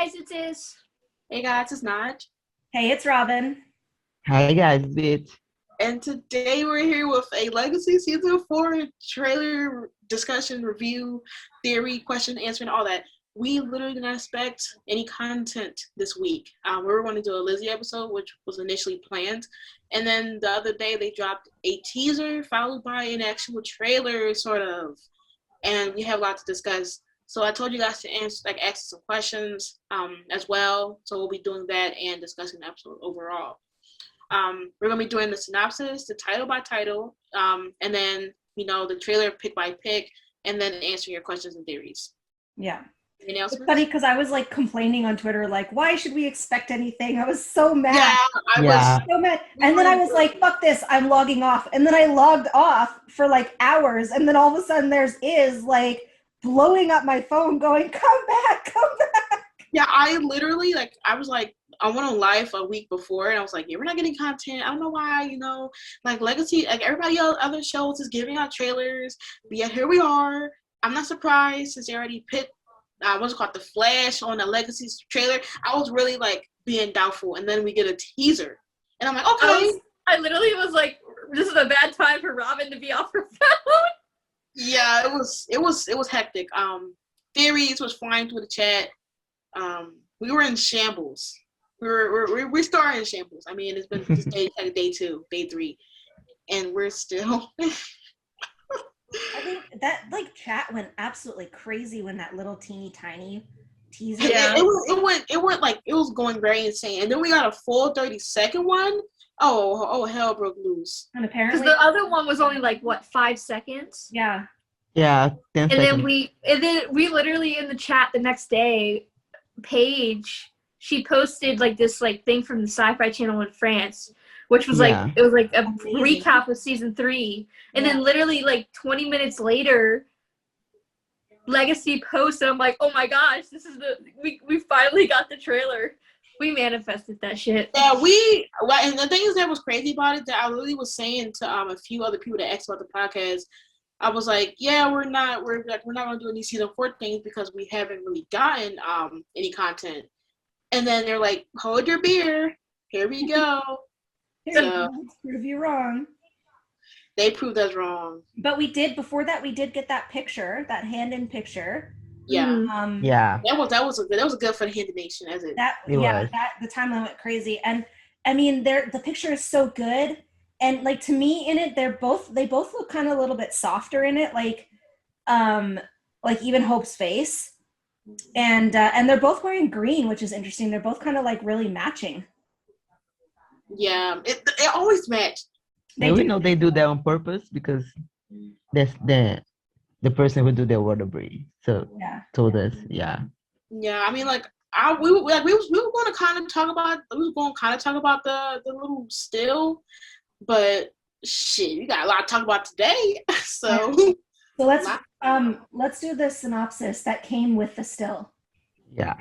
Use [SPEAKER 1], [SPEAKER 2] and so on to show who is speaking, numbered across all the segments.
[SPEAKER 1] guys, it's Is.
[SPEAKER 2] Hey guys, it's Naj.
[SPEAKER 3] Hey, it's Robyn.
[SPEAKER 4] Hi guys, bitch.
[SPEAKER 2] And today we're here with a Legacy Season 4 trailer discussion, review, theory, question, answering, all that. We literally did not expect any content this week. We were going to do a Lizzie episode, which was initially planned. And then the other day they dropped a teaser followed by an actual trailer, sort of. And we have a lot to discuss. So I told you guys to ask some questions as well. So we'll be doing that and discussing the episode overall. We're going to be doing the synopsis, the title by title, and then, the trailer pick by pick, and then answering your questions and theories.
[SPEAKER 3] Yeah.
[SPEAKER 2] It's
[SPEAKER 3] funny because I was Complaining on Twitter, why should we expect anything? I was so mad.
[SPEAKER 2] Yeah, I was
[SPEAKER 3] so mad. And then I was like, fuck this, I'm logging off. And then I logged off for hours, and then all of a sudden there's Is blowing up my phone going, come back.
[SPEAKER 2] Yeah, I literally, I was I went on live a week before, and I was like, yeah, we're not getting content. I don't know why, Legacy, everybody else, other shows is giving out trailers, but yet here we are. I'm not surprised since they already put, what's it called, the Flash on the Legacies trailer. I was really, being doubtful, and then we get a teaser. And I'm like, okay.
[SPEAKER 1] I literally was like, this is a bad time for Robyn to be off her phone.
[SPEAKER 2] Yeah, it was hectic. Theories was flying through the chat. We were in shambles. We're starting in shambles. I mean, it's been this day 2, day 3, and we're still.
[SPEAKER 3] I think that chat went absolutely crazy when that little teeny tiny teaser.
[SPEAKER 2] Yeah, it was going very insane, and then we got a full 30-second one. Oh, hell broke loose.
[SPEAKER 3] And apparently,
[SPEAKER 1] because the other one was only 5 seconds.
[SPEAKER 3] Yeah.
[SPEAKER 4] Yeah, 10
[SPEAKER 1] and
[SPEAKER 4] seconds.
[SPEAKER 1] then we literally in the chat the next day, Paige, she posted this thing from the Sci-Fi Channel in France, which was it was a
[SPEAKER 3] amazing
[SPEAKER 1] recap of season 3, and
[SPEAKER 3] Yeah.
[SPEAKER 1] then literally 20 minutes later, Legacy posted. I'm like, oh my gosh, this is we finally got the trailer. We manifested that shit.
[SPEAKER 2] Yeah, and the thing is that was crazy about it that I really was saying to a few other people that asked about the podcast. I was like, yeah, we're not gonna do any season 4 things because we haven't really gotten any content. And then they're like, hold your beer, here we go.
[SPEAKER 3] Prove you wrong.
[SPEAKER 2] They proved us wrong.
[SPEAKER 3] But before that we did get that picture, that Handon picture.
[SPEAKER 2] Yeah.
[SPEAKER 4] Yeah.
[SPEAKER 2] That was a good for the Handon Nation, as it.
[SPEAKER 3] The timeline went crazy, and I mean, the picture is so good, and to me in it, they both look kind of a little bit softer in it, even Hope's face, and they're both wearing green, which is interesting. They're both kind of really matching.
[SPEAKER 2] Yeah, it always matched.
[SPEAKER 4] We know they do that on purpose because that's the person who do the water breed. So told us, yeah.
[SPEAKER 2] Yeah, I mean, we were going to kind of talk about the little still, but shit, we got a lot to talk about today. So
[SPEAKER 3] let's do the synopsis that came with the still.
[SPEAKER 4] Yeah.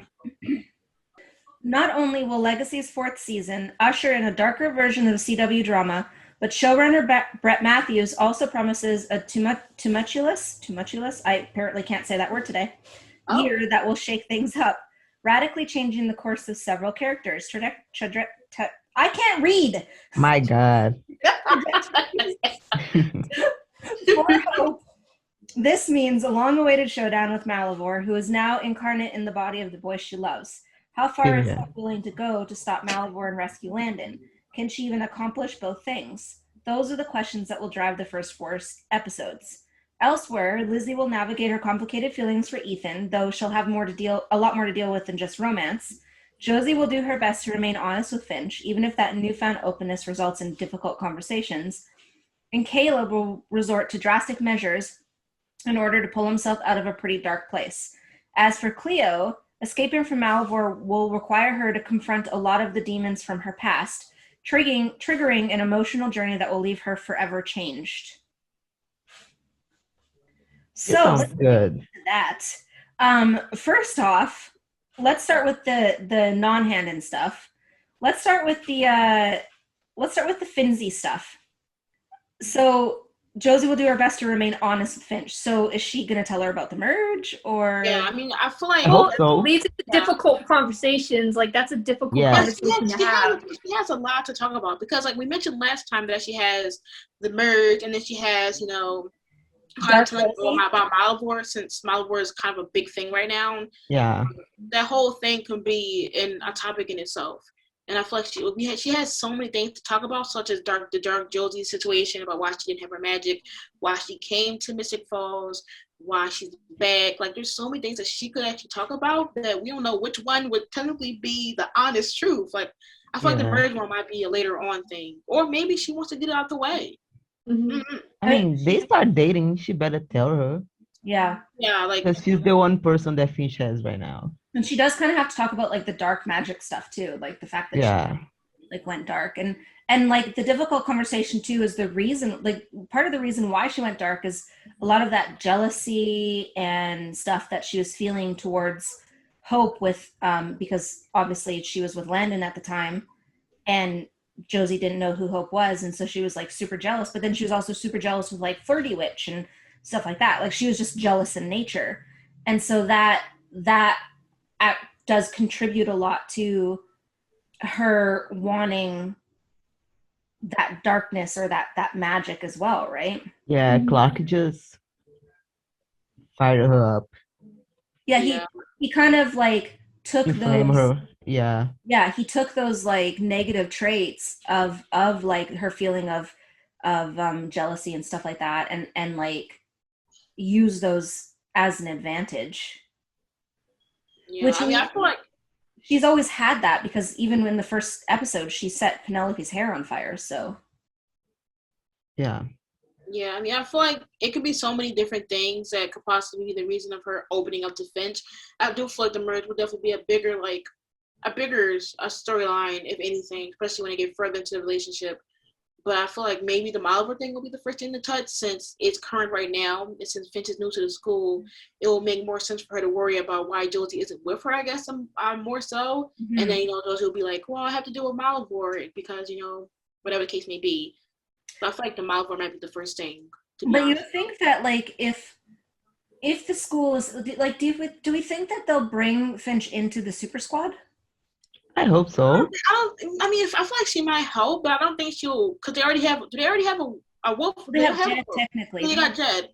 [SPEAKER 3] Not only will Legacy's 4th season usher in a darker version of CW drama, but showrunner Brett Matthews also promises a tumultuous, I apparently can't say that word today, year that will shake things up, radically changing the course of several characters. I can't read!
[SPEAKER 4] My God.
[SPEAKER 3] For Hope, this means a long-awaited showdown with Malivore, who is now incarnate in the body of the boy she loves. How far is Hope willing to go to stop Malivore and rescue Landon? Can she even accomplish both things? Those are the questions that will drive the first 4 episodes. Elsewhere, Lizzie will navigate her complicated feelings for Ethan, though she'll have a lot more to deal with than just romance. Josie will do her best to remain honest with Finch, even if that newfound openness results in difficult conversations. And Caleb will resort to drastic measures in order to pull himself out of a pretty dark place. As for Cleo, escaping from Malivore will require her to confront a lot of the demons from her past, triggering an emotional journey that will leave her forever changed. So let's
[SPEAKER 4] good.
[SPEAKER 3] get into that. First off, let's start with the non-Handon stuff. Let's start with the Finzi stuff. So Josie will do her best to remain honest with Finch. So is she gonna tell her about the merge, or?
[SPEAKER 2] Yeah, I mean, I feel like
[SPEAKER 4] I hope so.
[SPEAKER 1] Leads to difficult conversations. Like that's a difficult
[SPEAKER 4] Yeah.
[SPEAKER 1] conversation to have.
[SPEAKER 2] She has a lot to talk about because, like we mentioned last time, that she has the merge, and then she has, kind of telling about Malivore, since Malivore is kind of a big thing right now.
[SPEAKER 4] Yeah.
[SPEAKER 2] That whole thing can be a topic in itself. And I feel like she has so many things to talk about, such as the dark Josie situation, about why she didn't have her magic, why she came to Mystic Falls, why she's back. Like, there's so many things that she could actually talk about that we don't know which one would technically be the honest truth. Like, I feel like the merge one might be a later on thing, or maybe she wants to get it out the way.
[SPEAKER 1] Mm-hmm.
[SPEAKER 4] I mean, they start dating. She better tell her.
[SPEAKER 3] Yeah.
[SPEAKER 2] Yeah, like,
[SPEAKER 4] because she's the one person that Finch has right now.
[SPEAKER 3] And she does kind of have to talk about like the dark magic stuff too, like the fact that she like went dark, and like the difficult conversation too is the reason, like part of the reason why she went dark is a lot of that jealousy and stuff that she was feeling towards Hope with because obviously she was with Landon at the time, and Josie didn't know who Hope was, and so she was like super jealous. But then she was also super jealous with like Flirty Witch and stuff like that. Like she was just jealous in nature, and so that does contribute a lot to her wanting that darkness or that magic as well, right?
[SPEAKER 4] Yeah, Clark just fired her up.
[SPEAKER 3] Yeah, he kind of like took those. Yeah, he took those like negative traits of like her feeling of jealousy and stuff like that, and like use those as an advantage.
[SPEAKER 2] Yeah,
[SPEAKER 3] which
[SPEAKER 2] I feel like
[SPEAKER 3] she's always had that, because even in the first episode, she set Penelope's hair on fire. So
[SPEAKER 4] yeah,
[SPEAKER 2] I mean, I feel like it could be so many different things that could possibly be the reason of her opening up to Finch. I do feel like the merge would definitely be a bigger storyline, if anything, especially when they get further into the relationship. But I feel like maybe the Malivore thing will be the first thing to touch, since it's current right now, and since Finch is new to the school, it will make more sense for her to worry about why Josie isn't with her, I guess, more so. Mm-hmm. And then, Josie will be like, well, I have to deal with Malivore because, whatever the case may be. So I feel like the Malivore might be the first thing.
[SPEAKER 3] But you think that, like, if the school is, like, do we think that they'll bring Finch into the Super Squad?
[SPEAKER 4] I hope so.
[SPEAKER 2] I mean, I feel like she might help, but I don't think she'll, because do they already have a wolf?
[SPEAKER 3] They have Jed, technically.
[SPEAKER 2] They got Jed.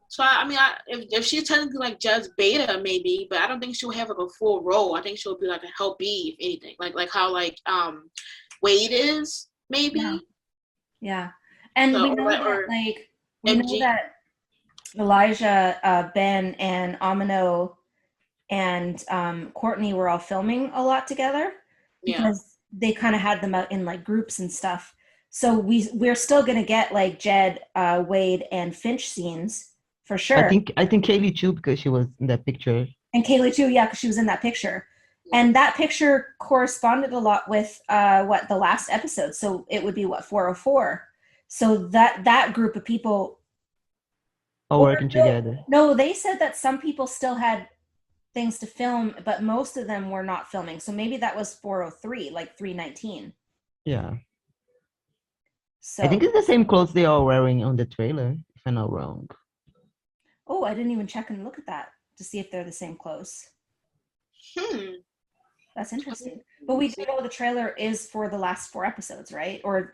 [SPEAKER 2] So, I mean, if she's technically like Jed's beta, maybe, but I don't think she'll have like a full role. I think she'll be like a helpee, if anything. Like how Wade is, maybe.
[SPEAKER 3] Yeah. And so, we know that Elijah, Ben, and Amino and Courtney were all filming a lot together, because they kind of had them out in like groups and stuff. So we're still gonna get like Jed, Wade, and Finch scenes for sure.
[SPEAKER 4] I think Kaylee too, because she was in that picture.
[SPEAKER 3] And Kaylee too, yeah, because she was in that picture. And that picture corresponded a lot with the last episode. So it would be 404. So that group of people
[SPEAKER 4] all working together.
[SPEAKER 3] No, they said that some people still had things to film, but most of them were not filming. So maybe that was 403, like 319.
[SPEAKER 4] Yeah.
[SPEAKER 3] So
[SPEAKER 4] I think it's the same clothes they are wearing on the trailer, if I'm not wrong.
[SPEAKER 3] Oh, I didn't even check and look at that to see if they're the same clothes. That's interesting. But we do know the trailer is for the last 4 episodes, right? Or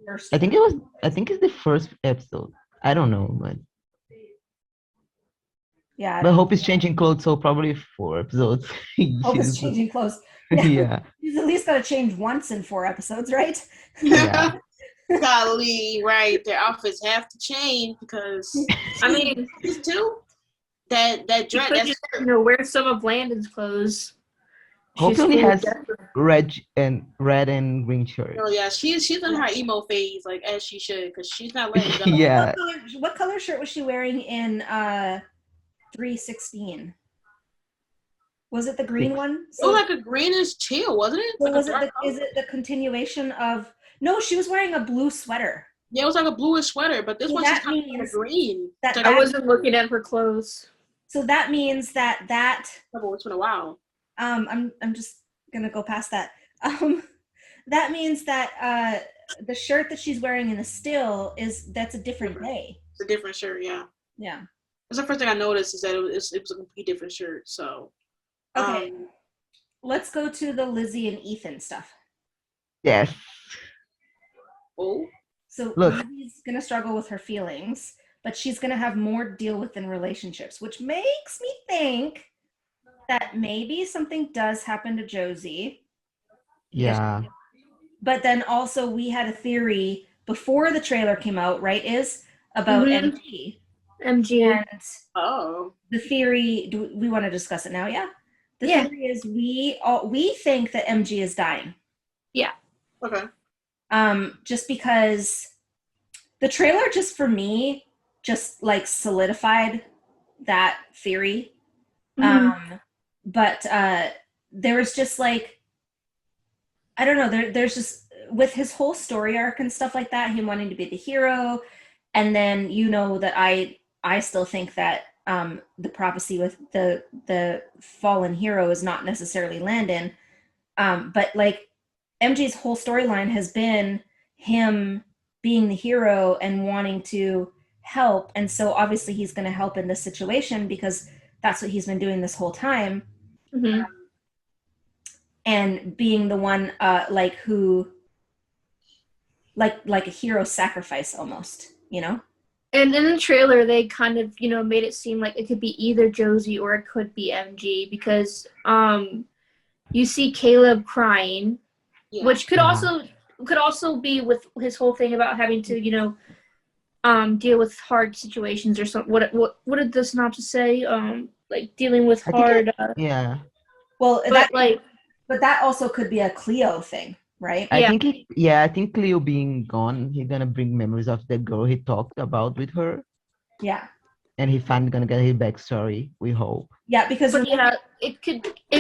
[SPEAKER 3] first.
[SPEAKER 4] I think it's the first episode. I don't know, but
[SPEAKER 3] yeah.
[SPEAKER 4] But Hope is changing clothes, so probably 4 episodes.
[SPEAKER 3] Hope is changing clothes.
[SPEAKER 4] Yeah.
[SPEAKER 3] She's at least got to change once in 4 episodes, right?
[SPEAKER 4] Yeah.
[SPEAKER 2] Golly, right. Their outfits have to change, because I mean, these two, that dress.
[SPEAKER 1] Wear some of Landon's clothes.
[SPEAKER 4] Hope only has red and green shirt.
[SPEAKER 2] Oh yeah, she's in her emo phase, like as she should, because she's not letting go.
[SPEAKER 4] Yeah.
[SPEAKER 3] What color shirt was she wearing in 316? Was it the green one?
[SPEAKER 2] So, it was like a greenish teal, wasn't it?
[SPEAKER 3] Like is it the continuation of? No, she was wearing a blue sweater.
[SPEAKER 2] Yeah, it was like a bluish sweater, but this one she's kind of green.
[SPEAKER 1] I wasn't looking at her clothes.
[SPEAKER 3] So that means that.
[SPEAKER 2] Oh, it's been a while.
[SPEAKER 3] I'm just gonna go past that. that means that the shirt that she's wearing in the still that's a different day.
[SPEAKER 2] It's a different shirt, yeah.
[SPEAKER 3] Yeah.
[SPEAKER 2] That's the first thing I noticed is that it was a completely different shirt. So,
[SPEAKER 3] okay, let's go to the Lizzie and Ethan stuff.
[SPEAKER 4] Yes.
[SPEAKER 2] Oh.
[SPEAKER 3] So
[SPEAKER 4] Look.
[SPEAKER 3] Lizzie's gonna struggle with her feelings, but she's gonna have more to deal with in relationships, which makes me think that maybe something does happen to Josie.
[SPEAKER 4] Yeah.
[SPEAKER 3] But then also we had a theory before the trailer came out, right? Is about MG.
[SPEAKER 1] MG.
[SPEAKER 3] And the theory. Do we want to discuss it now? Yeah. The theory is we think that MG is dying.
[SPEAKER 1] Yeah.
[SPEAKER 2] Okay.
[SPEAKER 3] Just because the trailer just for me just like solidified that theory. But there was just like, I don't know, there's just with his whole story arc and stuff like that, him wanting to be the hero, and then that I still think that the prophecy with the fallen hero is not necessarily Landon, but like MJ's whole storyline has been him being the hero and wanting to help, and so obviously he's going to help in this situation because that's what he's been doing this whole time. And being the one who like a hero sacrifice almost, And
[SPEAKER 1] in the trailer they kind of, made it seem like it could be either Josie or it could be MG because you see Caleb crying, which could also be with his whole thing about having to, deal with hard situations or something. What did the synopsis say? Like dealing with hard.
[SPEAKER 3] Well, but that also could be a Cleo thing, right?
[SPEAKER 4] I think Cleo being gone, he's gonna bring memories of the girl he talked about with her.
[SPEAKER 3] Yeah.
[SPEAKER 4] And he finally gonna get his backstory. We hope.
[SPEAKER 3] Yeah, because
[SPEAKER 1] it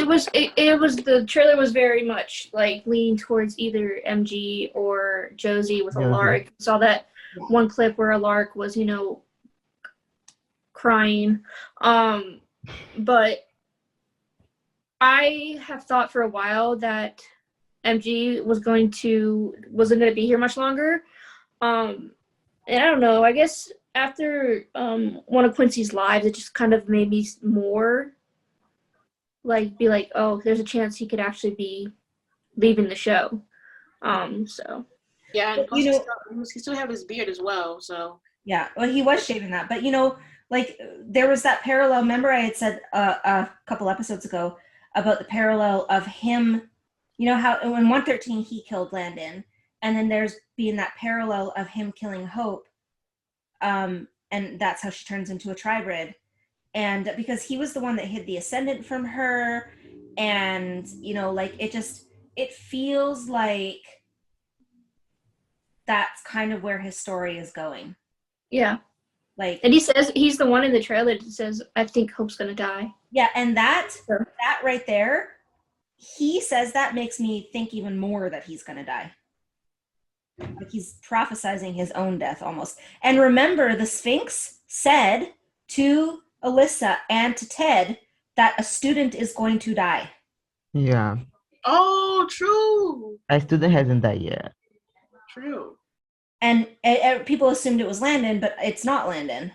[SPEAKER 1] was the trailer was very much like leaning towards either MG or Josie with a Lark. Saw that one clip where a Lark was, crying. But I have thought for a while that MG wasn't going to be here much longer. And I don't know, I guess after one of Quincy's lives, it just kind of made me more be like, oh, there's a chance he could actually be leaving the show. So
[SPEAKER 2] yeah, and plus he still have his beard as well. So
[SPEAKER 3] yeah, well, he was shaving that, but there was that parallel. Remember, I had said a couple episodes ago about the parallel of him. How in 113 he killed Landon, and then there's being that parallel of him killing Hope, and that's how she turns into a tribrid. And because he was the one that hid the Ascendant from her, and it feels like that's kind of where his story is going.
[SPEAKER 1] Yeah. And he says he's the one in the trailer that says, I think Hope's gonna die.
[SPEAKER 3] Yeah, and that right there, he says that makes me think even more that he's gonna die. Like he's prophesizing his own death almost. And remember, the Sphinx said to Alyssa and to Ted that a student is going to die.
[SPEAKER 4] Yeah.
[SPEAKER 2] Oh, true.
[SPEAKER 4] A student hasn't died yet.
[SPEAKER 2] True.
[SPEAKER 3] And people assumed it was Landon, but it's not Landon.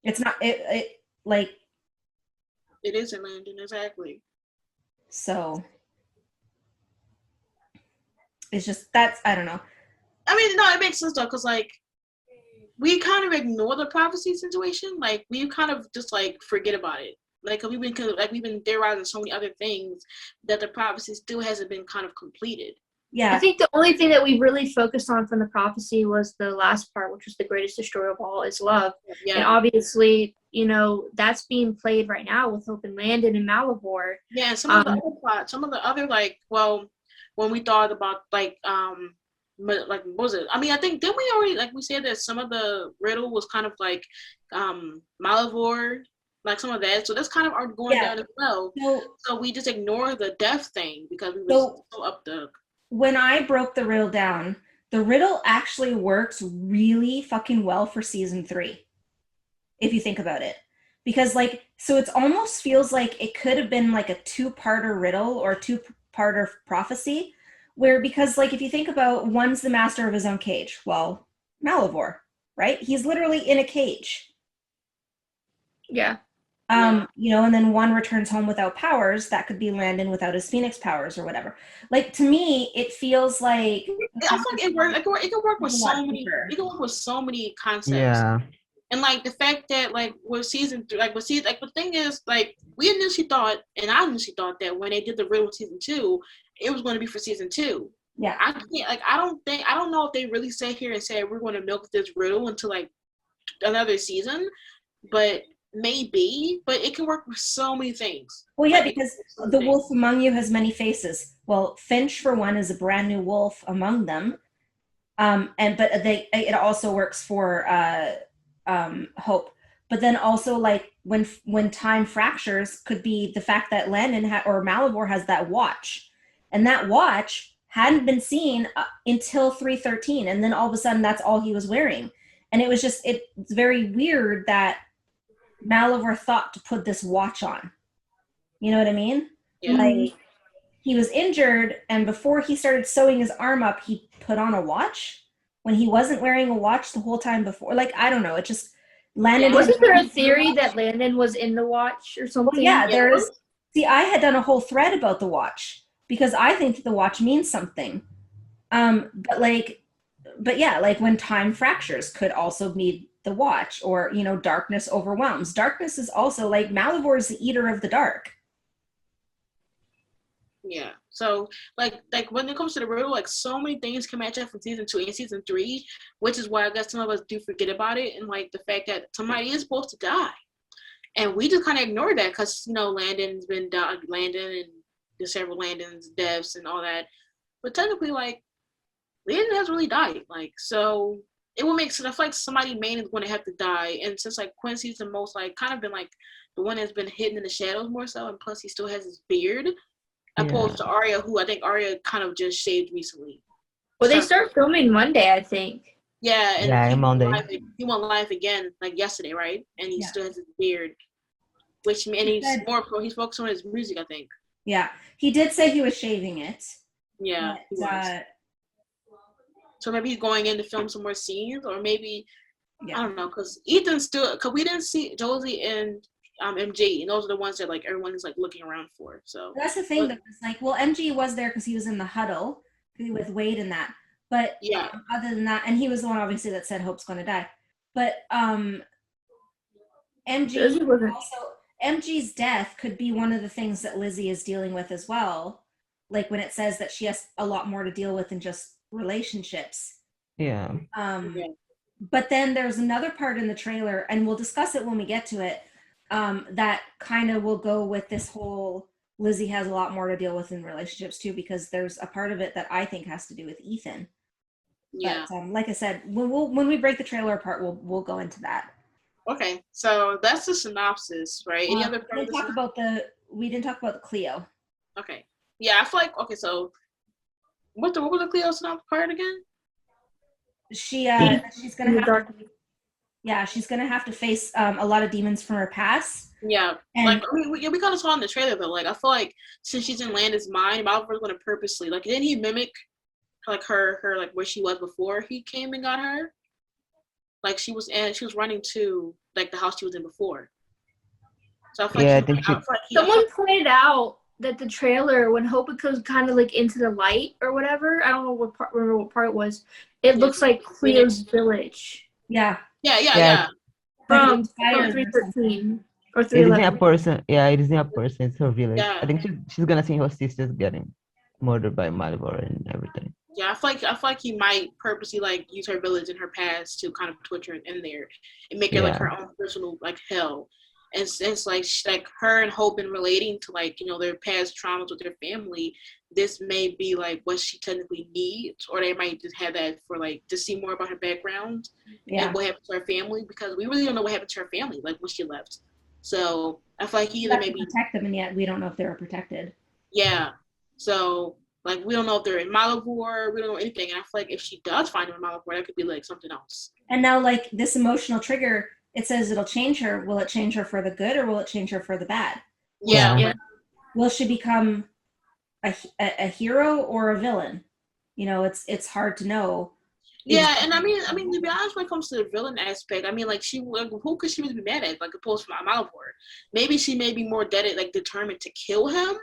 [SPEAKER 3] It's not. It
[SPEAKER 2] isn't Landon, exactly.
[SPEAKER 3] So it's just I don't know.
[SPEAKER 2] I mean, no, it makes sense though, because we kind of ignore the prophecy situation. Like we kind of just forget about it. We've been theorizing so many other things that the prophecy still hasn't been kind of completed.
[SPEAKER 3] Yeah.
[SPEAKER 1] I think the only thing that we really focused on from the prophecy was the last part, which was the greatest destroyer of all is love. Yeah. And obviously, that's being played right now with Hope and Landon and Malivore.
[SPEAKER 2] Yeah, some of the other plots, some of the other when we thought about what was it? I mean, I think didn't we already we said that some of the riddle was kind of Malivore, some of that. So that's kind of already going down as well. So we just ignore the death thing because we were so up the.
[SPEAKER 3] When I broke the riddle down, the riddle actually works really fucking well for season 3, if you think about it. Because so it almost feels like it could have been a 2-parter riddle or a 2-parter prophecy, because like if you think about one's the master of his own cage, well, Malivore, right? He's literally in a cage.
[SPEAKER 1] Yeah.
[SPEAKER 3] You know, and then one returns home without powers. That could be Landon without his Phoenix powers or whatever. Like to me, it feels like
[SPEAKER 2] I feel like it can work with so many. It can work with so many concepts.
[SPEAKER 4] Yeah.
[SPEAKER 2] And like the fact that like with season 3, like the thing is like we initially thought, and I initially thought that when they did the Riddle season 2, it was going to be for season 2.
[SPEAKER 3] Yeah.
[SPEAKER 2] I can't like I don't know if they really sat here and said we're going to milk this Riddle until like another season, but maybe. But it can work with so many things.
[SPEAKER 3] Well, yeah,
[SPEAKER 2] like,
[SPEAKER 3] because the wolf among you has many faces. Well, Finch for one is a brand new wolf among them, but it also works for Hope. But then also like when time fractures could be the fact that Landon or Malivore has that watch, and that watch hadn't been seen until 313, and then all of a sudden that's all he was wearing, and it was just it's very weird that Malivore thought to put this watch on. You know what I mean?
[SPEAKER 2] Yeah.
[SPEAKER 3] Like he was injured, and before he started sewing his arm up, he put on a watch when he wasn't wearing a watch the whole time before. Like I don't know. It just Landon.
[SPEAKER 1] Wasn't there a theory that Landon was in the watch or something?
[SPEAKER 3] Well, yeah, there's. See, I had done a whole thread about the watch because I think that the watch means something. But yeah, like when time fractures could also be the watch, or you know, darkness overwhelms. Darkness is also like Malivore is the eater of the dark.
[SPEAKER 2] Yeah. So like when it comes to the Riddle, like so many things can match up from season 2 and season 3, which is why I guess some of us do forget about it, and like the fact that somebody is supposed to die, and we just kind of ignore that because you know Landon's been Landon and there's several Landon's deaths and all that, but technically like Landon has really died, like so. It will make sense. I feel like somebody main is going to have to die, and since like Quincy's the most like kind of been like the one that's been hidden in the shadows more so, and plus he still has his beard, opposed to Arya, who I think Arya kind of just shaved recently.
[SPEAKER 1] Well, they start filming Monday, I think.
[SPEAKER 2] Yeah, and
[SPEAKER 4] Monday.
[SPEAKER 2] He went live again like yesterday, right? And he still has his beard, which and he's focused on his music, I think.
[SPEAKER 3] Yeah, he did say he was shaving it.
[SPEAKER 2] Yeah, he was. So maybe he's going in to film some more scenes, or maybe I don't know, because Ethan's still because we didn't see Josie and MG, and those are the ones that like everyone is like looking around for. So
[SPEAKER 3] that's the thing. That was like, well, MG was there because he was in the huddle with Wade and that. But other than that, and he was the one obviously that said Hope's going to die. But MG's death could be one of the things that Lizzie is dealing with as well. Like when it says that she has a lot more to deal with than just relationships.
[SPEAKER 4] Yeah.
[SPEAKER 3] But then there's another part in the trailer, and we'll discuss it when we get to it, that kind of will go with this whole Lizzie has a lot more to deal with in relationships too, because there's a part of it that I think has to do with Ethan.
[SPEAKER 2] Yeah.
[SPEAKER 3] But like I said, when we break the trailer apart, we'll go into that.
[SPEAKER 2] Okay, so that's the synopsis, right? Any other part?
[SPEAKER 3] We didn't talk about the Cleo.
[SPEAKER 2] Okay. Yeah, I feel like so what was the Cleo synopsis part again?
[SPEAKER 3] She's gonna have to face a lot of demons from her past.
[SPEAKER 2] Yeah, and like we kind of saw in the trailer, but like I feel like since she's in Landon's mind, Malivore's going to purposely like didn't he mimic like her like where she was before he came and got her? Like she was running to like the house she was in before. So I feel
[SPEAKER 1] someone pointed out that the trailer, when Hope goes kind of like into the light or whatever, I don't know remember what part it was. It looks like Cleo's village.
[SPEAKER 3] Yeah.
[SPEAKER 1] From 313 or 311.
[SPEAKER 4] It isn't a person. Yeah, it isn't a person. It's her village. Yeah. I think she's gonna see her sisters getting murdered by Malivore and everything.
[SPEAKER 2] Yeah, I feel like he might purposely like use her village and her past to kind of put her in there and make her like her own personal like hell. And since like her and Hope been relating to like you know their past traumas with their family, this may be like what she technically needs, or they might just have that for like to see more about her background and what happened to her family, because we really don't know what happened to her family like when she left. So I feel like he either maybe
[SPEAKER 3] protect them, and yet we don't know if they were protected.
[SPEAKER 2] Yeah, so like we don't know if they're in Malivore, we don't know anything, and I feel like if she does find them in Malivore, that could be like something else.
[SPEAKER 3] And now like this emotional trigger. It says it'll change her. Will it change her for the good, or will it change her for the bad?
[SPEAKER 2] Yeah.
[SPEAKER 3] Will she become a hero or a villain. You know, it's hard to know.
[SPEAKER 2] Yeah, and I mean, to be honest, when it comes to the villain aspect, I mean, like, who could she really be mad at? Like, opposed to Malivore, maybe she may be more determined to kill him,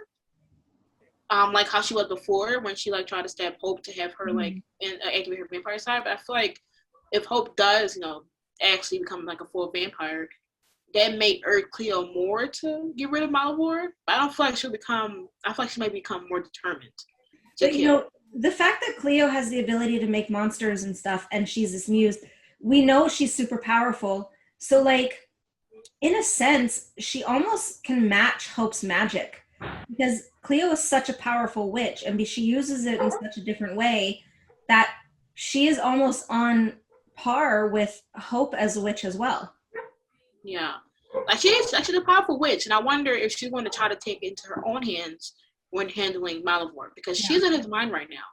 [SPEAKER 2] like how she was before when she like tried to stab Hope to have her like activate her vampire side. But I feel like if Hope does, actually become like a full vampire, that may urge Cleo more to get rid of Malivore. But I don't feel like she'll become. I feel like she might become more determined to kill.
[SPEAKER 3] The fact that Cleo has the ability to make monsters and stuff, and she's this muse, we know she's super powerful. So, like, in a sense, she almost can match Hope's magic because Cleo is such a powerful witch, and she uses it in such a different way that she is almost on par with Hope as a witch as well.
[SPEAKER 2] Yeah, like she's a powerful witch, and I wonder if she's going to try to take it into her own hands when handling Malivore, because she's in his mind right now,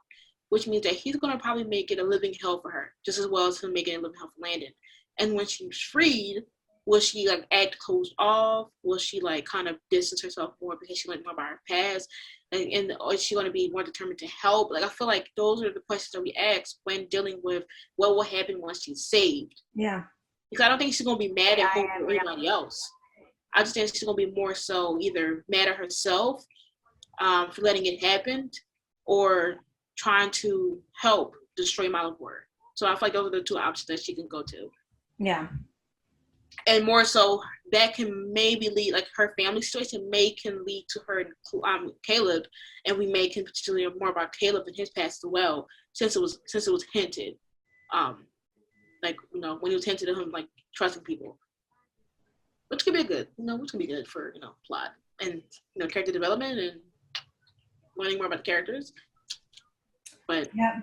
[SPEAKER 2] which means that he's going to probably make it a living hell for her, just as well as him making it a living hell for Landon. And when she's freed, will she like act closed off? Will she like kind of distance herself more because she went more by her past? And or is she going to be more determined to help? Like, I feel like those are the questions that we ask when dealing with what will happen once she's saved.
[SPEAKER 3] Yeah.
[SPEAKER 2] Because I don't think she's going to be mad at Hope or anybody else. I just think she's going to be more so either mad at herself for letting it happen, or trying to help destroy Malivore. So I feel like those are the two options that she can go to.
[SPEAKER 3] Yeah.
[SPEAKER 2] And more so, that can maybe lead, like her family situation can lead to her and Caleb, and we may can potentially learn more about Caleb and his past as well, since it was hinted, like when he was hinted at him like trusting people, which could be good for plot and character development and learning more about the characters. But
[SPEAKER 3] yeah.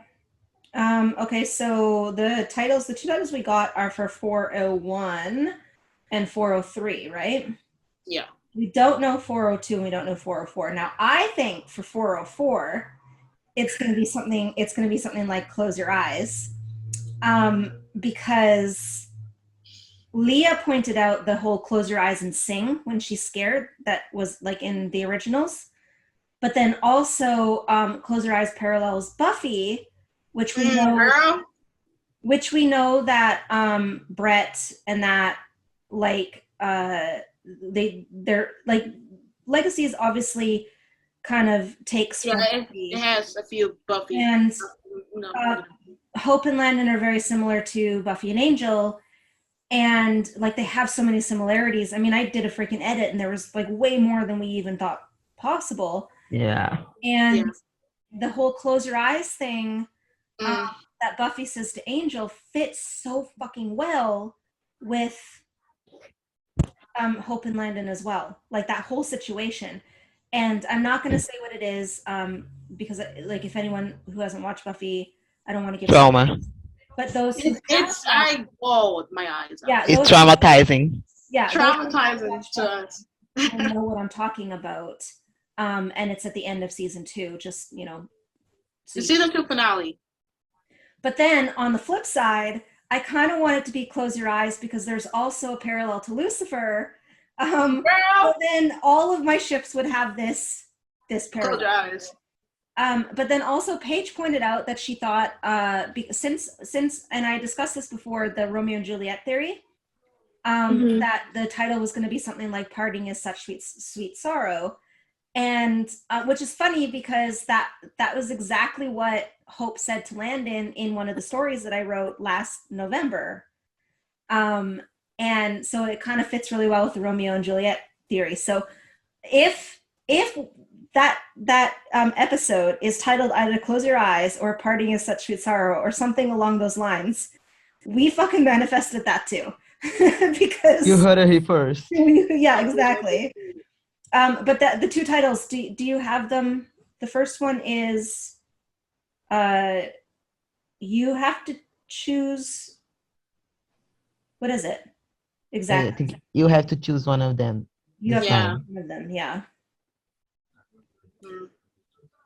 [SPEAKER 3] Okay, so the two titles we got are for 401 and 403, right?
[SPEAKER 2] Yeah.
[SPEAKER 3] We don't know 402 and we don't know 404. Now, I think for 404, it's going to be something like Close Your Eyes, because Leah pointed out the whole close your eyes and sing when she's scared. That was like in the originals. But then also Close Your Eyes parallels Buffy, which we know that Brett and that like they're like Legacies obviously kind of takes from Buffy.
[SPEAKER 2] It has a few Buffy
[SPEAKER 3] and Hope and Landon are very similar to Buffy and Angel, and like they have so many similarities. I mean, I did a freaking edit and there was like way more than we even thought possible.
[SPEAKER 4] Yeah.
[SPEAKER 3] And the whole close your eyes thing that Buffy says to Angel fits so fucking well with Hope and Landon as well. Like that whole situation. And I'm not going to say what it is because like if anyone who hasn't watched Buffy, I don't want to give
[SPEAKER 4] trauma.
[SPEAKER 3] But those
[SPEAKER 2] I rolled my eyes.
[SPEAKER 3] Yeah,
[SPEAKER 4] it's traumatizing.
[SPEAKER 3] Yeah,
[SPEAKER 2] traumatizing to us.
[SPEAKER 3] I know what I'm talking about. And it's at the end of season 2, just,
[SPEAKER 2] the season 2 finale.
[SPEAKER 3] But then on the flip side, I kind of want it to be Close Your Eyes because there's also a parallel to Lucifer. So then all of my ships would have this parallel.
[SPEAKER 2] Close your eyes.
[SPEAKER 3] But then also Paige pointed out that she thought, since, and I discussed this before, the Romeo and Juliet theory, that the title was going to be something like Parting is Such Sweet, Sweet Sorrow. And which is funny because that was exactly what Hope said to Landon in one of the stories that I wrote last November. And so it kind of fits really well with the Romeo and Juliet theory. So if that episode is titled either Close Your Eyes or Parting is Such Sweet Sorrow or something along those lines, we fucking manifested that too. Because
[SPEAKER 4] you heard it here first.
[SPEAKER 3] Yeah, exactly. But the two titles, do you have them? The first one is you have to choose. What is it? Exactly.
[SPEAKER 4] I think you have to choose one of them.
[SPEAKER 3] You have to choose one of them, yeah.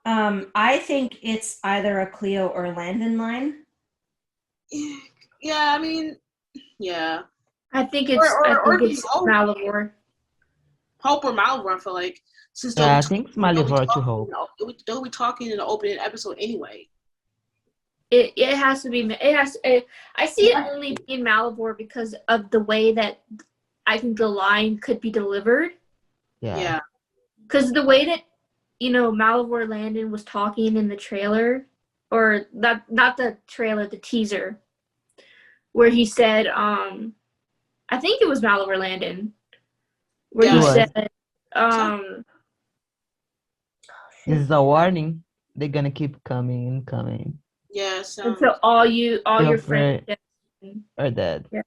[SPEAKER 3] I think it's either a Cleo or Landon line.
[SPEAKER 2] Yeah, I mean, yeah.
[SPEAKER 1] I think it's Malivore.
[SPEAKER 2] Hope or Malivore, I feel like, since
[SPEAKER 4] Yeah, I think it's Malivore to Hope.
[SPEAKER 2] they'll be talking in the opening episode anyway.
[SPEAKER 1] It has to be. I see it only being Malivore because of the way that I think the line could be delivered.
[SPEAKER 2] Yeah.
[SPEAKER 1] Because the way that Malivore and Landon was talking in the trailer, or not the trailer, the teaser, where he said, I think it was Malivore and Landon, where he said,
[SPEAKER 4] this is a warning. They're gonna keep coming and coming.
[SPEAKER 2] Yes.
[SPEAKER 1] Until all your friends
[SPEAKER 4] are dead.
[SPEAKER 1] Yeah.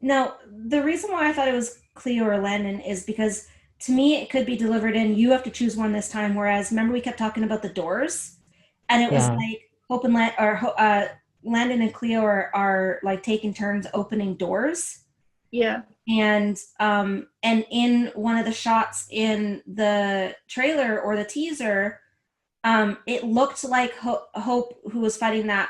[SPEAKER 3] Now, the reason why I thought it was Cleo or Landon is because to me it could be delivered in you have to choose one this time. Whereas remember we kept talking about the doors, and it was like Hope and Landon and Cleo are like taking turns opening doors.
[SPEAKER 1] Yeah.
[SPEAKER 3] And in one of the shots in the trailer or the teaser, it looked like Hope, who was fighting that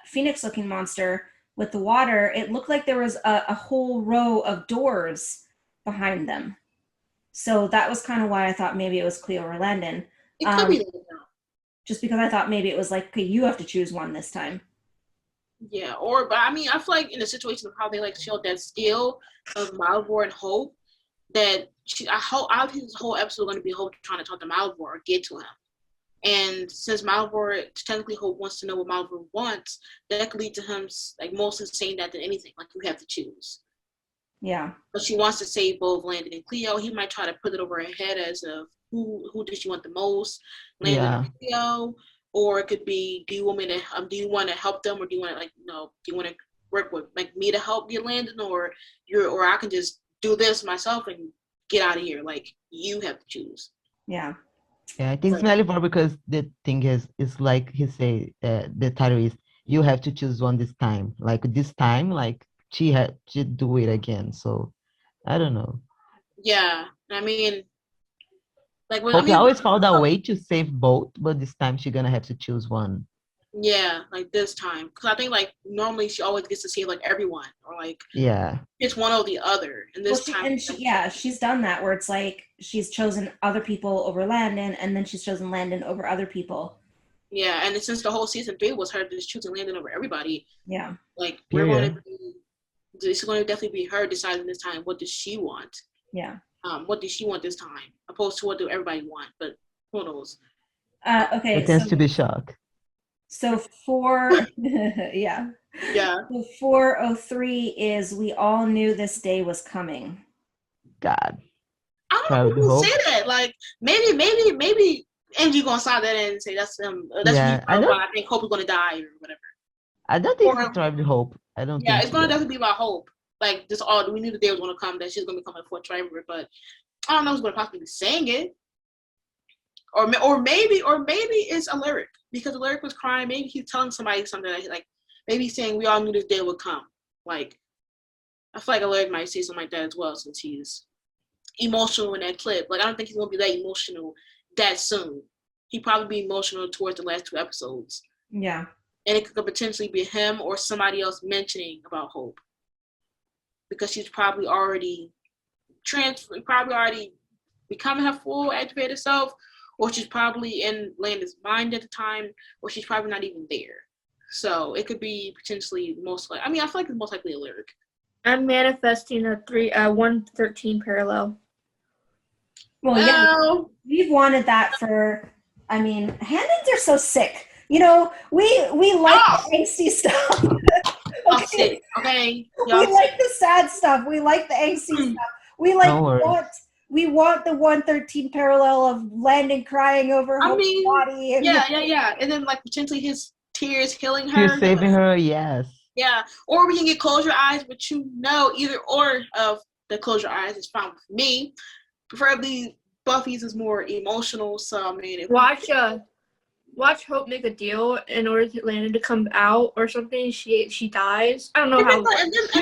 [SPEAKER 3] phoenix-looking monster with the water. It looked like there was a whole row of doors behind them. So that was kind of why I thought maybe it was Cleo or Landon.
[SPEAKER 2] It could be.
[SPEAKER 3] Just because I thought maybe it was like, okay, you have to choose one this time.
[SPEAKER 2] Yeah, but I mean, I feel like in the situation of how they like showed that skill of Malivore and Hope, that I think this whole episode is going to be Hope trying to talk to Malivore or get to him. And since Malivore, technically Hope wants to know what Malivore wants, that could lead to him like mostly saying that than anything, like you have to choose.
[SPEAKER 3] Yeah.
[SPEAKER 2] But she wants to save both Landon and Cleo. He might try to put it over her head as of who does she want the most, Landon or Cleo. Or it could be, do you want to help them, or do you want to do you want to work with me to help get Landon, or I can just do this myself and get out of here. Like you have to choose.
[SPEAKER 3] Yeah.
[SPEAKER 4] Yeah, I think it's Malivore because the thing is like he say the title is you have to choose one this time. Like this time, like she had to do it again. So I don't know.
[SPEAKER 2] Yeah, I mean. Like
[SPEAKER 4] Hope always found a way to save both, but this time she's gonna have to choose one.
[SPEAKER 2] Yeah, like this time, because I think like normally she always gets to save like everyone, or like it's one or the other. And this time,
[SPEAKER 3] she's done that where it's like she's chosen other people over Landon, and then she's chosen Landon over other people.
[SPEAKER 2] Yeah, and since the whole season 3 was her just choosing Landon over everybody.
[SPEAKER 3] Yeah,
[SPEAKER 2] like it's going to definitely be her deciding this time what does she want.
[SPEAKER 3] Yeah.
[SPEAKER 2] What does she want this time, opposed to what do everybody want? But who knows?
[SPEAKER 3] Okay.
[SPEAKER 4] It tends to be shock.
[SPEAKER 3] So 4, yeah. So 403 is we all knew this day was coming.
[SPEAKER 4] God.
[SPEAKER 2] I don't know who say that. Like maybe Angie gonna sign that in and say that's them. I think Hope is gonna die or whatever.
[SPEAKER 4] I don't think it's Tribe Hope. I don't.
[SPEAKER 2] Yeah, it's gonna definitely be about Hope. Like this all we knew the day was gonna come that she's gonna be coming for Trevor, but I don't know who's gonna possibly be saying it. Or maybe it's a lyric because Alaric was crying. Maybe he's telling somebody something like maybe he's saying we all knew this day would come. Like I feel like Alaric might say something like that as well since he's emotional in that clip. Like I don't think he's gonna be that emotional that soon. He'd probably be emotional towards the last 2 episodes.
[SPEAKER 3] Yeah.
[SPEAKER 2] And it could potentially be him or somebody else mentioning about Hope. Because she's probably already becoming her full activated self, or she's probably in Landon's mind at the time, or she's probably not even there. So it could be potentially most likely. I mean, I feel like it's most likely a lyric.
[SPEAKER 1] I'm manifesting a 113 parallel.
[SPEAKER 3] Well, yeah, we've wanted that for. I mean, Handons are so sick. You know, we like angsty stuff.
[SPEAKER 2] Okay. Okay.
[SPEAKER 3] We like the sad stuff. We like the angsty stuff. We want the 113 parallel of Landon crying over her body. And
[SPEAKER 2] yeah. And then like potentially his tears healing her.
[SPEAKER 4] He's saving her, yes.
[SPEAKER 2] Yeah. Or we can get Close Your Eyes, but either or of the Close Your Eyes is fine with me. Preferably Buffy's is more emotional, so I mean
[SPEAKER 1] Watch Hope make a deal in order to Landon to come out or something. She dies. I don't know how.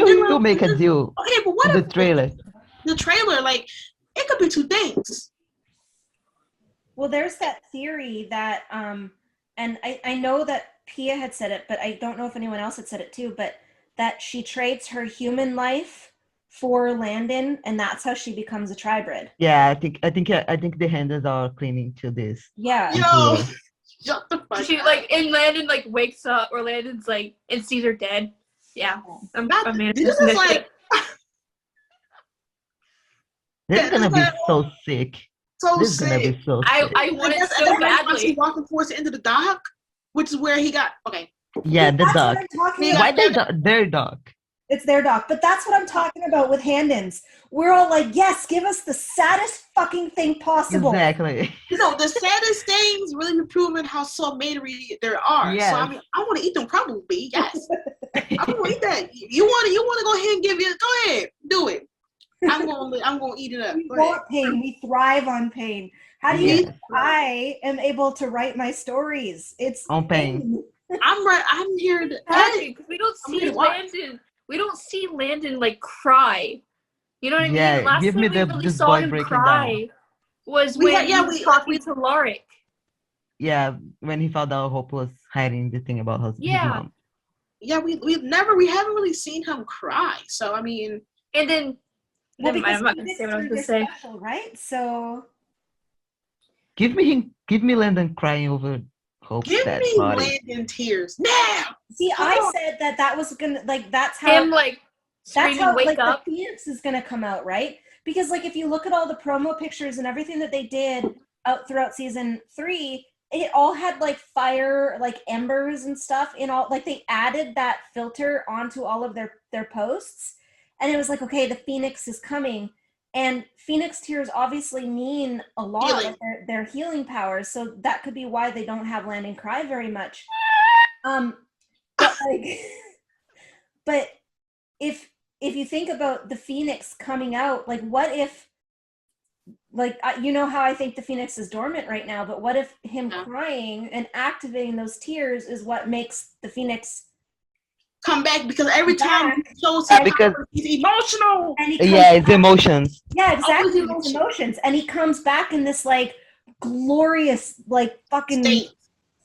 [SPEAKER 4] You'll make a deal.
[SPEAKER 2] Okay, but what
[SPEAKER 4] if the trailer?
[SPEAKER 2] The trailer, like, it could be 2 things.
[SPEAKER 3] Well, there's that theory that, and I know that Pia had said it, but I don't know if anyone else had said it too. But that she trades her human life for Landon, and that's how she becomes a tribrid.
[SPEAKER 4] Yeah, I think the Handons are clinging to this.
[SPEAKER 3] Yeah.
[SPEAKER 2] Yo, shut the fuck
[SPEAKER 1] She
[SPEAKER 2] up.
[SPEAKER 1] like, and Landon like wakes up, or Landon's like, and sees her dead. Yeah, I'm
[SPEAKER 2] This is like
[SPEAKER 4] This is gonna be so sick.
[SPEAKER 2] so
[SPEAKER 4] This is gonna
[SPEAKER 2] sick.
[SPEAKER 4] be so
[SPEAKER 1] I
[SPEAKER 4] sick.
[SPEAKER 1] want it
[SPEAKER 2] And
[SPEAKER 1] so
[SPEAKER 2] then
[SPEAKER 1] badly.
[SPEAKER 2] walking towards the end of the dock, which is where he got okay.
[SPEAKER 4] Yeah, the
[SPEAKER 3] That's
[SPEAKER 4] dog.
[SPEAKER 3] what I'm talking
[SPEAKER 2] Yeah.
[SPEAKER 4] Why
[SPEAKER 3] about.
[SPEAKER 4] their dog?
[SPEAKER 3] It's their doc. But that's what I'm talking about with Handons. We're all like, yes, give us the saddest fucking thing possible.
[SPEAKER 4] Exactly.
[SPEAKER 2] You know, the saddest things really be proving how soul-matery there are.
[SPEAKER 4] Yes.
[SPEAKER 2] So I mean, I want to eat them probably. Yes, I want to eat that. You want to go ahead and give it? Go ahead, do it. I'm gonna eat it up.
[SPEAKER 3] We
[SPEAKER 2] Go ahead.
[SPEAKER 3] want pain. We thrive on pain. How do you
[SPEAKER 4] Yes.
[SPEAKER 3] think I am able to write my stories? It's
[SPEAKER 4] On pain.
[SPEAKER 2] I'm here to.
[SPEAKER 1] Exactly, 'cause we don't
[SPEAKER 2] I'm
[SPEAKER 1] see
[SPEAKER 2] gonna watch.
[SPEAKER 1] Landon. We don't see Landon like cry. You know what I mean?
[SPEAKER 4] Yeah,
[SPEAKER 1] Last
[SPEAKER 4] give
[SPEAKER 1] time
[SPEAKER 4] me
[SPEAKER 1] we
[SPEAKER 4] the-
[SPEAKER 1] really
[SPEAKER 4] this
[SPEAKER 1] saw
[SPEAKER 4] boy
[SPEAKER 1] him
[SPEAKER 4] breaking
[SPEAKER 1] cry was
[SPEAKER 2] We
[SPEAKER 1] when
[SPEAKER 2] had- yeah,
[SPEAKER 1] he was
[SPEAKER 2] we-
[SPEAKER 1] talking to Lorik.
[SPEAKER 4] Yeah, when he found out Hope was hiding the thing about his
[SPEAKER 1] Yeah.
[SPEAKER 4] mom.
[SPEAKER 2] Yeah, we haven't really seen him cry. So I mean,
[SPEAKER 1] And then,
[SPEAKER 3] well,
[SPEAKER 1] never mind, I'm not gonna
[SPEAKER 3] because
[SPEAKER 1] say what I was
[SPEAKER 3] we
[SPEAKER 1] gonna
[SPEAKER 3] did
[SPEAKER 1] say.
[SPEAKER 3] this special, right? So
[SPEAKER 4] Give me Landon crying over Hope's
[SPEAKER 2] give
[SPEAKER 4] dead
[SPEAKER 2] me
[SPEAKER 4] body.
[SPEAKER 2] Landon tears now.
[SPEAKER 3] see,
[SPEAKER 2] Come
[SPEAKER 3] I
[SPEAKER 2] on.
[SPEAKER 3] said that was gonna like that's how
[SPEAKER 1] Him like
[SPEAKER 3] that's
[SPEAKER 1] screaming,
[SPEAKER 3] how
[SPEAKER 1] "Wake
[SPEAKER 3] like
[SPEAKER 1] up!"
[SPEAKER 3] the Phoenix is gonna come out, right? Because like if you look at all the promo pictures and everything that they did out throughout season 3, it all had like fire, like embers and stuff in all. Like they added that filter onto all of their posts, and it was like, okay, the Phoenix is coming, and Phoenix tears obviously mean a lot.
[SPEAKER 2] Healing.
[SPEAKER 3] Like their healing powers, so that could be why they don't have Landon cry very much. But like, but if you think about the Phoenix coming out, like what if, like you know how I think the Phoenix is dormant right now, but what if him crying and activating those tears is what makes the Phoenix
[SPEAKER 2] Come back, because every time he shows
[SPEAKER 4] Because-
[SPEAKER 2] he's emotional.
[SPEAKER 3] and he comes
[SPEAKER 4] Yeah, it's
[SPEAKER 3] back-
[SPEAKER 4] emotions.
[SPEAKER 3] yeah, exactly,
[SPEAKER 2] Always
[SPEAKER 3] it's emotions, and he comes back in this like glorious like fucking
[SPEAKER 2] State.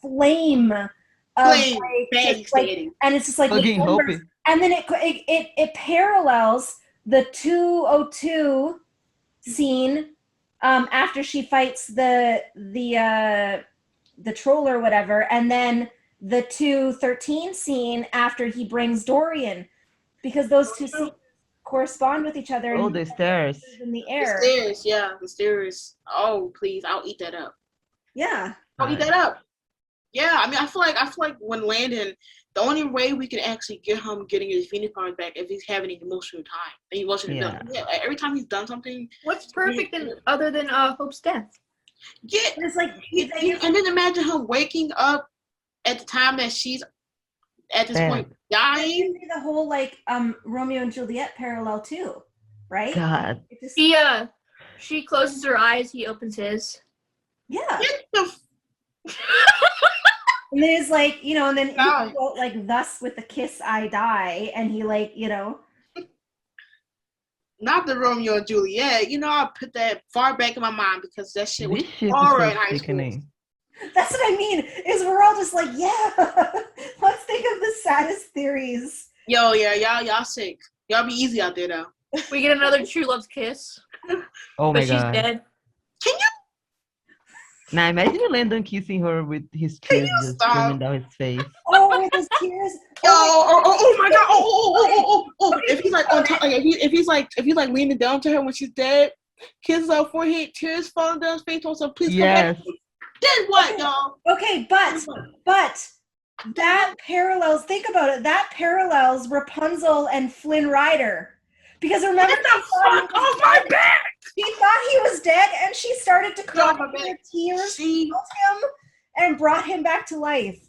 [SPEAKER 3] flame of
[SPEAKER 2] Flame.
[SPEAKER 3] like,
[SPEAKER 2] Bad
[SPEAKER 3] just, like,
[SPEAKER 2] stating.
[SPEAKER 3] and it's just like with
[SPEAKER 4] Fucking
[SPEAKER 3] embers.
[SPEAKER 4] Hope.
[SPEAKER 3] And then it parallels the 202 scene after she fights the troll or whatever, and then the 213 scene after he brings Dorian, because those two scenes correspond with each other.
[SPEAKER 4] Oh,
[SPEAKER 3] and
[SPEAKER 4] the stairs.
[SPEAKER 3] in the
[SPEAKER 2] The
[SPEAKER 3] air.
[SPEAKER 2] stairs, yeah, the stairs. Oh, please, I'll eat that up.
[SPEAKER 3] Yeah.
[SPEAKER 2] I'll eat that up. Yeah, I mean, I feel like when Landon, the only way we can actually get him getting his Phoenix powers back if he's having an emotional time. And he wasn't done. Yeah, every time he's done something.
[SPEAKER 1] What's perfect other than Hope's death?
[SPEAKER 2] Yeah,
[SPEAKER 3] It's like
[SPEAKER 2] and then imagine him waking up at the time that she's at this point dying.
[SPEAKER 3] the whole like Romeo and Juliet parallel too, right?
[SPEAKER 4] God.
[SPEAKER 3] It just,
[SPEAKER 1] She closes her eyes, he opens his.
[SPEAKER 3] yeah.
[SPEAKER 2] Get the
[SPEAKER 3] And then it's like, you know, and then
[SPEAKER 2] No.
[SPEAKER 3] he quote, like, thus with a kiss I die, and he like, you know.
[SPEAKER 2] not the Romeo and Juliet. You know, I put that far back in my mind because that shit was
[SPEAKER 4] This shit is
[SPEAKER 2] horror
[SPEAKER 4] so
[SPEAKER 2] in high school.
[SPEAKER 4] sickening.
[SPEAKER 3] That's what I mean, is we're all just like, yeah, let's think of the saddest theories.
[SPEAKER 2] Yo, yeah, y'all sick. Y'all be easy out there though.
[SPEAKER 1] We get another true love's kiss,
[SPEAKER 4] Oh my
[SPEAKER 1] but she's
[SPEAKER 4] god.
[SPEAKER 1] dead.
[SPEAKER 2] Can you
[SPEAKER 4] Now imagine Landon kissing her with his tears just
[SPEAKER 2] stop?
[SPEAKER 4] streaming down his face.
[SPEAKER 3] Oh, with his tears.
[SPEAKER 2] oh my god! Oh! If he's like on top, like if he's like leaning down to her when she's dead, kisses her forehead, tears falling down his face. Also, please come
[SPEAKER 4] Yes.
[SPEAKER 2] back. Then what, y'all?
[SPEAKER 3] Okay, but that parallels, think about it, that parallels Rapunzel and Flynn Rider. Because remember,
[SPEAKER 2] Get the fuck off my back!
[SPEAKER 3] she thought he was dead, and she started to cry.
[SPEAKER 2] Get off my
[SPEAKER 3] Her
[SPEAKER 2] back.
[SPEAKER 3] tears
[SPEAKER 2] She,
[SPEAKER 3] killed him and brought him back to life.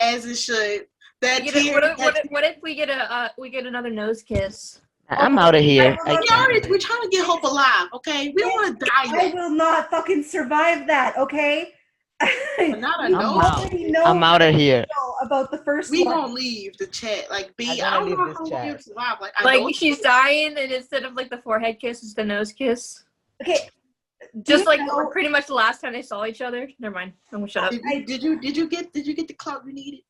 [SPEAKER 2] as it should. That
[SPEAKER 1] We get
[SPEAKER 2] tear.
[SPEAKER 1] what if we get another nose kiss?
[SPEAKER 4] I'm out of here.
[SPEAKER 3] I
[SPEAKER 4] I
[SPEAKER 2] We're trying to get Hope alive, okay? We don't want to die
[SPEAKER 3] I
[SPEAKER 2] yet.
[SPEAKER 3] will not fucking survive that, okay?
[SPEAKER 2] But not a
[SPEAKER 3] We
[SPEAKER 2] no.
[SPEAKER 3] already know
[SPEAKER 4] I'm out of here.
[SPEAKER 3] about the first
[SPEAKER 2] We
[SPEAKER 3] one.
[SPEAKER 2] gonna leave the chat. Like,
[SPEAKER 4] I
[SPEAKER 2] I
[SPEAKER 4] gotta
[SPEAKER 2] don't
[SPEAKER 4] leave
[SPEAKER 2] know
[SPEAKER 4] this
[SPEAKER 2] how
[SPEAKER 4] chat.
[SPEAKER 2] we'll survive. Like, I
[SPEAKER 1] Like
[SPEAKER 2] know
[SPEAKER 1] she's dying, and instead of like the forehead kiss, it's the nose kiss.
[SPEAKER 3] Okay. do
[SPEAKER 1] Just
[SPEAKER 3] you
[SPEAKER 1] like
[SPEAKER 3] know-
[SPEAKER 1] pretty much the last time they saw each other. Never mind. I'm gonna shut up.
[SPEAKER 2] Did you get the clout you needed?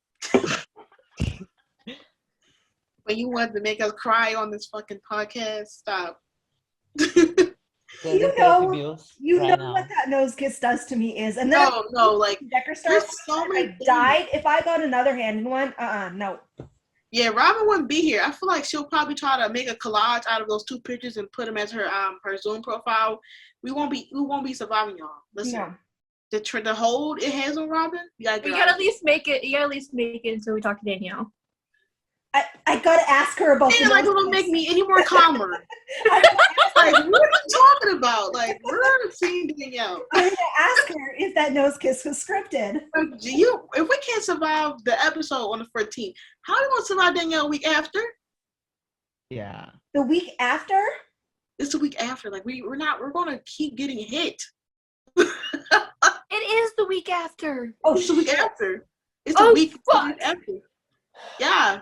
[SPEAKER 2] When you wanted to make us cry on this fucking podcast, stop.
[SPEAKER 3] You know what that nose kiss does to me is, and then
[SPEAKER 2] no, like
[SPEAKER 3] Decker starts.
[SPEAKER 2] there's so many
[SPEAKER 3] I died. If I got another Handon one, no.
[SPEAKER 2] Yeah, Robyn wouldn't be here. I feel like she'll probably try to make a collage out of those 2 pictures and put them as her Zoom profile. We won't be surviving, y'all. Listen,
[SPEAKER 3] No.
[SPEAKER 2] The hold it has on Robyn, you
[SPEAKER 1] gotta at least make it. You gotta at least make it until we talk to Danielle.
[SPEAKER 3] I gotta ask her about.
[SPEAKER 2] Like, it'll make me any more calmer. Like, what are you talking about? Like, we're not seeing Danielle.
[SPEAKER 3] I'm gonna ask her if that nose kiss was scripted.
[SPEAKER 2] If we can't survive the episode on the 14th, how are we gonna survive Danielle a week after?
[SPEAKER 4] Yeah.
[SPEAKER 3] The week after?
[SPEAKER 2] It's the week after. Like, we're gonna keep getting hit.
[SPEAKER 1] It is the week after.
[SPEAKER 2] Oh, it's the week after. It's the week after. Yeah.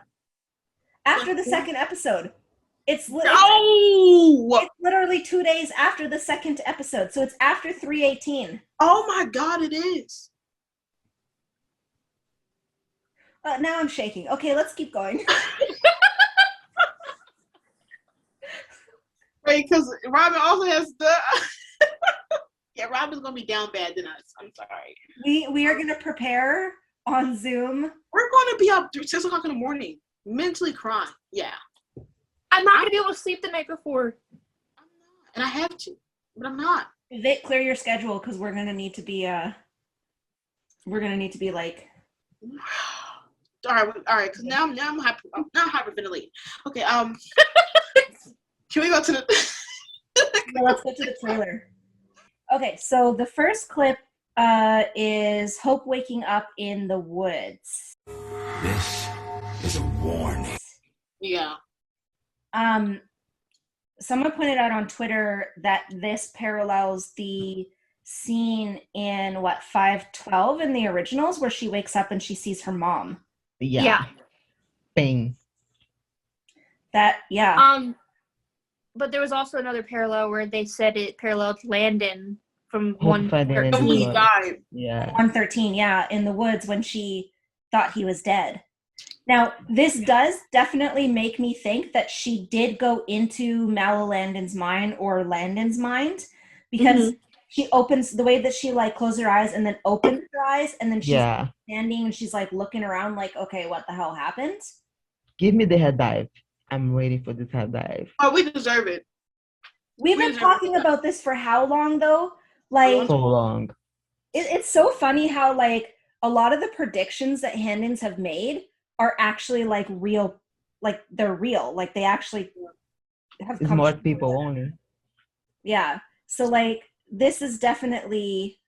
[SPEAKER 3] After the second episode. It's literally 2 days after the second episode. So it's after 3/18.
[SPEAKER 2] Oh my God, it is.
[SPEAKER 3] Now I'm shaking. Okay, let's keep going.
[SPEAKER 2] Right, because Robyn also has the... Yeah, Robyn's going to be down bad than us. I'm sorry.
[SPEAKER 3] We are going to prepare on Zoom.
[SPEAKER 2] We're going to be up 6 o'clock in the morning, mentally crying. Yeah.
[SPEAKER 1] I'm not going to be able to sleep the night before.
[SPEAKER 2] I'm not. And I have to, but I'm not.
[SPEAKER 3] Vic, clear your schedule because we're going to need to be like...
[SPEAKER 2] All right, because now I'm hyperventilating. Okay, can we go to the...
[SPEAKER 3] Yeah, let's go to the trailer. Okay, so the first clip is Hope waking up in the woods.
[SPEAKER 5] This is a warning.
[SPEAKER 2] Yeah.
[SPEAKER 3] Someone pointed out on Twitter that this parallels the scene in 512 in the originals where she wakes up and she sees her mom.
[SPEAKER 1] Yeah.
[SPEAKER 4] Pain.
[SPEAKER 3] That, yeah.
[SPEAKER 1] But there was also another parallel where they said it paralleled Landon from
[SPEAKER 4] Hope finding
[SPEAKER 1] 113.
[SPEAKER 4] Yeah.
[SPEAKER 3] 113, yeah, in the woods when she thought he was dead. Now, this does definitely make me think that she did go into Landon's mind or Landon's mind because she opens the way that she like closes her eyes and then opens her eyes and then she's standing and she's like looking around like, okay, what the hell happened?
[SPEAKER 4] Give me the head dive. I'm waiting for this head dive.
[SPEAKER 2] Oh, we deserve it.
[SPEAKER 3] We've been talking about this for how long though? Like
[SPEAKER 4] so long.
[SPEAKER 3] It's so funny how like a lot of the predictions that Handons have made are actually like real, like they're real, like they actually have
[SPEAKER 4] it's
[SPEAKER 3] come
[SPEAKER 4] more people only.
[SPEAKER 3] Yeah. So like this is definitely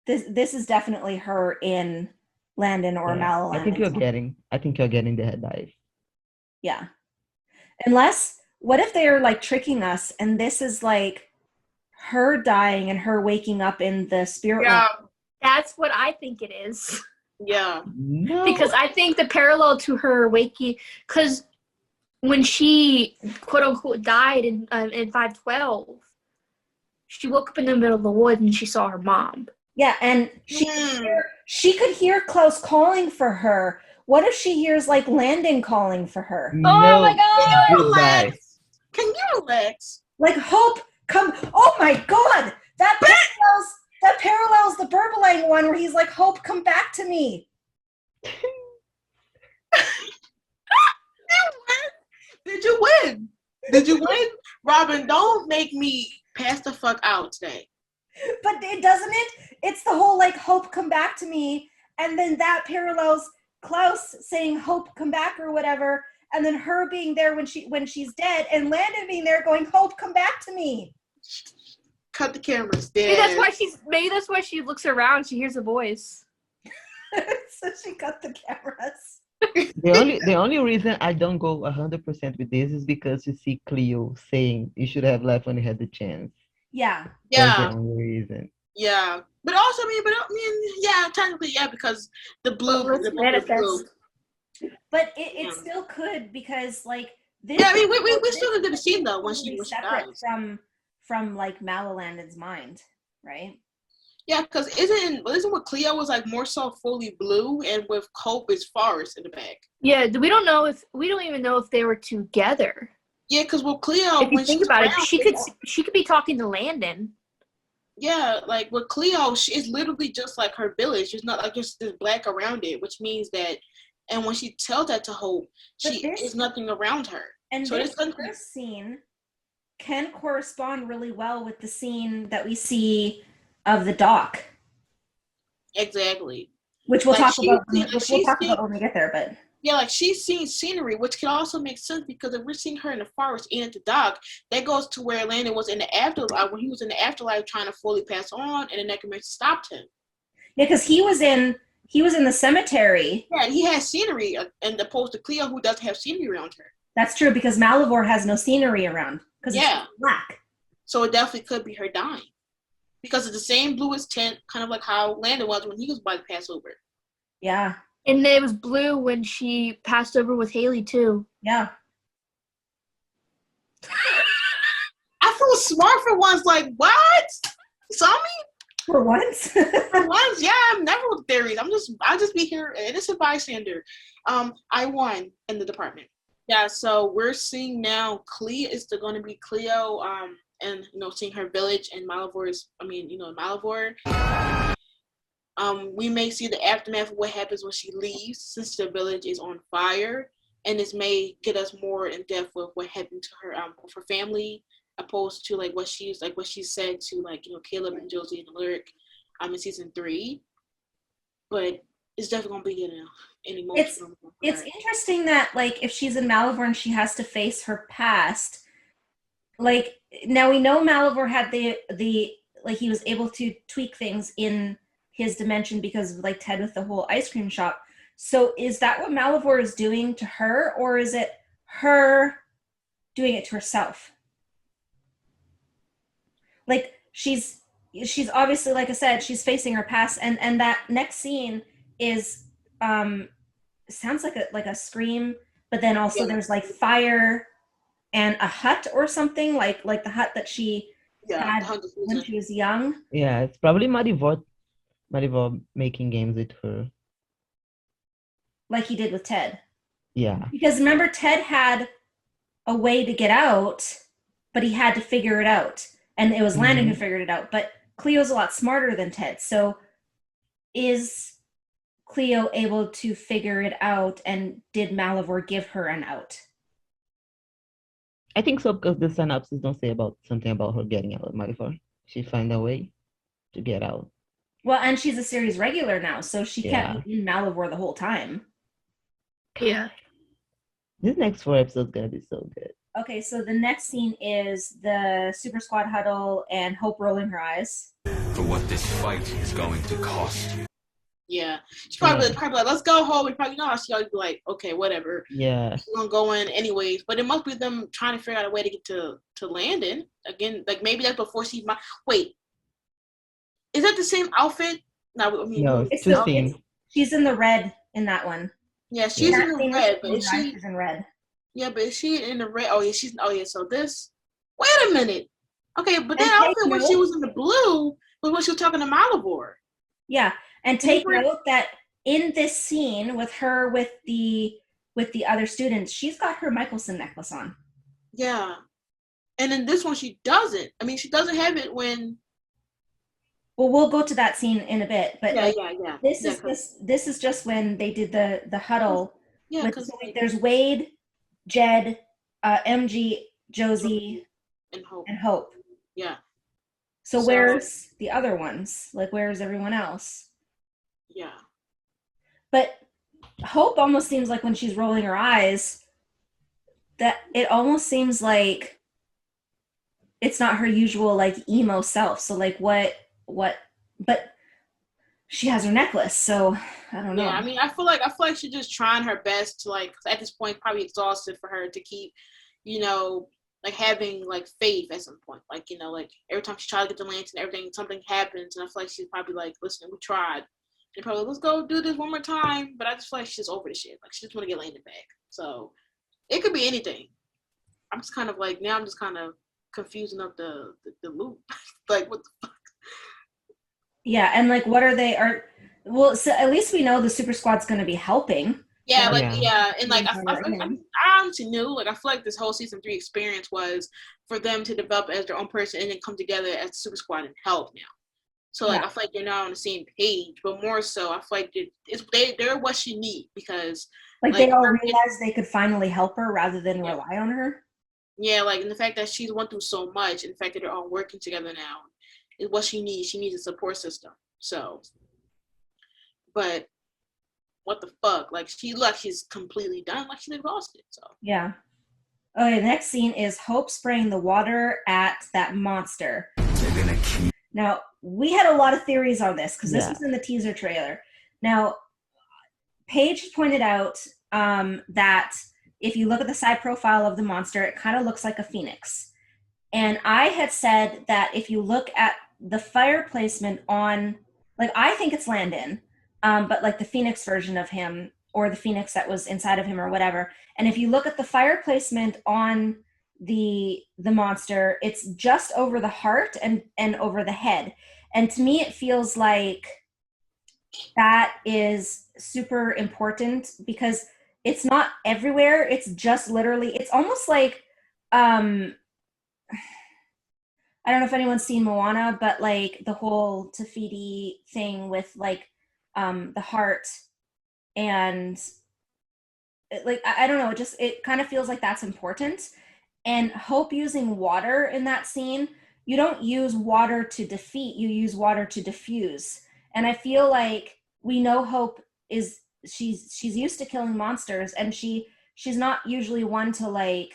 [SPEAKER 3] this is definitely her in Landon or Malilyn.
[SPEAKER 4] I think you're getting the head dive.
[SPEAKER 3] Yeah. Unless what if they're like tricking us and this is like her dying and her waking up in the spirit
[SPEAKER 2] Yeah.
[SPEAKER 3] world?
[SPEAKER 1] That's what I think it is.
[SPEAKER 2] Yeah.
[SPEAKER 4] No.
[SPEAKER 1] Because I think the parallel to her waking, because when she quote unquote died in 512, she woke up in the middle of the woods and she saw her mom.
[SPEAKER 3] Yeah, and she could hear Klaus calling for her. What if she hears like Landon calling for her?
[SPEAKER 4] No,
[SPEAKER 1] oh my God!
[SPEAKER 2] Can you relax?
[SPEAKER 3] Like Hope, come! Oh my God! That parallels the Burbalang one where he's like, Hope, come back to me.
[SPEAKER 2] Did you win? Robyn, don't make me pass the fuck out today.
[SPEAKER 3] But doesn't it? It's the whole like, Hope, come back to me. And then that parallels Klaus saying, Hope, come back or whatever. And then her being there when she's dead. And Landon being there going, Hope, come back to me.
[SPEAKER 2] Cut the cameras.
[SPEAKER 1] Maybe that's why she looks around. She hears a voice.
[SPEAKER 3] So she cut the cameras.
[SPEAKER 4] The only reason I don't go 100% with this is because you see Cleo saying you should have left when you had the chance.
[SPEAKER 3] Yeah.
[SPEAKER 4] That's the only reason.
[SPEAKER 2] Yeah. But also, yeah, technically, yeah, because the blue manifest.
[SPEAKER 3] But it still could because like this.
[SPEAKER 2] Yeah, I mean, we still did the scene though when she
[SPEAKER 3] separate
[SPEAKER 2] dies.
[SPEAKER 3] from like Landon's mind, right?
[SPEAKER 2] Yeah, because isn't what Cleo was like more so fully blue, and with Cope is forest in the back.
[SPEAKER 1] Yeah, we don't even know if they were together.
[SPEAKER 2] Yeah, because with Cleo,
[SPEAKER 1] If you
[SPEAKER 2] when
[SPEAKER 1] think
[SPEAKER 2] she's
[SPEAKER 1] about
[SPEAKER 2] around,
[SPEAKER 1] it, she could be talking to Landon.
[SPEAKER 2] yeah, like with Cleo, it's literally just like her village. It's not like just this black around it, which means that, and when she tells that to Hope, is nothing around her.
[SPEAKER 3] And
[SPEAKER 2] so
[SPEAKER 3] this first scene can correspond really well with the scene that we see of the dock.
[SPEAKER 2] Exactly.
[SPEAKER 3] Which we'll talk about when we get there, but
[SPEAKER 2] yeah, like she's seeing scenery, which can also make sense because if we're seeing her in the forest and at the dock, that goes to where Landon was in the afterlife, when he was in the afterlife trying to fully pass on, and the necromancer stopped him.
[SPEAKER 3] Yeah, because he was in the cemetery.
[SPEAKER 2] Yeah, and he has scenery, and opposed to Cleo, who doesn't have scenery around her.
[SPEAKER 3] That's true, because Malivore has no scenery around because it's black.
[SPEAKER 2] So it definitely could be her dying because of the same bluish tint, kind of like how Landon was when he was about to pass over.
[SPEAKER 3] Yeah.
[SPEAKER 1] And it was blue when she passed over with Haley, too.
[SPEAKER 3] Yeah.
[SPEAKER 2] I feel smart for once. Like, what? Saw me?
[SPEAKER 3] For once?
[SPEAKER 2] For once, yeah. I'm never with theories. I'll just be here, innocent bystander. I won in the department. Yeah, so we're seeing now Cleo is going to be Cleo, and seeing her village and Malivore. We may see the aftermath of what happens when she leaves, since the village is on fire, and this may get us more in depth with what happened to her, with her family, opposed to what she said to Caleb and Josie in the lyric, in season 3. But it's definitely gonna be an emotional.
[SPEAKER 3] It's interesting that if she's in Malivore and she has to face her past, now we know Malivore had the he was able to tweak things in his dimension because of Ted with the whole ice cream shop. So is that what Malivore is doing to her, or is it her doing it to herself? She's obviously, like I said, she's facing her past, and that next scene is sounds like a scream, but then also there's fire and a hut or something like the hut that she had 100%. When she was young.
[SPEAKER 4] Yeah, it's probably Malivore making games with her.
[SPEAKER 3] Like he did with Ted.
[SPEAKER 4] Yeah.
[SPEAKER 3] Because remember, Ted had a way to get out, but he had to figure it out. And it was Landon who figured it out. But Cleo's a lot smarter than Ted. So is Cleo able to figure it out, and did Malivore give her an out?
[SPEAKER 4] I think so, because the synopsis don't say something about her getting out of Malivore. She find a way to get out.
[SPEAKER 3] Well, and she's a series regular now, so she can't be in Malivore the whole time.
[SPEAKER 1] Yeah.
[SPEAKER 4] This next 4 episodes gonna be so good.
[SPEAKER 3] Okay, so the next scene is the Super Squad huddle and Hope rolling her eyes.
[SPEAKER 5] For what this fight is going to cost.
[SPEAKER 2] Yeah. She's probably like, let's go home. We probably she'll be like, okay, whatever.
[SPEAKER 4] Yeah.
[SPEAKER 2] She's gonna go in anyways. But it must be them trying to figure out a way to get to Landon. Again, maybe that's before she might wait. Is that the same outfit? No,
[SPEAKER 3] it's the same. She's in the red in that one.
[SPEAKER 2] Yeah, she's in the red, but
[SPEAKER 3] she's in red.
[SPEAKER 2] Yeah, but is she in the red? Oh yeah, so this. Wait a minute. Okay, but that outfit when she was in the blue was when she was talking to Malivore.
[SPEAKER 3] Yeah, and take note that in this scene with her with the other students, she's got her Michelson necklace on.
[SPEAKER 2] Yeah, and in this one she doesn't. I mean, she doesn't have it when.
[SPEAKER 3] Well, we'll go to that scene in a bit, but
[SPEAKER 2] yeah.
[SPEAKER 3] This is just when they did the huddle.
[SPEAKER 2] Yeah, because
[SPEAKER 3] there's Wade, Jed, MG, Josie,
[SPEAKER 2] and
[SPEAKER 3] Hope.
[SPEAKER 2] Yeah.
[SPEAKER 3] So where's the other ones? Where's everyone else?
[SPEAKER 2] Yeah.
[SPEAKER 3] But Hope almost seems like when she's rolling her eyes, that it almost seems like it's not her usual emo self. So what? But she has her necklace, so I don't know.
[SPEAKER 2] Yeah, I mean, I feel like she's just trying her best to at this point, probably exhausted for her to keep, having faith at some point. Every time she tries to get the lantern, something happens, and I feel like she's probably listen, we tried. And probably, let's go do this one more time. But I just feel like she's just over the shit. She just want to get Landon back. So it could be anything. I'm just kind of now I'm just kind of confusing up the loop. What the fuck?
[SPEAKER 3] Yeah, and like, what are they? Well, so at least we know the super squad's going to be helping.
[SPEAKER 2] Yeah,
[SPEAKER 3] them.
[SPEAKER 2] And like I honestly knew, like I feel like this whole season 3 experience was for them to develop as their own person and then come together as Super Squad and help now. So like I feel like they're not on the same page, but more so I feel like they're what she need because
[SPEAKER 3] like they all realized they could finally help her rather than rely on her.
[SPEAKER 2] Yeah, like and the fact that she's went through so much and the fact that they're all working together now is what she needs. She needs a support system. So, but what the fuck? Like she's completely done. Like she's exhausted. So
[SPEAKER 3] yeah. Okay, the next scene is Hope spraying the water at that monster. Now, we had a lot of theories on this because this was in the teaser trailer. Now, Paige pointed out that if you look at the side profile of the monster, it kind of looks like a phoenix. And I had said that if you look at the fire placement on, like, I think it's Landon, but like the phoenix version of him or the phoenix that was inside of him or whatever. And if you look at the fire placement on the monster, it's just over the heart and over the head. And to me, it feels like that is super important because it's not everywhere. It's just literally, it's almost like, I don't know if anyone's seen Moana, but like the whole Te Fiti thing with like the heart and like, I don't know, it kind of feels like that's important. And Hope using water in that scene, you don't use water to defeat, you use water to diffuse. And I feel like we know Hope is, she's used to killing monsters and she's not usually one to like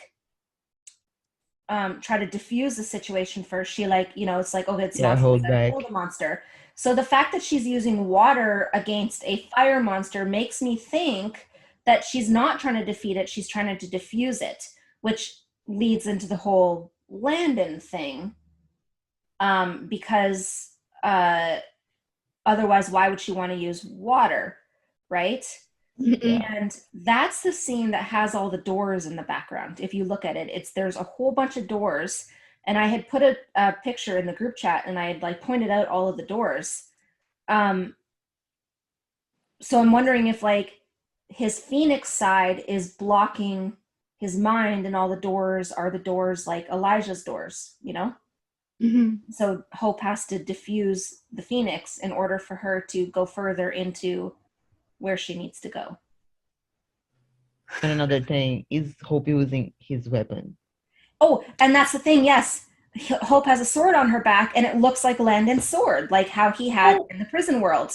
[SPEAKER 3] try to diffuse the situation first. She like, it's like, okay, it's
[SPEAKER 4] hold back.
[SPEAKER 3] Kill the monster. So the fact that she's using water against a fire monster makes me think that she's not trying to defeat it, she's trying to diffuse it, which leads into the whole Landon thing. Because otherwise, why would she want to use water, right? And that's the scene that has all the doors in the background. If you look at it, there's a whole bunch of doors. And I had put a picture in the group chat and I had like pointed out all of the doors. So I'm wondering if like his Phoenix side is blocking his mind and all the doors are the doors like Elijah's doors, So Hope has to diffuse the Phoenix in order for her to go further into where she needs to go.
[SPEAKER 4] And another thing is Hope using his weapon.
[SPEAKER 3] Oh, and that's the thing, yes. Hope has a sword on her back and it looks like Landon's sword, like how he had in the prison world.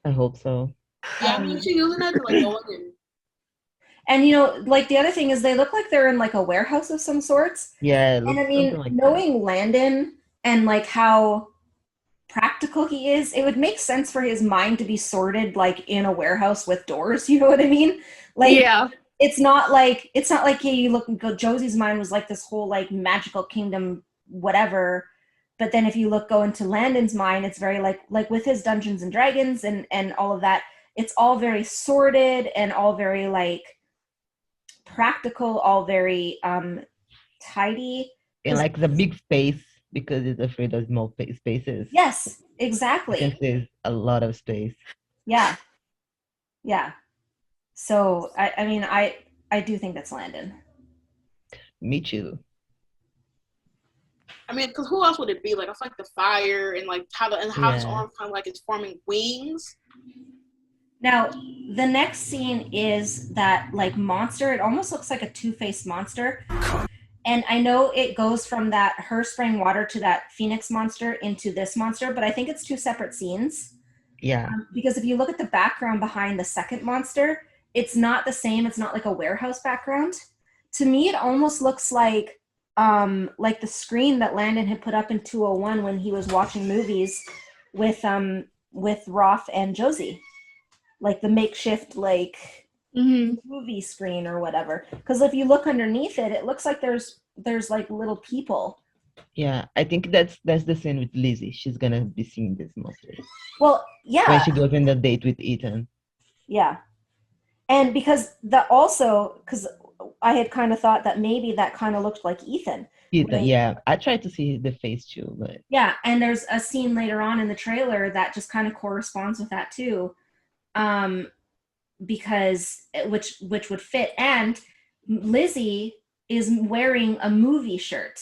[SPEAKER 4] I hope so.
[SPEAKER 2] Yeah, I mean, she's using that to like go in.
[SPEAKER 3] And like the other thing is they look like they're in like a warehouse of some sorts.
[SPEAKER 4] Yeah,
[SPEAKER 3] and I mean, like knowing that. Landon and like how practical he is, it would make sense for his mind to be sorted like in a warehouse with doors. You know what I mean? Like, yeah. It's not like you look and go, Josie's mind was like this whole like magical kingdom, whatever. But then if you go into Landon's mind, it's very like with his Dungeons and Dragons and all of that, it's all very sorted and all very like practical, all very tidy.
[SPEAKER 4] And like the big space because it's afraid of small spaces.
[SPEAKER 3] Yes, exactly.
[SPEAKER 4] Since there's a lot of space.
[SPEAKER 3] Yeah. Yeah. So I mean I do think that's Landon.
[SPEAKER 4] Me too.
[SPEAKER 2] I mean, because who else would it be? Like, I feel like the fire and like how his arm kind of like it's forming wings.
[SPEAKER 3] Now, the next scene is that like monster. It almost looks like a two-faced monster. And I know it goes from that her spraying water to that Phoenix monster into this monster, but I think it's two separate scenes.
[SPEAKER 4] Yeah.
[SPEAKER 3] Because if you look at the background behind the second monster, it's not the same. It's not like a warehouse background. To me, it almost looks like the screen that Landon had put up in 201 when he was watching movies with Roth and Josie, like the makeshift movie screen or whatever. Because if you look underneath it, it looks like there's like little people.
[SPEAKER 4] Yeah, I think that's the scene with Lizzie. She's gonna be seeing this mostly.
[SPEAKER 3] Well, yeah.
[SPEAKER 4] When she goes on the date with Ethan.
[SPEAKER 3] Yeah, and because I had kind of thought that maybe that kind of looked like Ethan.
[SPEAKER 4] Ethan, yeah. I tried to see the face too, but
[SPEAKER 3] Yeah, and there's a scene later on in the trailer that just kind of corresponds with that too, because which would fit. And Lizzie is wearing a movie shirt.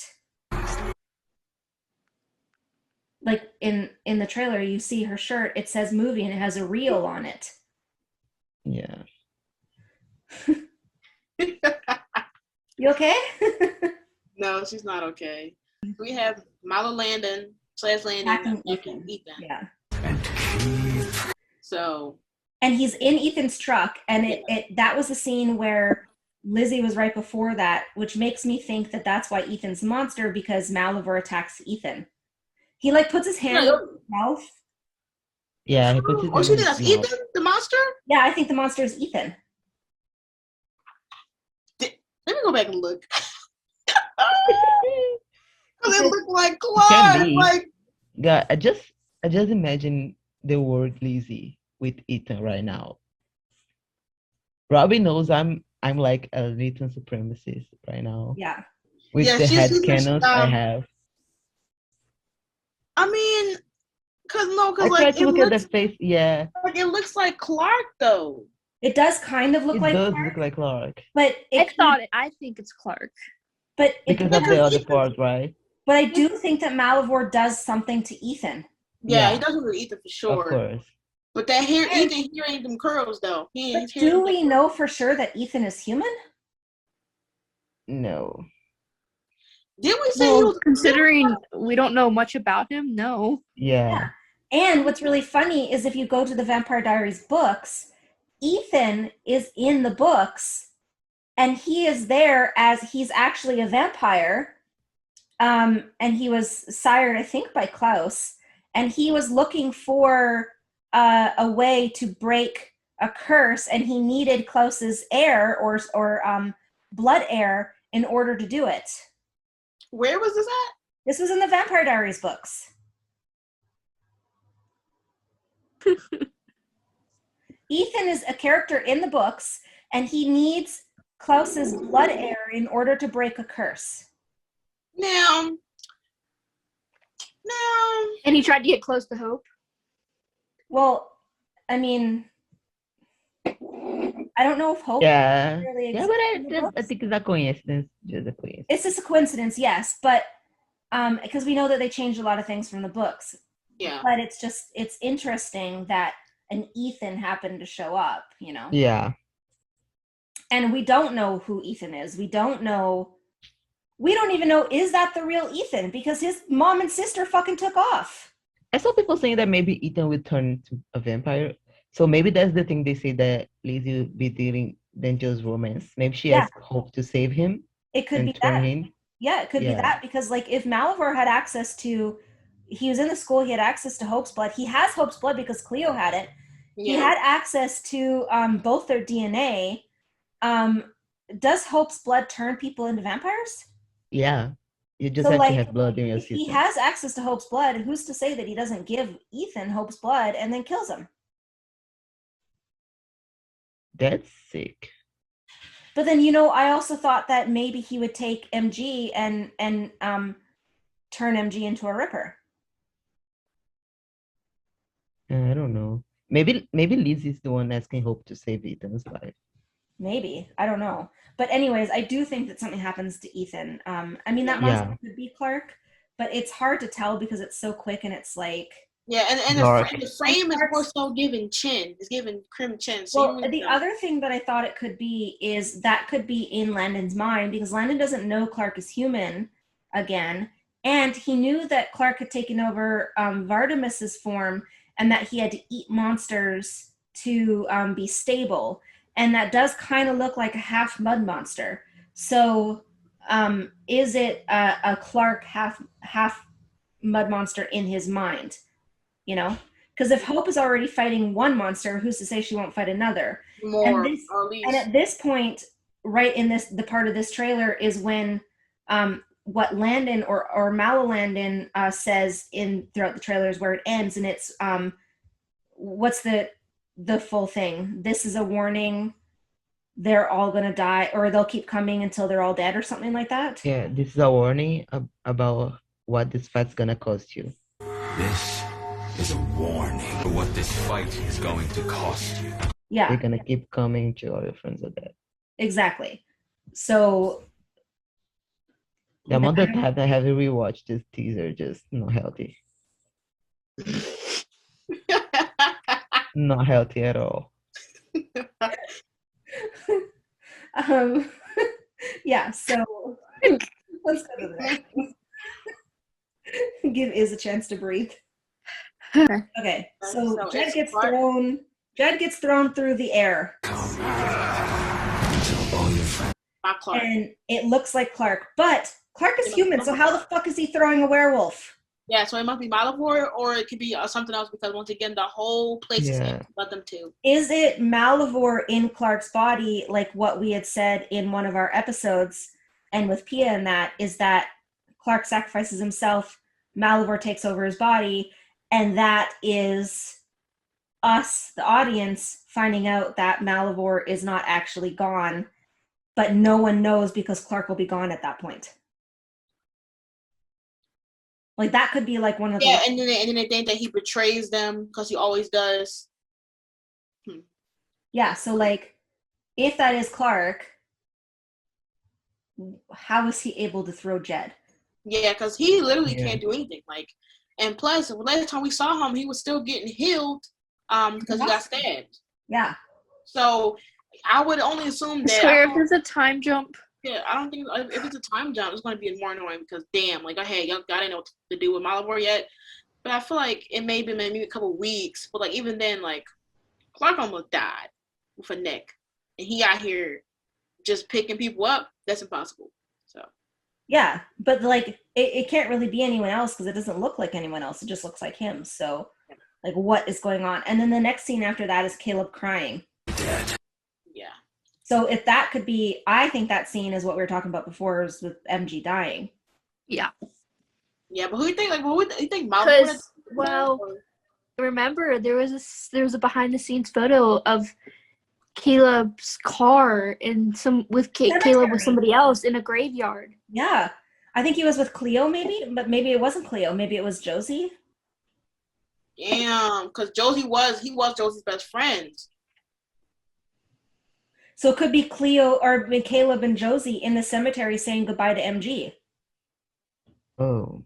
[SPEAKER 3] Like in the trailer, you see her shirt. It says movie and it has a reel on it.
[SPEAKER 4] yeah.
[SPEAKER 3] You okay?
[SPEAKER 2] No, she's not okay. We have Landon
[SPEAKER 3] Attacking
[SPEAKER 2] Ethan.
[SPEAKER 3] Yeah.
[SPEAKER 2] So.
[SPEAKER 3] And he's in Ethan's truck, and it that was the scene where Lizzie was right before that, which makes me think that that's why Ethan's a monster, because Malivore attacks Ethan. He like puts his hand in his mouth.
[SPEAKER 4] Yeah, he puts it.
[SPEAKER 2] Oh, she did. That's Ethan, the monster.
[SPEAKER 3] Yeah, I think the monster is Ethan.
[SPEAKER 2] Let me go back and look. Because it looked like Clark. Like,
[SPEAKER 4] God, I just imagine the word Lizzie with Ethan right now. Robyn knows I'm like an Ethan supremacist right now.
[SPEAKER 3] Yeah.
[SPEAKER 4] With the headcanons I have.
[SPEAKER 2] I mean, because
[SPEAKER 4] I
[SPEAKER 2] like
[SPEAKER 4] tried to look at the face. Yeah.
[SPEAKER 2] Like it looks like Clark though.
[SPEAKER 3] It does kind of look like
[SPEAKER 4] Clark. It
[SPEAKER 3] does
[SPEAKER 4] look like Clark.
[SPEAKER 3] But
[SPEAKER 1] I think it's Clark.
[SPEAKER 3] But
[SPEAKER 4] because of the other part, right?
[SPEAKER 3] But I do think that Malivore does something to Ethan.
[SPEAKER 2] Yeah, he does something to Ethan for sure.
[SPEAKER 4] Of course.
[SPEAKER 2] But that hair, Ethan here ain't them curls though.
[SPEAKER 3] But do we know for sure that Ethan is human?
[SPEAKER 4] No.
[SPEAKER 2] Did we say he was
[SPEAKER 1] considering we don't know much about him? No.
[SPEAKER 4] Yeah.
[SPEAKER 3] And what's really funny is if you go to the Vampire Diaries books, Ethan is in the books, and he is there as he's actually a vampire. And he was sired, I think, by Klaus, and he was looking for a way to break a curse, and he needed Klaus's heir or blood heir in order to do it.
[SPEAKER 2] Where was this at?
[SPEAKER 3] This was in the Vampire Diaries books. Ethan is a character in the books, and he needs Klaus's blood heir in order to break a curse.
[SPEAKER 2] Now.
[SPEAKER 1] And he tried to get close to Hope.
[SPEAKER 3] Well, I mean, I don't know if Hope really exists.
[SPEAKER 4] Yeah, but I think it's a coincidence. Just a coincidence.
[SPEAKER 3] It's just a coincidence, yes, but because we know that they changed a lot of things from the books.
[SPEAKER 2] Yeah.
[SPEAKER 3] But it's interesting that an Ethan happened to show up, you know?
[SPEAKER 4] Yeah.
[SPEAKER 3] And we don't know who Ethan is. We don't even know, is that the real Ethan? Because his mom and sister fucking took off.
[SPEAKER 4] I saw people saying that maybe Ethan will turn into a vampire. So maybe that's the thing they say, that Lizzie will be dealing dangerous romance. Maybe she has hope to save him.
[SPEAKER 3] It could be that. Yeah, it could be that. Because like if Malivore had access to, he was in the school, he had access to Hope's blood. He has Hope's blood because Cleo had it. Yeah. He had access to both their DNA. Does Hope's blood turn people into vampires?
[SPEAKER 4] Yeah. You just have to have blood in your system.
[SPEAKER 3] He has access to Hope's blood. Who's to say that he doesn't give Ethan Hope's blood and then kills him?
[SPEAKER 4] That's sick.
[SPEAKER 3] But then, I also thought that maybe he would take MG and turn MG into a Ripper.
[SPEAKER 4] I don't know. Maybe Lizzie's the one asking Hope to save Ethan's life.
[SPEAKER 3] Maybe. I don't know. But anyways, I do think that something happens to Ethan. I mean, that monster could be Clark, but it's hard to tell because it's so quick and it's like...
[SPEAKER 2] Yeah, and the frame is more so giving chin. It's giving Crim chin. So
[SPEAKER 3] well, the other thing that I thought it could be is that could be in Landon's mind, because Landon doesn't know Clark is human again, and he knew that Clark had taken over Vardamus's form and that he had to eat monsters to be stable. And that does kind of look like a half mud monster. So is it a Clark half mud monster in his mind? Because if Hope is already fighting one monster, who's to say she won't fight another?
[SPEAKER 2] More,
[SPEAKER 3] and at this point, right in the part of this trailer is when what Landon or Landon says throughout the trailer is where it ends, and it's what's the full thing? This is a warning. they're all gonna die, or they'll keep coming until they're all dead, or something like that.
[SPEAKER 4] Yeah, this is a warning about what this fight's gonna cost you.
[SPEAKER 5] This is a warning for what this fight is going to cost you.
[SPEAKER 3] Yeah,
[SPEAKER 4] They're gonna keep coming to all your friends are dead.
[SPEAKER 3] exactly. So
[SPEAKER 4] The amount of time I have rewatched this teaser just not healthy. Not healthy at all.
[SPEAKER 3] Yeah, so let's go to the next one. Give Iz a chance to breathe. Okay, so
[SPEAKER 2] So
[SPEAKER 3] Jed
[SPEAKER 2] it's
[SPEAKER 3] gets
[SPEAKER 2] Clark.
[SPEAKER 3] thrown through the air,
[SPEAKER 2] Not Clark.
[SPEAKER 3] and it looks like Clark, but Clark is human, so how the fuck is he throwing a werewolf?
[SPEAKER 2] Yeah, so it must be Malivore, or it could be something else, because once again, the whole place is empty but them two.
[SPEAKER 3] Is it Malivore in Clark's body, like what we had said in one of our episodes, and with Pia and that, is that Clark sacrifices himself, Malivore takes over his body, and that is us, the audience, finding out that Malivore is not actually gone, but no one knows because Clark will be gone at that point. Like, that could be like one of the...
[SPEAKER 2] Yeah, and then they think that he betrays them because he always does.
[SPEAKER 3] Yeah, so like, if that is Clark, how is he able to throw Jed?
[SPEAKER 2] Yeah, because he literally can't do anything. Like, and plus, the last time we saw him, he was still getting healed because he got stabbed.
[SPEAKER 3] Yeah.
[SPEAKER 2] So I would only assume that.
[SPEAKER 1] I swear, if there's a time jump.
[SPEAKER 2] Yeah, I don't think if it's a time jump, it's going to be more annoying because damn, like, hey, y'all didn't know what to do with Malivore yet. But I feel like it may be maybe a couple weeks. But like even then, like Clark almost died with a neck, and he out here just picking people up. That's impossible. So.
[SPEAKER 3] Yeah, but like it can't really be anyone else because it doesn't look like anyone else. It just looks like him. So, like, what is going on? And then the next scene after that is Caleb crying.
[SPEAKER 5] Dead.
[SPEAKER 2] Yeah.
[SPEAKER 3] So if that could be, I think that scene is what we were talking about before, is with MG dying.
[SPEAKER 1] Yeah.
[SPEAKER 2] Yeah, but who do you think? Like, what would you think? Malivore?
[SPEAKER 1] Because, well, remember there was a behind the scenes photo of Caleb's car and Caleb with somebody else in a graveyard.
[SPEAKER 3] Yeah, I think he was with Cleo, maybe, but maybe it wasn't Cleo. Maybe it was Josie.
[SPEAKER 2] Damn, because Josie was Josie's best friend.
[SPEAKER 3] So it could be Cleo or Caleb and Josie in the cemetery saying goodbye to MG.
[SPEAKER 4] Oh.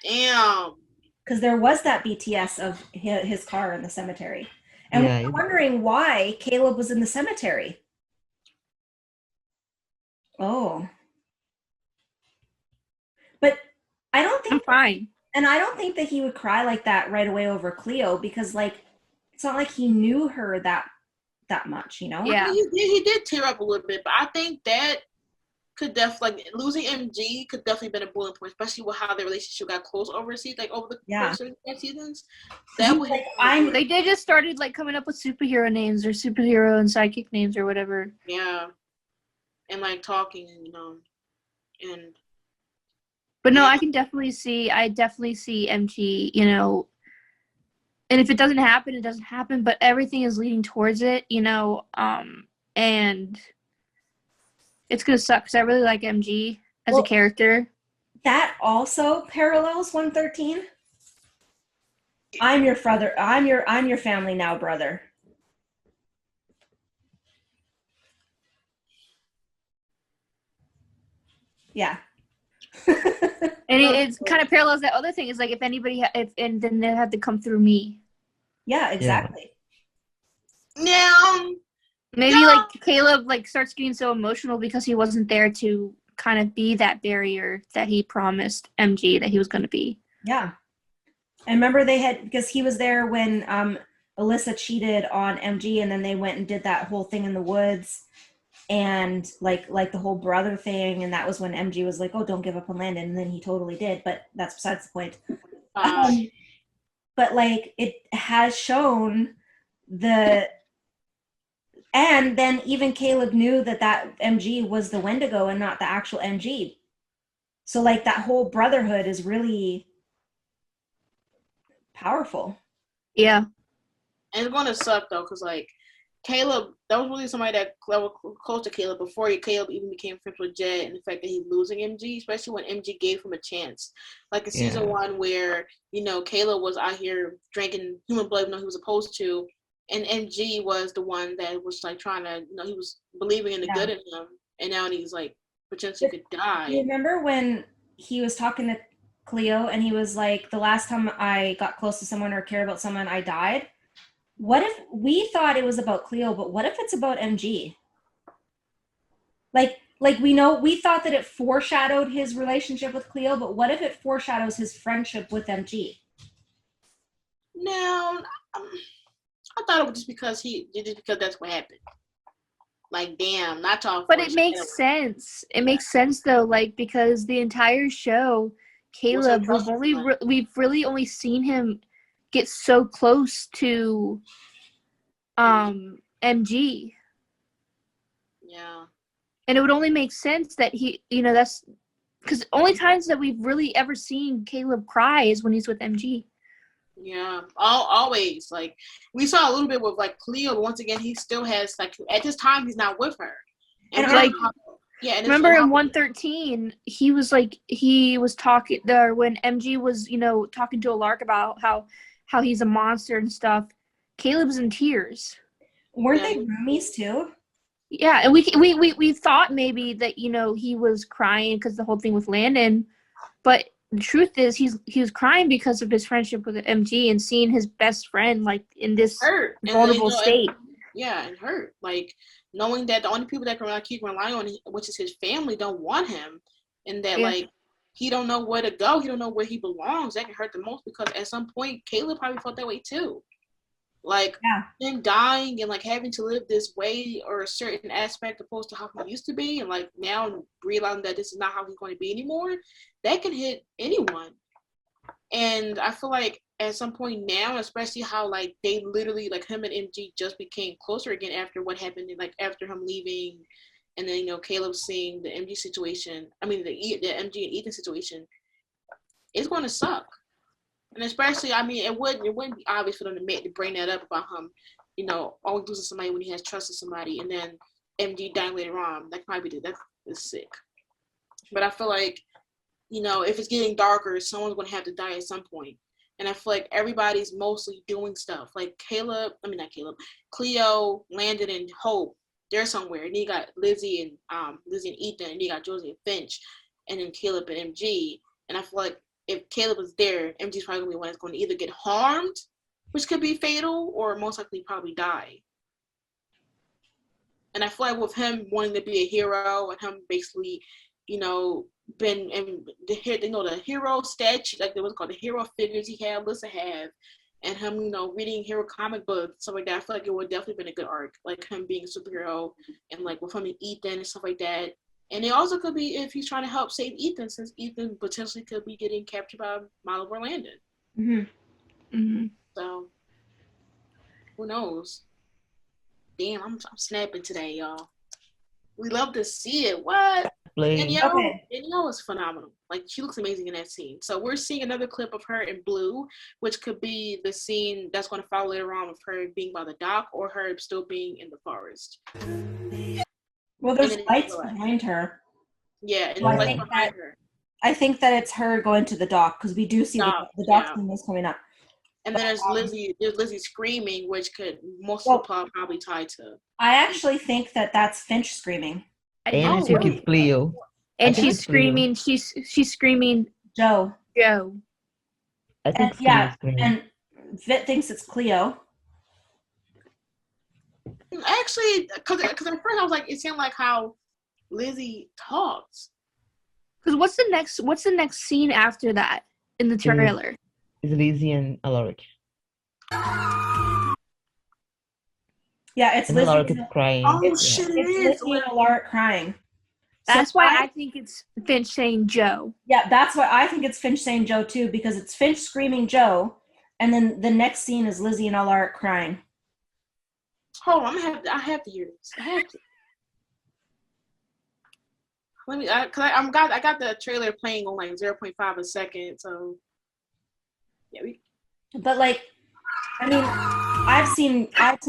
[SPEAKER 2] Damn.
[SPEAKER 3] Because there was that BTS of his car in the cemetery. And
[SPEAKER 4] Yeah,
[SPEAKER 3] we're wondering why Caleb was in the cemetery. Oh. But I don't think...
[SPEAKER 1] I'm fine.
[SPEAKER 3] And I don't think that he would cry like that right away over Cleo because, like, it's not like he knew her that much, you know?
[SPEAKER 1] Yeah.
[SPEAKER 2] He did tear up a little bit, but I think that could definitely, like, losing MG could definitely been a bullet point, especially with how their relationship got close over the course of the seasons. That would
[SPEAKER 1] They did just started like coming up with superhero names or superhero and sidekick names or whatever.
[SPEAKER 2] Yeah, and like talking, you know, and.
[SPEAKER 1] But no, I definitely see MG, you know, and if it doesn't happen, it doesn't happen, but everything is leading towards it, you know, and it's going to suck because I really like MG as a character.
[SPEAKER 3] That also parallels 113. I'm your brother. I'm your family now, brother. Yeah.
[SPEAKER 1] And it kind of parallels that other thing. Is like if anybody, and then they have to come through me.
[SPEAKER 3] Yeah, exactly.
[SPEAKER 2] Now,
[SPEAKER 1] maybe like Caleb like starts getting so emotional because he wasn't there to kind of be that barrier that he promised MG that he was going to be.
[SPEAKER 3] Yeah. And remember because he was there when Alyssa cheated on MG, and then they went and did that whole thing in the woods. And like the whole brother thing, and that was when MG was like, "Oh, don't give up on Landon," and then he totally did. But that's besides the point. But like it has shown and then even Caleb knew that MG was the Wendigo and not the actual MG. So like that whole brotherhood is really powerful.
[SPEAKER 1] Yeah,
[SPEAKER 2] and it's gonna suck though, cause like. Caleb, that was really somebody that was close to Caleb before Caleb even became friends with Jed, and the fact that he's losing MG, especially when MG gave him a chance. Like in season 1 where, Caleb was out here drinking human blood, even though he was supposed to, and MG was the one that was like trying to, he was believing in the good in him, and now he's like potentially could die.
[SPEAKER 3] You remember when he was talking to Cleo and he was like, the last time I got close to someone or cared about someone, I died? What if we thought it was about Cleo, but what if it's about MG? Like we thought that it foreshadowed his relationship with Cleo, but what if it foreshadows his friendship with MG?
[SPEAKER 2] No, I thought it was just because that's what happened. Like, damn, not talking.
[SPEAKER 1] But it makes sense. It makes sense though, like because the entire show, Caleb, we've really only seen him get so close to MG.
[SPEAKER 2] Yeah.
[SPEAKER 1] And it would only make sense that he, that's because only times that we've really ever seen Caleb cry is when he's with MG.
[SPEAKER 2] Yeah, always. Like, we saw a little bit with like Cleo, but once again, he still has like at this time he's not with her.
[SPEAKER 1] And like, remember in 113, he was talking there when MG was talking to Alark about how he's a monster and stuff. Caleb's in tears.
[SPEAKER 3] Weren't they roomies too?
[SPEAKER 1] Yeah, and we thought maybe that he was crying because the whole thing with Landon, but the truth is he was crying because of his friendship with MG and seeing his best friend like in this vulnerable state.
[SPEAKER 2] And hurt, like knowing that the only people that can keep relying on, which is his family, don't want him, and that like he don't know where to go, he don't know where he belongs. That can hurt the most because at some point Caleb probably felt that way too. Like him dying and like having to live this way or a certain aspect opposed to how he used to be, and like now realizing that this is not how he's going to be anymore, that can hit anyone. And I feel like at some point now, especially how like they literally like him and MG just became closer again after what happened, and like after him leaving, and then Caleb seeing the MG situation. I mean the MG and Ethan situation. It's going to suck. And especially, I mean, it wouldn't be obvious for them to bring that up about him, always losing somebody when he has trusted somebody, and then MG dying later on. That probably that is sick. But I feel like, if it's getting darker, someone's going to have to die at some point. And I feel like everybody's mostly doing stuff. Like Cleo, Landon, and Hope, they're somewhere. And you got Lizzie and Ethan, and you got Josie and Finch, and then Caleb and MG. And I feel like if Caleb was there, MG's probably going to be one that's going to either get harmed, which could be fatal, or most likely probably die. And I feel like with him wanting to be a hero and him basically, been in the hero statue, like what's called the hero figures he had, Alyssa have, and him, reading hero comic books, stuff like that, I feel like it would definitely been a good arc, like him being a superhero and like with him and Ethan and stuff like that. And it also could be if he's trying to help save Ethan, since Ethan potentially could be getting captured by Malivore and Landon.
[SPEAKER 3] Mm-hmm.
[SPEAKER 1] Mm-hmm.
[SPEAKER 2] So, who knows? Damn, I'm snapping today, y'all. We love to see it. What? Danielle is phenomenal. Like, she looks amazing in that scene. So we're seeing another clip of her in blue, which could be the scene that's going to follow later on with her being by the dock or her still being in the forest.
[SPEAKER 3] Well, there's lights behind her.
[SPEAKER 2] Yeah, and lights behind her.
[SPEAKER 3] I think that it's her going to the dock because we do see the dock scene is coming up.
[SPEAKER 2] And then there's Lizzie. There's Lizzie screaming, which could probably tie to.
[SPEAKER 3] I actually think that that's Finch screaming.
[SPEAKER 4] And I think it's Cleo.
[SPEAKER 1] And she's screaming. She's screaming.
[SPEAKER 3] Joe.
[SPEAKER 4] I think screaming.
[SPEAKER 3] And Vit thinks it's Cleo.
[SPEAKER 2] Actually, because at first I was like, it sounded like how Lizzie talks.
[SPEAKER 1] Because what's the next scene after that in the trailer?
[SPEAKER 4] It's Lizzie and Alaric.
[SPEAKER 3] Yeah, it's
[SPEAKER 4] and
[SPEAKER 3] Lizzie.
[SPEAKER 4] Alaric is crying.
[SPEAKER 2] Oh shit! It is
[SPEAKER 3] Lizzie and Alaric crying.
[SPEAKER 1] That's why I think it's Finch saying Joe.
[SPEAKER 3] Yeah, that's why I think it's Finch saying Joe too, because it's Finch screaming Joe, and then the next scene is Lizzie and Alaric crying.
[SPEAKER 2] Hold on, I have to hear this. I have to. Let me, I got the trailer playing on like 0.5 a second, so yeah.
[SPEAKER 3] But like, I mean, I've seen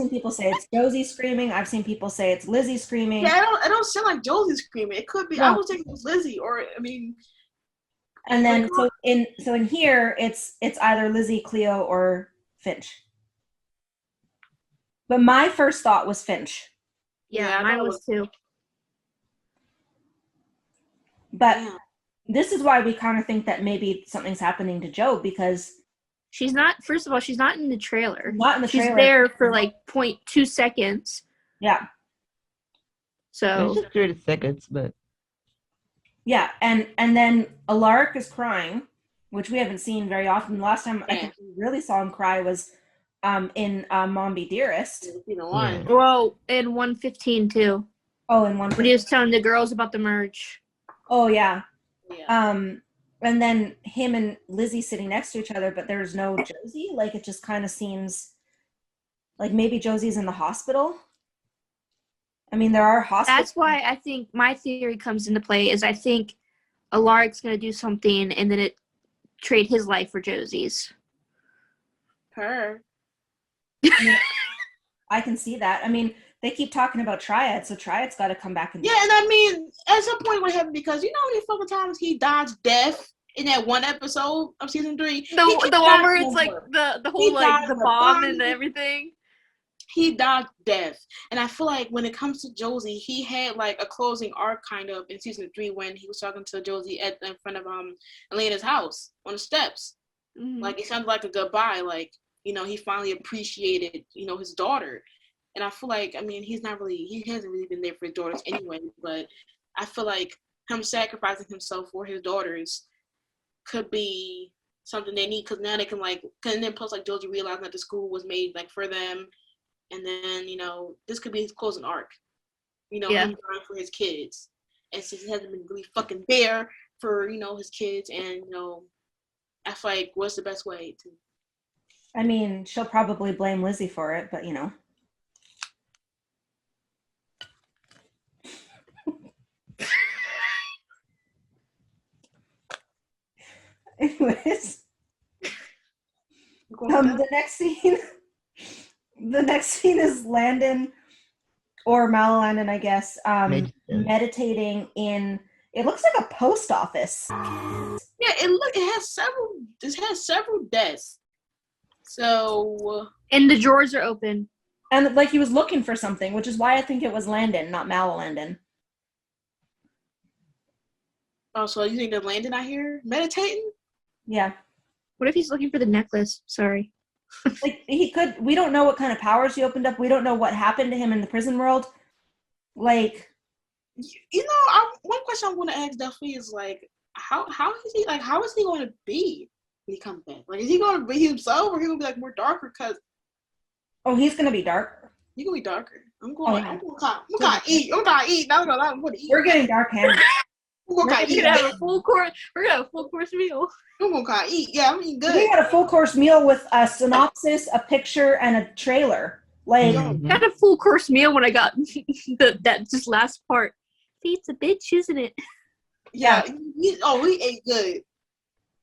[SPEAKER 3] people say it's Josie screaming. I've seen people say it's Lizzie screaming.
[SPEAKER 2] Yeah, I don't sound like Josie screaming. It could be.
[SPEAKER 3] No.
[SPEAKER 2] I was thinking it was Lizzie, or I mean.
[SPEAKER 3] And then so in here it's either Lizzie, Cleo, or Finch. But my first thought was Finch.
[SPEAKER 1] Yeah, mine was too.
[SPEAKER 3] But this is why we kind of think that maybe something's happening to Joe, because
[SPEAKER 1] she's not. First of all, she's not in the trailer.
[SPEAKER 3] Not in the trailer.
[SPEAKER 1] She's there for like 0.2 seconds.
[SPEAKER 3] Yeah.
[SPEAKER 1] So
[SPEAKER 4] It's just 30 seconds, but
[SPEAKER 3] yeah, and then Alaric is crying, which we haven't seen very often. The last time I think we really saw him cry was in Mom Be Dearest.
[SPEAKER 1] Well, in 115 too.
[SPEAKER 3] Oh, in 115.
[SPEAKER 1] When he was telling the girls about the merge.
[SPEAKER 3] Oh yeah. And then him and Lizzie sitting next to each other, but there's no Josie. Like, it just kind of seems like maybe Josie's in the hospital. I mean, there are hospitals.
[SPEAKER 1] That's why I think my theory comes into play is I think Alaric's going to do something and then trade his life for Josie's.
[SPEAKER 2] Her.
[SPEAKER 3] I can see that. I mean, they keep talking about Triad, so Triad's got to come back and.
[SPEAKER 2] Yeah, and I mean, at some point what happened, because you know how many fucking times he dodged death in that one episode of season 3.
[SPEAKER 1] The one where it's like the whole like the bomb and everything.
[SPEAKER 2] He dodged death, and I feel like when it comes to Josie, he had like a closing arc kind of in season 3 when he was talking to Josie in front of Elena's house on the steps. Mm-hmm. Like, it sounded like a goodbye. Like, you know, he finally appreciated, you know, his daughter. And I feel like, I mean, he hasn't really been there for his daughters anyway, but I feel like him sacrificing himself for his daughters could be something they need, because now they can and then plus like Josie realizing that the school was made like for them, and then, you know, this could be his closing arc, you know, him dying for his kids, and since he hasn't been really fucking there for, you know, his kids, and, you know, I feel like what's the best way to.
[SPEAKER 3] I mean, she'll probably blame Lizzie for it, but you know. Anyways, the next scene is Landon or Landon, I guess, meditating in. It looks like a post office.
[SPEAKER 2] Yeah, it has several desks. So.
[SPEAKER 1] And the drawers are open.
[SPEAKER 3] And like he was looking for something, which is why I think it was Landon, not Landon.
[SPEAKER 2] Oh, so you think that Landon out here meditating?
[SPEAKER 3] Yeah.
[SPEAKER 1] What if he's looking for the necklace? Sorry.
[SPEAKER 3] Like, he could. We don't know what kind of powers he opened up. We don't know what happened to him in the prison world. Like,
[SPEAKER 2] you know, one question I want to ask Duffy is like, how is he going to be when he comes back? Like, is he going to be himself, or he going to be like more darker? Cause
[SPEAKER 3] he's going to be darker.
[SPEAKER 2] He's going to be darker. I'm going to eat. I'm going to eat.
[SPEAKER 3] We're getting dark hands.
[SPEAKER 1] We're gonna have a full course. We're gonna have a full course meal.
[SPEAKER 2] I'm gonna eat. Yeah, I'm eating good.
[SPEAKER 3] We had a full course meal with a synopsis, a picture, and a trailer. Like,
[SPEAKER 1] got a full course meal when I got that just last part. Pizza, bitch, isn't it?
[SPEAKER 2] Yeah. We ate good.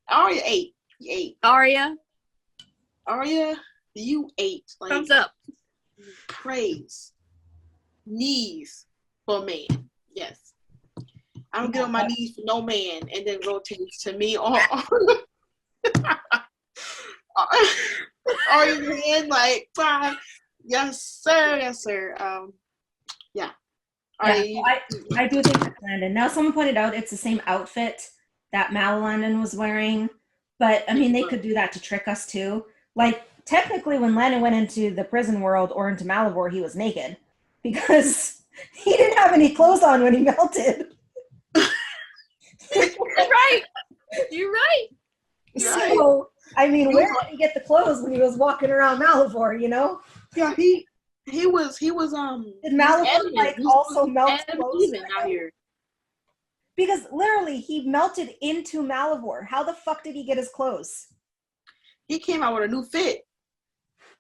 [SPEAKER 2] Aria ate. You ate.
[SPEAKER 1] Aria,
[SPEAKER 2] you ate. Like,
[SPEAKER 1] thumbs up.
[SPEAKER 2] Praise. Knees for man. Yes. I don't get on my knees for no man, and then rotates to me on your hand, like, fine. Yes, sir. Yeah.
[SPEAKER 3] I do think that's Landon. Now, someone pointed out it's the same outfit that Landon was wearing, but I mean, they could do that to trick us too. Like, technically, when Landon went into the prison world or into Malivore, he was naked because he didn't have any clothes on when he melted.
[SPEAKER 1] You're right.
[SPEAKER 3] So, I mean, where did he get the clothes when he was walking around Malivore, you know?
[SPEAKER 2] Yeah, he was
[SPEAKER 3] Did Malivore also melt clothes
[SPEAKER 2] out here?
[SPEAKER 3] Because literally he melted into Malivore. How the fuck did he get his clothes?
[SPEAKER 2] He came out with a new fit.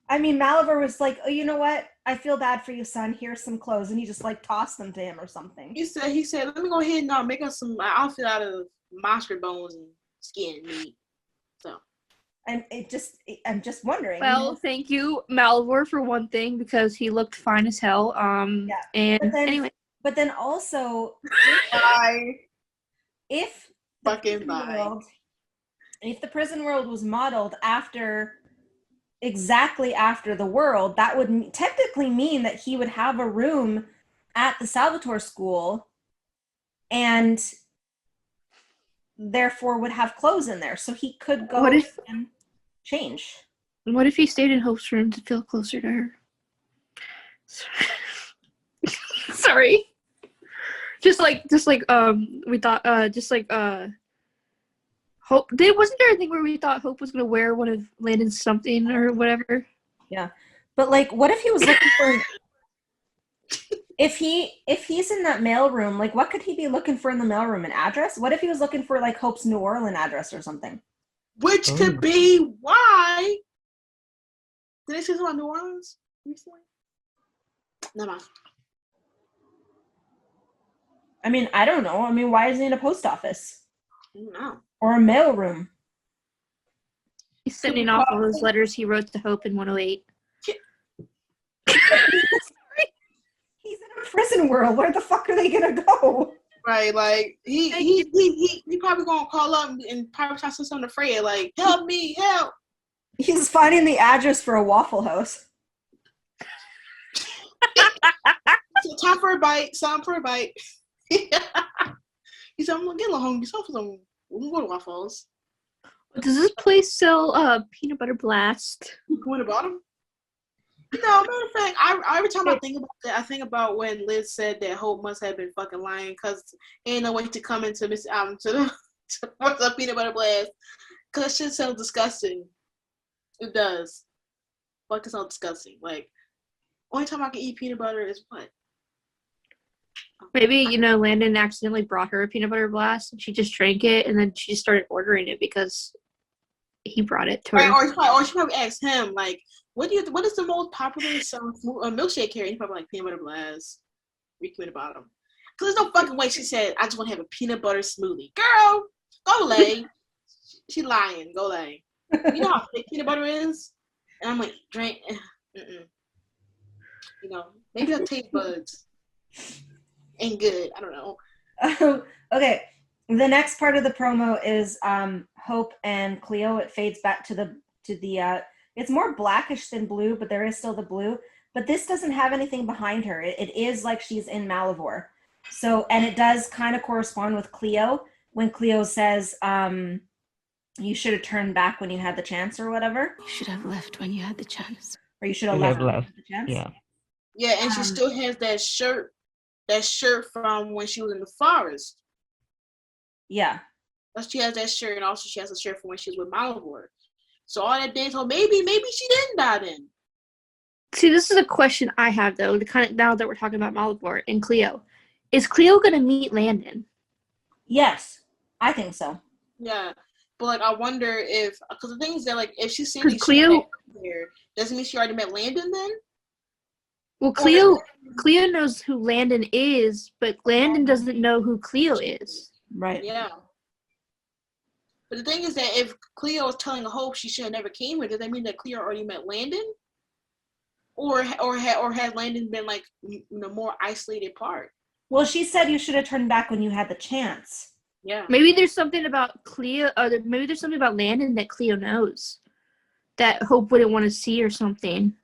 [SPEAKER 3] I mean, Malivore was like, oh, you know what? I feel bad for you, son. Here's some clothes. And he just like tossed them to him or something.
[SPEAKER 2] He said, let me go ahead and make us some outfit out of monster bones and skin meat. So.
[SPEAKER 3] I'm just wondering.
[SPEAKER 1] Well, thank you, Malivore, for one thing, because he looked fine as hell. And anyway.
[SPEAKER 3] But then also,
[SPEAKER 2] Bye.
[SPEAKER 3] if
[SPEAKER 2] Fucking bye.
[SPEAKER 3] If the prison world was modeled exactly after the world, that would technically mean that he would have a room at the Salvatore school and therefore would have clothes in there. So he could go and change.
[SPEAKER 1] What if he stayed in Hope's room to feel closer to her? Sorry. Just like we thought Hope wasn't there a thing where we thought Hope was gonna wear one of Landon's something or whatever?
[SPEAKER 3] Yeah. But like what if he was looking for if he's in that mailroom, like what could he be looking for in the mailroom? An address? What if he was looking for like Hope's New Orleans address or something?
[SPEAKER 2] Which could be why. Did they say something about New Orleans recently? Never mind.
[SPEAKER 3] I mean, I don't know. I mean, why is he in a post office?
[SPEAKER 2] I don't know.
[SPEAKER 3] Or a mailroom?
[SPEAKER 1] He's sending off all those letters he wrote to Hope in 108.
[SPEAKER 3] He's in a prison world. Where the fuck are they gonna go?
[SPEAKER 2] Right, like he probably gonna call up and probably try to send something to Freya, like, help me, help.
[SPEAKER 3] He's finding the address for a Waffle House.
[SPEAKER 2] So time for a bite, time for a bite. He said, I'm gonna get a little hungry, so we'll go to Waffles.
[SPEAKER 1] Does this place sell peanut butter blast?
[SPEAKER 2] Go in the bottom? No, matter of fact, every time I think about that, I think about when Liz said that Hope must have been fucking lying because ain't no way to come into Miss to the peanut butter blast. Cause shit sounds disgusting. It does. Fuck, it sounds disgusting. Like, only time I can eat peanut butter is what?
[SPEAKER 1] Maybe, Landon accidentally brought her a peanut butter blast and she just drank it and then she started ordering it because he brought it to her.
[SPEAKER 2] Right, or she probably asked him, like, what is the most popular milkshake here? And he probably like peanut butter blast. Ricky at the bottom. Because there's no fucking way she said, I just want to have a peanut butter smoothie. Girl, go lay. She lying. Go lay. You know how thick peanut butter is? And I'm like, drink. Maybe her taste buds ain't good. I don't know.
[SPEAKER 3] Okay. The next part of the promo is Hope and Cleo. It fades back to the it's more blackish than blue, but there is still the blue. But this doesn't have anything behind her. It is like she's in Malivore. So, and it does kind of correspond with Cleo when Cleo says, you should have turned back when you had the chance or whatever.
[SPEAKER 6] You should have left when you had the chance.
[SPEAKER 3] Or you should have left when you had the chance.
[SPEAKER 4] Yeah.
[SPEAKER 2] Yeah, and she still has that shirt from when she was in the forest.
[SPEAKER 3] Yeah.
[SPEAKER 2] She has that shirt, and also she has a shirt from when she was with Malivore. So all that dance, maybe she didn't die then.
[SPEAKER 1] See, this is a question I have though. Now that we're talking about Malivore and Cleo, is Cleo gonna meet Landon?
[SPEAKER 3] Yes, I think so.
[SPEAKER 2] Yeah, but like I wonder if because the thing is that like if she's saying
[SPEAKER 1] Cleo
[SPEAKER 2] there, doesn't mean she already met Landon then.
[SPEAKER 1] Well, Cleo knows who Landon is, but Landon doesn't know who Cleo is.
[SPEAKER 3] Right.
[SPEAKER 2] Yeah. But the thing is that if Cleo is telling Hope she should have never came here, does that mean that Cleo already met Landon? Or has Landon been like more isolated part?
[SPEAKER 3] Well, she said you should have turned back when you had the chance.
[SPEAKER 2] Yeah.
[SPEAKER 1] Maybe there's something about Cleo, maybe there's something about Landon that Cleo knows that Hope wouldn't want to see or something.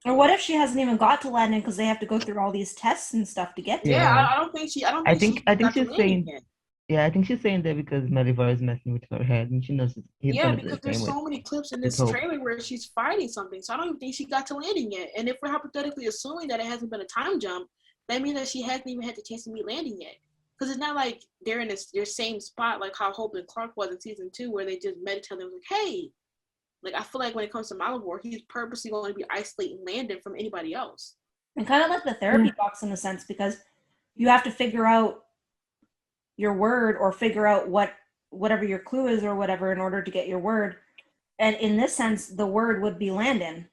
[SPEAKER 3] Or what if she hasn't even got to Landon because they have to go through all these tests and stuff to get there?
[SPEAKER 2] Yeah, I don't think
[SPEAKER 4] I think she's saying. Yeah, I think she's saying that because Malivore is messing with her head and she knows he's gonna
[SPEAKER 2] because there's so many clips in this
[SPEAKER 4] Hope.
[SPEAKER 2] trailer where she's fighting something, so I don't even think she got to Landon yet. And if we're hypothetically assuming that it hasn't been a time jump, that means that she hasn't even had the chance to meet Landon yet. Because it's not like they're in their same spot like how Hope and Clark was in season 2, where they just met each other and was like, hey. Like, I feel like when it comes to Malivore, he's purposely going to be isolating Landon from anybody else.
[SPEAKER 3] And kind of like the therapy box in a sense, because you have to figure out your word or figure out whatever your clue is or whatever in order to get your word. And in this sense, the word would be Landon.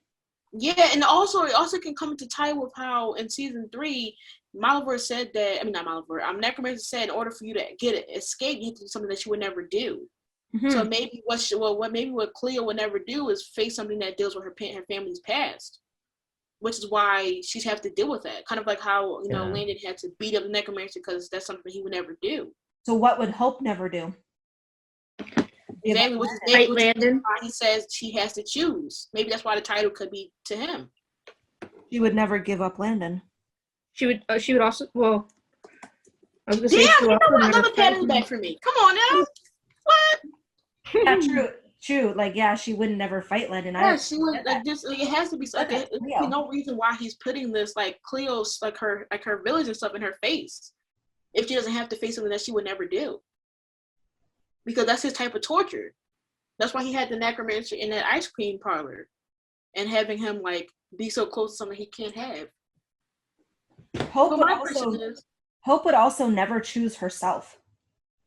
[SPEAKER 2] Yeah, and also it also can come into tie with how in season 3, Malivore said that, not Malivore, Necromancer said in order for you to get an escape, you have to do something that you would never do.
[SPEAKER 3] Mhm.
[SPEAKER 2] So maybe what Cleo would never do is face something that deals with her family's past, which is why she'd have to deal with that. Kind of like how Landon had to beat up the necromancer because that's something he would never do.
[SPEAKER 3] So what would Hope never do?
[SPEAKER 2] Exactly, which is
[SPEAKER 1] Landon.
[SPEAKER 2] why he says she has to choose. Maybe that's why the title could be to him.
[SPEAKER 3] She would never give up Landon.
[SPEAKER 1] She would also. Well, I was gonna say.
[SPEAKER 2] Damn,
[SPEAKER 1] she
[SPEAKER 2] you know
[SPEAKER 1] also
[SPEAKER 2] what?
[SPEAKER 1] never
[SPEAKER 2] Another pat in
[SPEAKER 1] fight
[SPEAKER 2] the back
[SPEAKER 1] him.
[SPEAKER 2] for me. Come on now. What?
[SPEAKER 3] Yeah, true. Like, yeah, she would never fight Landon.
[SPEAKER 2] Yeah, she would it has to be like
[SPEAKER 3] Okay,
[SPEAKER 2] there's no reason why he's putting this like Cleo's like her village and stuff in her face if she doesn't have to face something that she would never do. Because that's his type of torture. That's why he had the necromancer in that ice cream parlor and having him like be so close to something he can't have.
[SPEAKER 3] Hope
[SPEAKER 2] But
[SPEAKER 3] would
[SPEAKER 2] my question
[SPEAKER 3] also
[SPEAKER 2] is
[SPEAKER 3] Hope would also never choose herself.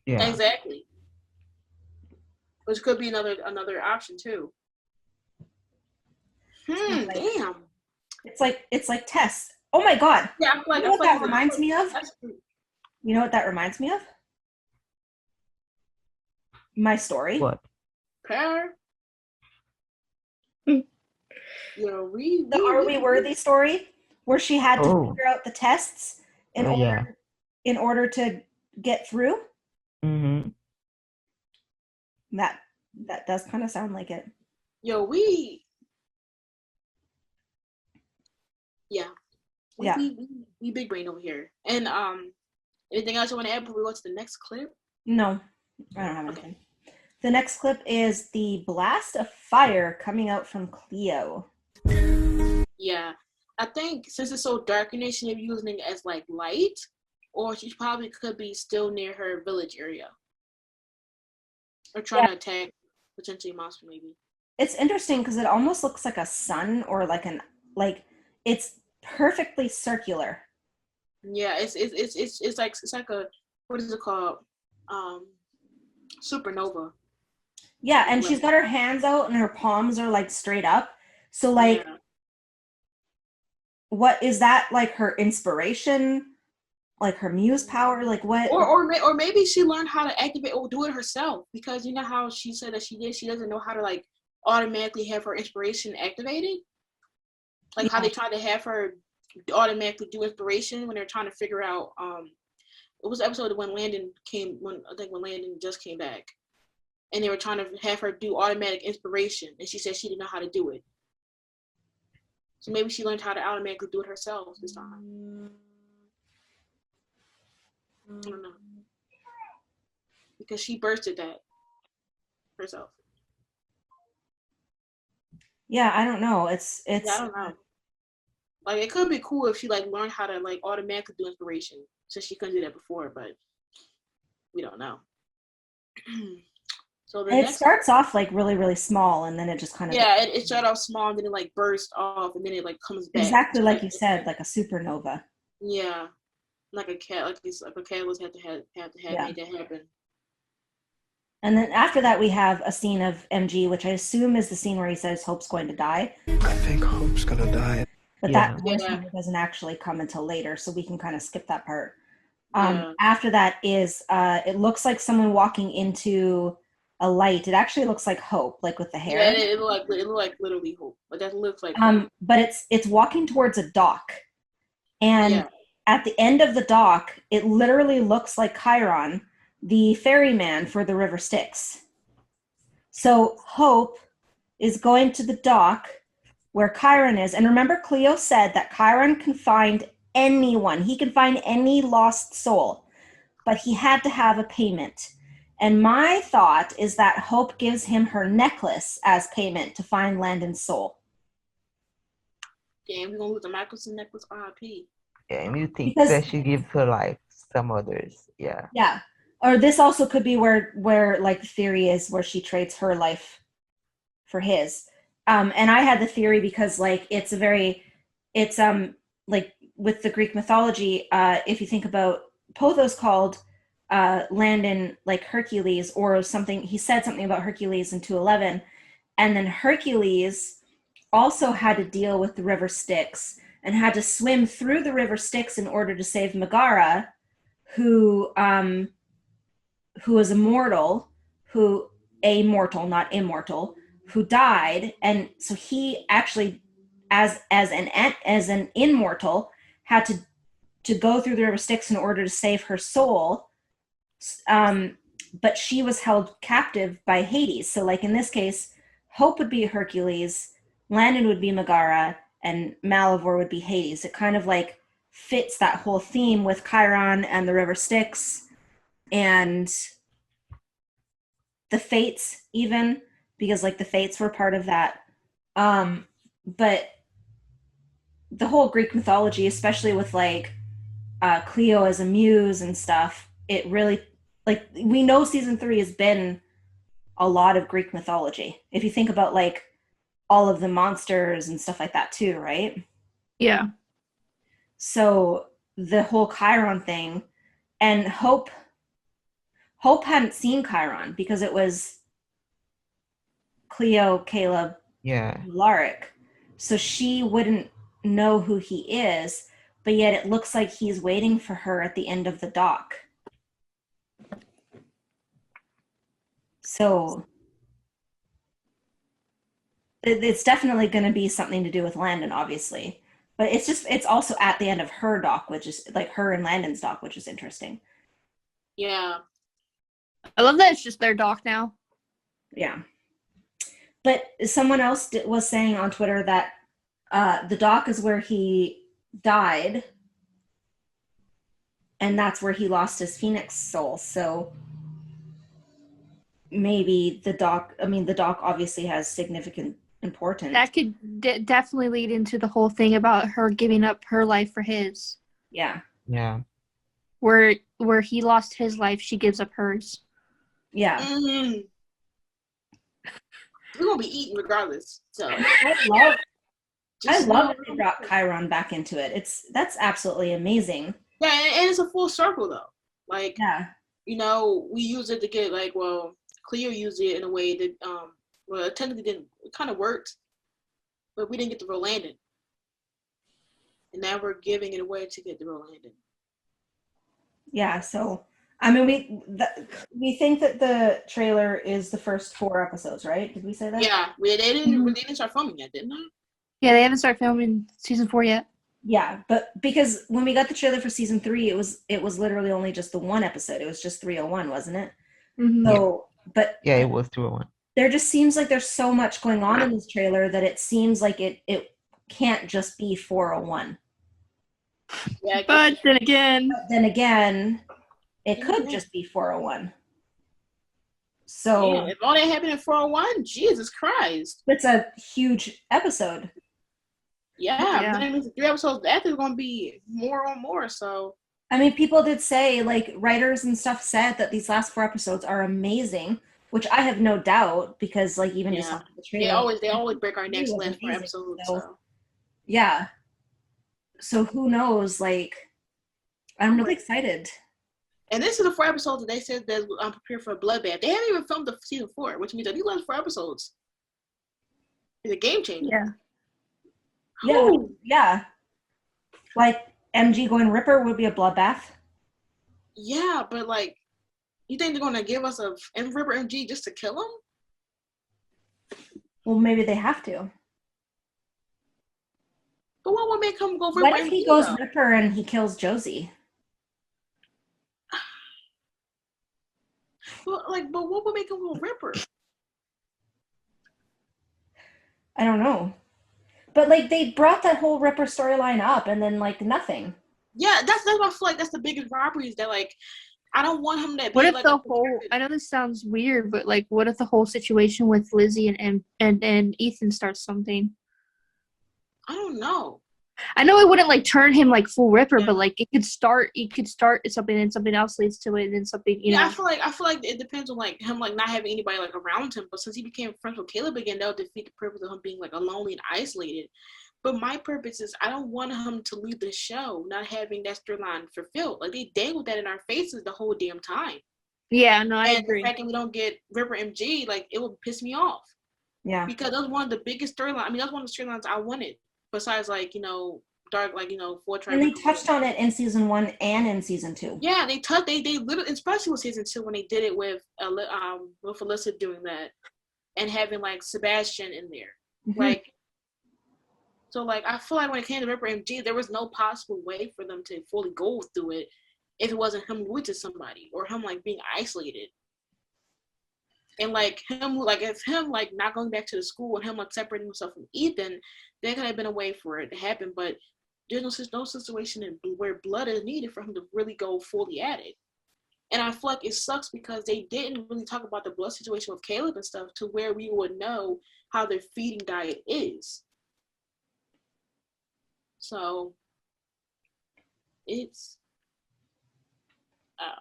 [SPEAKER 4] Yeah.
[SPEAKER 2] exactly. Which could be another option too. Damn.
[SPEAKER 3] It's like Tess. Oh my god.
[SPEAKER 2] Yeah, I feel like
[SPEAKER 3] You know what that reminds me of? You know what that reminds me of? My story.
[SPEAKER 4] What?
[SPEAKER 2] Pair.
[SPEAKER 1] Hmm.
[SPEAKER 2] You know, we
[SPEAKER 3] The Are We Worthy story, where she had to
[SPEAKER 4] Oh.
[SPEAKER 3] figure out the tests in order to get through.
[SPEAKER 4] Mm-hmm.
[SPEAKER 3] That does kind of sound like it.
[SPEAKER 2] Yo, we big brain over here. And anything else you want to add before we go to the next clip?
[SPEAKER 3] No, I don't have anything. The next clip is the blast of fire coming out from Cleo.
[SPEAKER 2] Yeah. I think since it's so dark in there, she may be using it as like light, or she probably could be still near her village area. Or trying to attack potentially a monster maybe.
[SPEAKER 3] It's interesting because it almost looks like a sun or like it's perfectly circular.
[SPEAKER 2] Yeah, it's like a what is it called? Supernova.
[SPEAKER 3] Yeah, and she's got her hands out and her palms are like straight up. So like what is that, like her inspiration? Like her muse power? Like what?
[SPEAKER 2] Or maybe she learned how to activate or do it herself, because you know how she said that she doesn't know how to like automatically have her inspiration activated. Like how they tried to have her automatically do inspiration when they're trying to figure out it was the episode when Landon just came back. And they were trying to have her do automatic inspiration, and she said she didn't know how to do it. So maybe she learned how to automatically do it herself this time. I don't know. Because she bursted that herself.
[SPEAKER 3] Yeah, I don't know. It's
[SPEAKER 2] I don't know. Like it could be cool if she like learned how to like automatically do inspiration, since she couldn't do that before, but we don't know. So
[SPEAKER 3] it starts off like really, really small, and then it just kind of
[SPEAKER 2] it started off small, and then it like burst off, and then it like comes back.
[SPEAKER 3] Exactly like you said, like a supernova.
[SPEAKER 2] Yeah, like a catalyst had to make that happen.
[SPEAKER 3] And then after that, we have a scene of MG, which I assume is the scene where he says Hope's going to die.
[SPEAKER 7] I think Hope's gonna die.
[SPEAKER 3] But that voiceover doesn't actually come until later, so we can kind of skip that part. After that is, it looks like someone walking into a light. It actually looks like Hope, like with the hair.
[SPEAKER 2] Yeah, it looked like literally Hope, but that looks like
[SPEAKER 3] Hope. But it's walking towards a dock, and at the end of the dock, it literally looks like Chiron, the ferryman for the River Styx. So Hope is going to the dock where Chiron is, and remember Cleo said that Chiron can find anyone. He can find any lost soul, but he had to have a payment. And my thought is that Hope gives him her necklace as payment to find Landon's soul.
[SPEAKER 2] Damn, we're gonna lose the necklace RIP.
[SPEAKER 4] Yeah, and you think that she gives her like some others. Yeah.
[SPEAKER 3] Yeah. Or this also could be where like the theory is where she trades her life for his. And I had the theory because like it's like with the Greek mythology, if you think about Pothos called Landon like Hercules or something, he said something about Hercules in 211, and then Hercules also had to deal with the River Styx and had to swim through the River Styx in order to save Megara, who was immortal, a mortal, not immortal, who died, and so he actually, as an immortal, had to go through the river Styx in order to save her soul. But she was held captive by Hades. So, like in this case, Hope would be Hercules, Landon would be Megara, and Malivore would be Hades. It kind of like fits that whole theme with Chiron and the river Styx and the Fates, even, because like the Fates were part of that. But the whole Greek mythology, especially with like Cleo as a muse and stuff, it really, like, we know season 3 has been a lot of Greek mythology. If you think about like all of the monsters and stuff like that too, right?
[SPEAKER 1] Yeah.
[SPEAKER 3] So the whole Chiron thing, and Hope hadn't seen Chiron because it was Cleo, Caleb, Alaric. So she wouldn't know who he is, but yet it looks like he's waiting for her at the end of the dock. So it's definitely going to be something to do with Landon, obviously. But it's also at the end of her dock, which is like her and Landon's dock, which is interesting.
[SPEAKER 2] Yeah.
[SPEAKER 1] I love that it's just their dock now.
[SPEAKER 3] Yeah. But someone else was saying on Twitter that the dock is where he died, and that's where he lost his phoenix soul. So maybe the dock obviously has significant importance.
[SPEAKER 1] That could definitely lead into the whole thing about her giving up her life for his.
[SPEAKER 3] Yeah.
[SPEAKER 4] Yeah.
[SPEAKER 1] Where he lost his life, she gives up hers.
[SPEAKER 3] Yeah.
[SPEAKER 2] Mm-hmm. We're gonna be eating regardless. So
[SPEAKER 3] I love that they brought Chiron back into it. That's absolutely amazing.
[SPEAKER 2] Yeah, and it's a full circle though. Like,
[SPEAKER 3] yeah,
[SPEAKER 2] you know, we use it to get like, well, Cleo used it in a way that well, it technically didn't. It kind of worked, but we didn't get the real Landon, and now we're giving it away to get the real Landon.
[SPEAKER 3] Yeah. So I mean, we think that the trailer is the first 4 episodes, right? Did we say that?
[SPEAKER 2] Yeah, they didn't start filming yet, didn't they?
[SPEAKER 1] Yeah, they haven't started filming season 4 yet.
[SPEAKER 3] Yeah, but because when we got the trailer for season 3, it was literally only just the 1 episode. It was just 301, wasn't it?
[SPEAKER 1] Mm-hmm.
[SPEAKER 3] So, but
[SPEAKER 4] yeah, it was 301.
[SPEAKER 3] There just seems like there's so much going on in this trailer that it seems like it can't just be 401.
[SPEAKER 2] Yeah,
[SPEAKER 1] but then again,
[SPEAKER 3] it could just be 401. So
[SPEAKER 2] yeah, if all that happened in 401, Jesus Christ.
[SPEAKER 3] It's a huge episode.
[SPEAKER 2] Yeah. That means 3 episodes after is going to be more and more, so.
[SPEAKER 3] I mean, people did say, like, writers and stuff said that these last 4 episodes are amazing, which I have no doubt, because, like, even just after the trailer.
[SPEAKER 2] They always break our necks last 4 episodes, so.
[SPEAKER 3] Yeah. So who knows, like, I'm really excited.
[SPEAKER 2] And this is the 4 episodes that they said that I'm prepared for a bloodbath. They haven't even filmed the season 4, which means that these last 4 episodes is a game changer.
[SPEAKER 3] Yeah. Yeah. Like, MG going Ripper would be a bloodbath.
[SPEAKER 2] Yeah, but, like, you think they're going to give us a Ripper MG just to kill him?
[SPEAKER 3] Well, maybe they have to.
[SPEAKER 2] But what would make him go Ripper?
[SPEAKER 3] What if he goes Ripper and he kills Josie?
[SPEAKER 2] But what would make him go Ripper?
[SPEAKER 3] I don't know. But, like, they brought that whole Ripper storyline up and then, like, nothing.
[SPEAKER 2] Yeah, that's what I feel like that's the biggest robbery is that, like, I don't want him to be
[SPEAKER 1] what if
[SPEAKER 2] like
[SPEAKER 1] the whole, I know this sounds weird, but, like, what if the whole situation with Lizzie and Ethan starts something?
[SPEAKER 2] I don't know.
[SPEAKER 1] I know it wouldn't, like, turn him, like, full Ripper, but, like, it could start something and something else leads to it and then something, you know.
[SPEAKER 2] I feel like it depends on, like, him, like, not having anybody, like, around him, but since he became friends with Caleb again, that'll defeat the purpose of him being, like, lonely and isolated. But my purpose is I don't want him to leave the show not having that storyline fulfilled. Like, they dangled that in our faces the whole damn time.
[SPEAKER 1] Yeah, no, I agree.
[SPEAKER 2] And the fact that we don't get Ripper MG, like, it would piss me off.
[SPEAKER 3] Yeah.
[SPEAKER 2] Because that was one of the biggest storylines. I mean, that was one of the storylines I wanted. Besides, like, you know, dark, like, you know, for
[SPEAKER 3] And they touched on it in season 1 and in season 2.
[SPEAKER 2] Yeah, they literally, especially with season 2 when they did it with Alyssa doing that and having like Sebastian in there, like. So like I feel like when it came to Ripper MG, there was no possible way for them to fully go through it if it wasn't him with somebody or him like being isolated. And like him, like if him like not going back to the school and him like separating himself from Ethan, there could have been a way for it to happen. But there's no situation where blood is needed for him to really go fully at it. And I feel like it sucks because they didn't really talk about the blood situation with Caleb and stuff to where we would know how their feeding diet is. So it's
[SPEAKER 3] I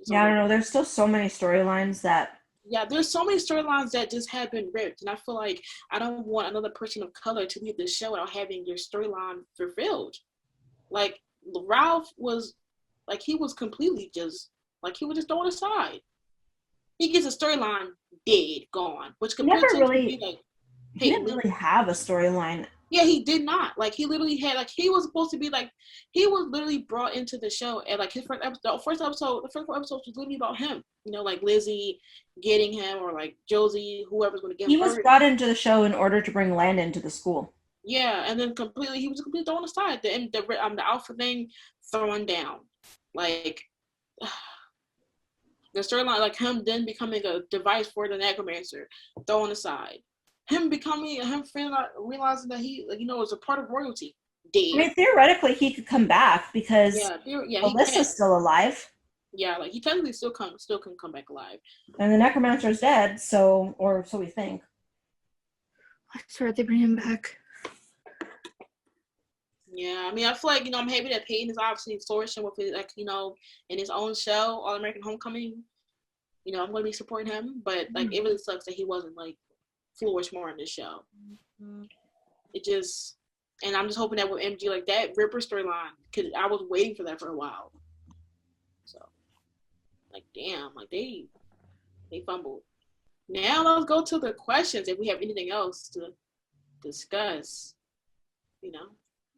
[SPEAKER 3] don't know. There's still so many storylines that.
[SPEAKER 2] Yeah, there's so many storylines that just have been ripped, and I feel like I don't want another person of color to leave the show without having your storyline fulfilled. Like Ralph was, like he was completely just like he was just thrown aside. He gets a storyline dead, gone, which could potentially be like.
[SPEAKER 3] He didn't really have a storyline.
[SPEAKER 2] Yeah, he did not. Like he literally had like he was supposed to be like he was literally brought into the show and like his the first episode was literally about him. You know, like Lizzie getting him or like Josie, whoever's going to get him.
[SPEAKER 3] He was brought into the show in order to bring Landon to the school.
[SPEAKER 2] Yeah, and then he was completely thrown aside. The alpha thing thrown down. Like the storyline, like him then becoming a device for the necromancer, thrown aside. Him realizing that he, like, you know, is a part of royalty. Dead. I
[SPEAKER 3] mean, theoretically, he could come back because Alyssa's still alive.
[SPEAKER 2] Yeah, like he technically still can come back alive.
[SPEAKER 3] And the necromancer's dead, so we think.
[SPEAKER 1] That's right, they bring him back.
[SPEAKER 2] Yeah, I mean, I feel like, you know, I'm happy that Peyton is obviously flourishing with his, like, you know, in his own show, All American Homecoming. You know, I'm going to be supporting him, but like, it really sucks that he wasn't like flourish more in this show. It just, and I'm just hoping that with MG, like that Ripper storyline, because I was waiting for that for a while. So, like, damn, like they fumbled. Now let's go to the questions if we have anything else to discuss. You know.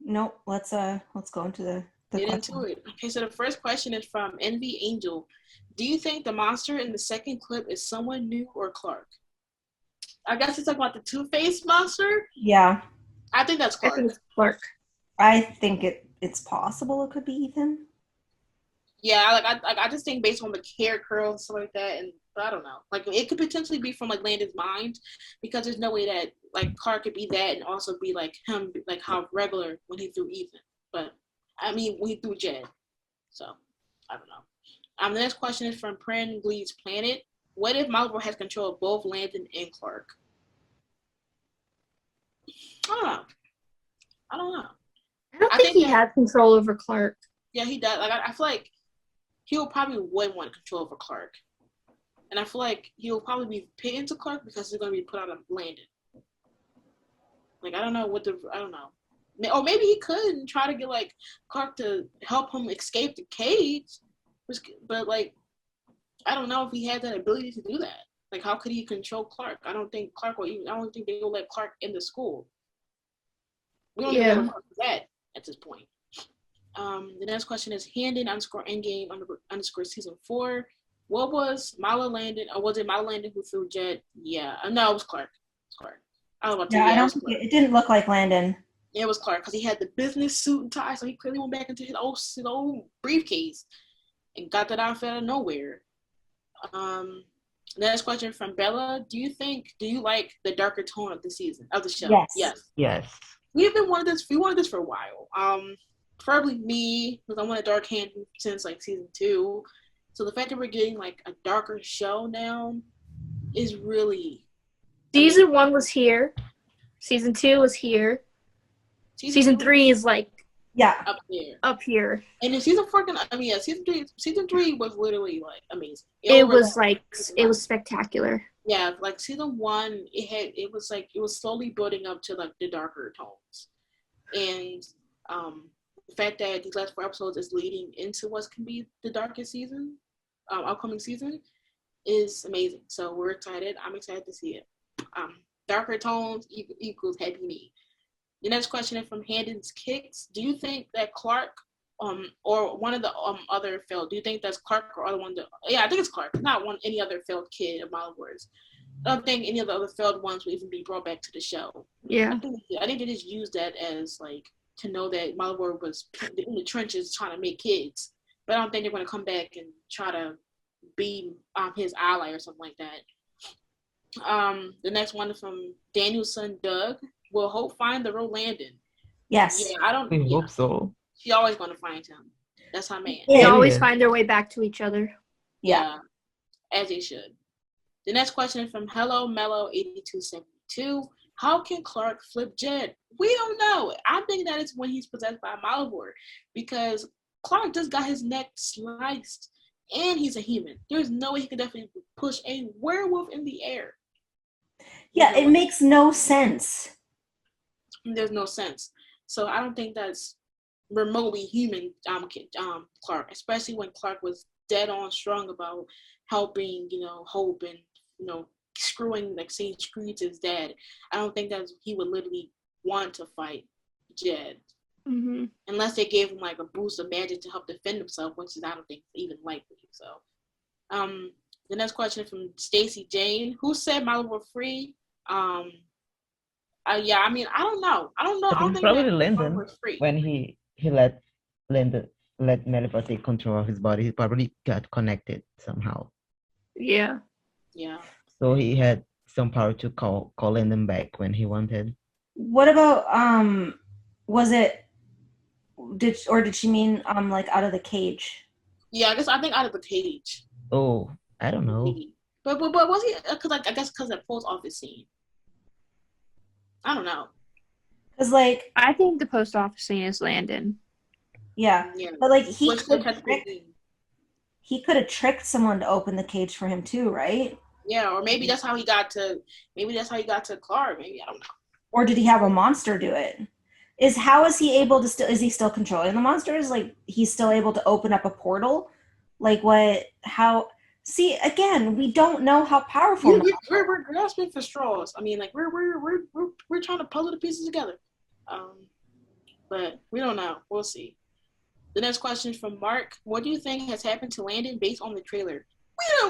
[SPEAKER 3] Nope. Let's go into the
[SPEAKER 2] get into it. Okay, so the first question is from Envy Angel. Do you think the monster in the second clip is someone new or Clark? I guess it's talking about the Two-Faced monster.
[SPEAKER 3] Yeah.
[SPEAKER 2] I think that's Clark.
[SPEAKER 1] I think it's Clark.
[SPEAKER 3] I think it's possible it could be Ethan.
[SPEAKER 2] Yeah, I just think based on the hair curls and stuff like that, and I don't know, like it could potentially be from like Landon's mind, because there's no way that like Clark could be that and also be like him, like how regular when he threw Ethan, but I mean when he threw Jed. So I don't know. The next question is from Pran Glee's Planet. What if Malivore has control of both Landon and Clark? I don't know.
[SPEAKER 1] I think he has control over Clark.
[SPEAKER 2] Yeah, he does. Like I feel like he'll probably would want control over Clark. And I feel like he'll probably be put into Clark because he's going to be put out of Landon. Like, I don't know. Or maybe he could try to get, like, Clark to help him escape the cage. But, like, I don't know if he had that ability to do that. Like, how could he control Clark? I don't think they will let Clark in the school. We don't even know where Clark is at this point. The next question is Handon _endgame _ season 4. What was Milo Landon, or was it Milo Landon who threw Jed? Yeah, no, it was Clark. It's Clark. I don't know.
[SPEAKER 3] It didn't look like Landon.
[SPEAKER 2] Yeah, it was Clark because he had the business suit and tie, so he clearly went back into his old briefcase and got that outfit out of nowhere. Next question from Bella: Do you like the darker tone of the show?
[SPEAKER 3] Yes.
[SPEAKER 2] We wanted this for a while. Preferably me, because I wanted Dark Handon since like season 2. So the fact that we're getting like a darker show now is really.
[SPEAKER 1] Season 1 was here. Season 2 was here. Season 3 is like up here.
[SPEAKER 2] And then season 4, season 3 was literally like amazing.
[SPEAKER 1] It was spectacular.
[SPEAKER 2] Yeah, like season 1, it was slowly building up to like the darker tones, and the fact that these last 4 episodes is leading into what can be the darkest season, upcoming season, is amazing. So we're excited. I'm excited to see it. Darker tones equals happy me. The next question is from Handon's Kicks. Do you think that Clark or one of the other failed? Do you think that's Clark or other one? Yeah, I think it's Clark. Not any other failed kid of Malivore's. I don't think any of the other failed ones will even be brought back to the show.
[SPEAKER 1] Yeah.
[SPEAKER 2] I think they just used that as like to know that Malivore was in the trenches trying to make kids. But I don't think they're going to come back and try to be his ally or something like that. The next one is from Daniel's son Doug. Will Hope find the real Landon?
[SPEAKER 3] Yes.
[SPEAKER 2] Yeah, I don't.
[SPEAKER 4] We hope so.
[SPEAKER 2] She always going to find him. That's her man.
[SPEAKER 1] They
[SPEAKER 3] Yeah.
[SPEAKER 1] always find their way back to each other.
[SPEAKER 2] Yeah, as they should. The next question is from Hello Mellow 8272. How can Clark flip Jed? We don't know. I think that it's when he's possessed by Malivore, because Clark just got his neck sliced, and he's a human. There's no way he could definitely push a werewolf in the air.
[SPEAKER 3] Yeah, it makes no sense.
[SPEAKER 2] There's no sense. So I don't think that's remotely human, Clark, especially when Clark was dead on strong about helping, Hope and, screwing his dad. I don't think that he would literally want to fight Jed.
[SPEAKER 1] Mm-hmm.
[SPEAKER 2] Unless they gave him like a boost of magic to help defend himself, which is I don't think even likely. So, the next question is from Stacy Jane. Who said Malivore free? Yeah, I mean, I don't know. I don't think
[SPEAKER 4] probably
[SPEAKER 2] that
[SPEAKER 4] Landon
[SPEAKER 2] was free.
[SPEAKER 4] when he let Malivore take control of his body. He probably got connected somehow.
[SPEAKER 1] Yeah.
[SPEAKER 2] Yeah.
[SPEAKER 4] So he had some power to call Landon back when he wanted.
[SPEAKER 3] What about was it did she mean like out of the cage?
[SPEAKER 2] Yeah, I think out of the cage.
[SPEAKER 4] Oh, I don't know.
[SPEAKER 2] But was he? Because I guess because of the post office scene. I don't know.
[SPEAKER 3] Because like
[SPEAKER 1] I think the post office scene is Landon.
[SPEAKER 3] yeah,
[SPEAKER 2] Yeah.
[SPEAKER 3] but like he
[SPEAKER 2] Which
[SPEAKER 3] could
[SPEAKER 2] have
[SPEAKER 3] have tricked someone to open the cage for him too, right?
[SPEAKER 2] Yeah, or maybe that's how he got to. Maybe that's how he got to Clark. Maybe I don't know.
[SPEAKER 3] Or did he have a monster do it? Is he able to still? Is he still controlling the monsters? Like he's still able to open up a portal? Like what? How? See, again, we don't know how powerful.
[SPEAKER 2] We're grasping for straws. I mean, like we're trying to puzzle the pieces together. But we don't know. We'll see. The next question is from Mark. What do you think has happened to Landon based on the trailer?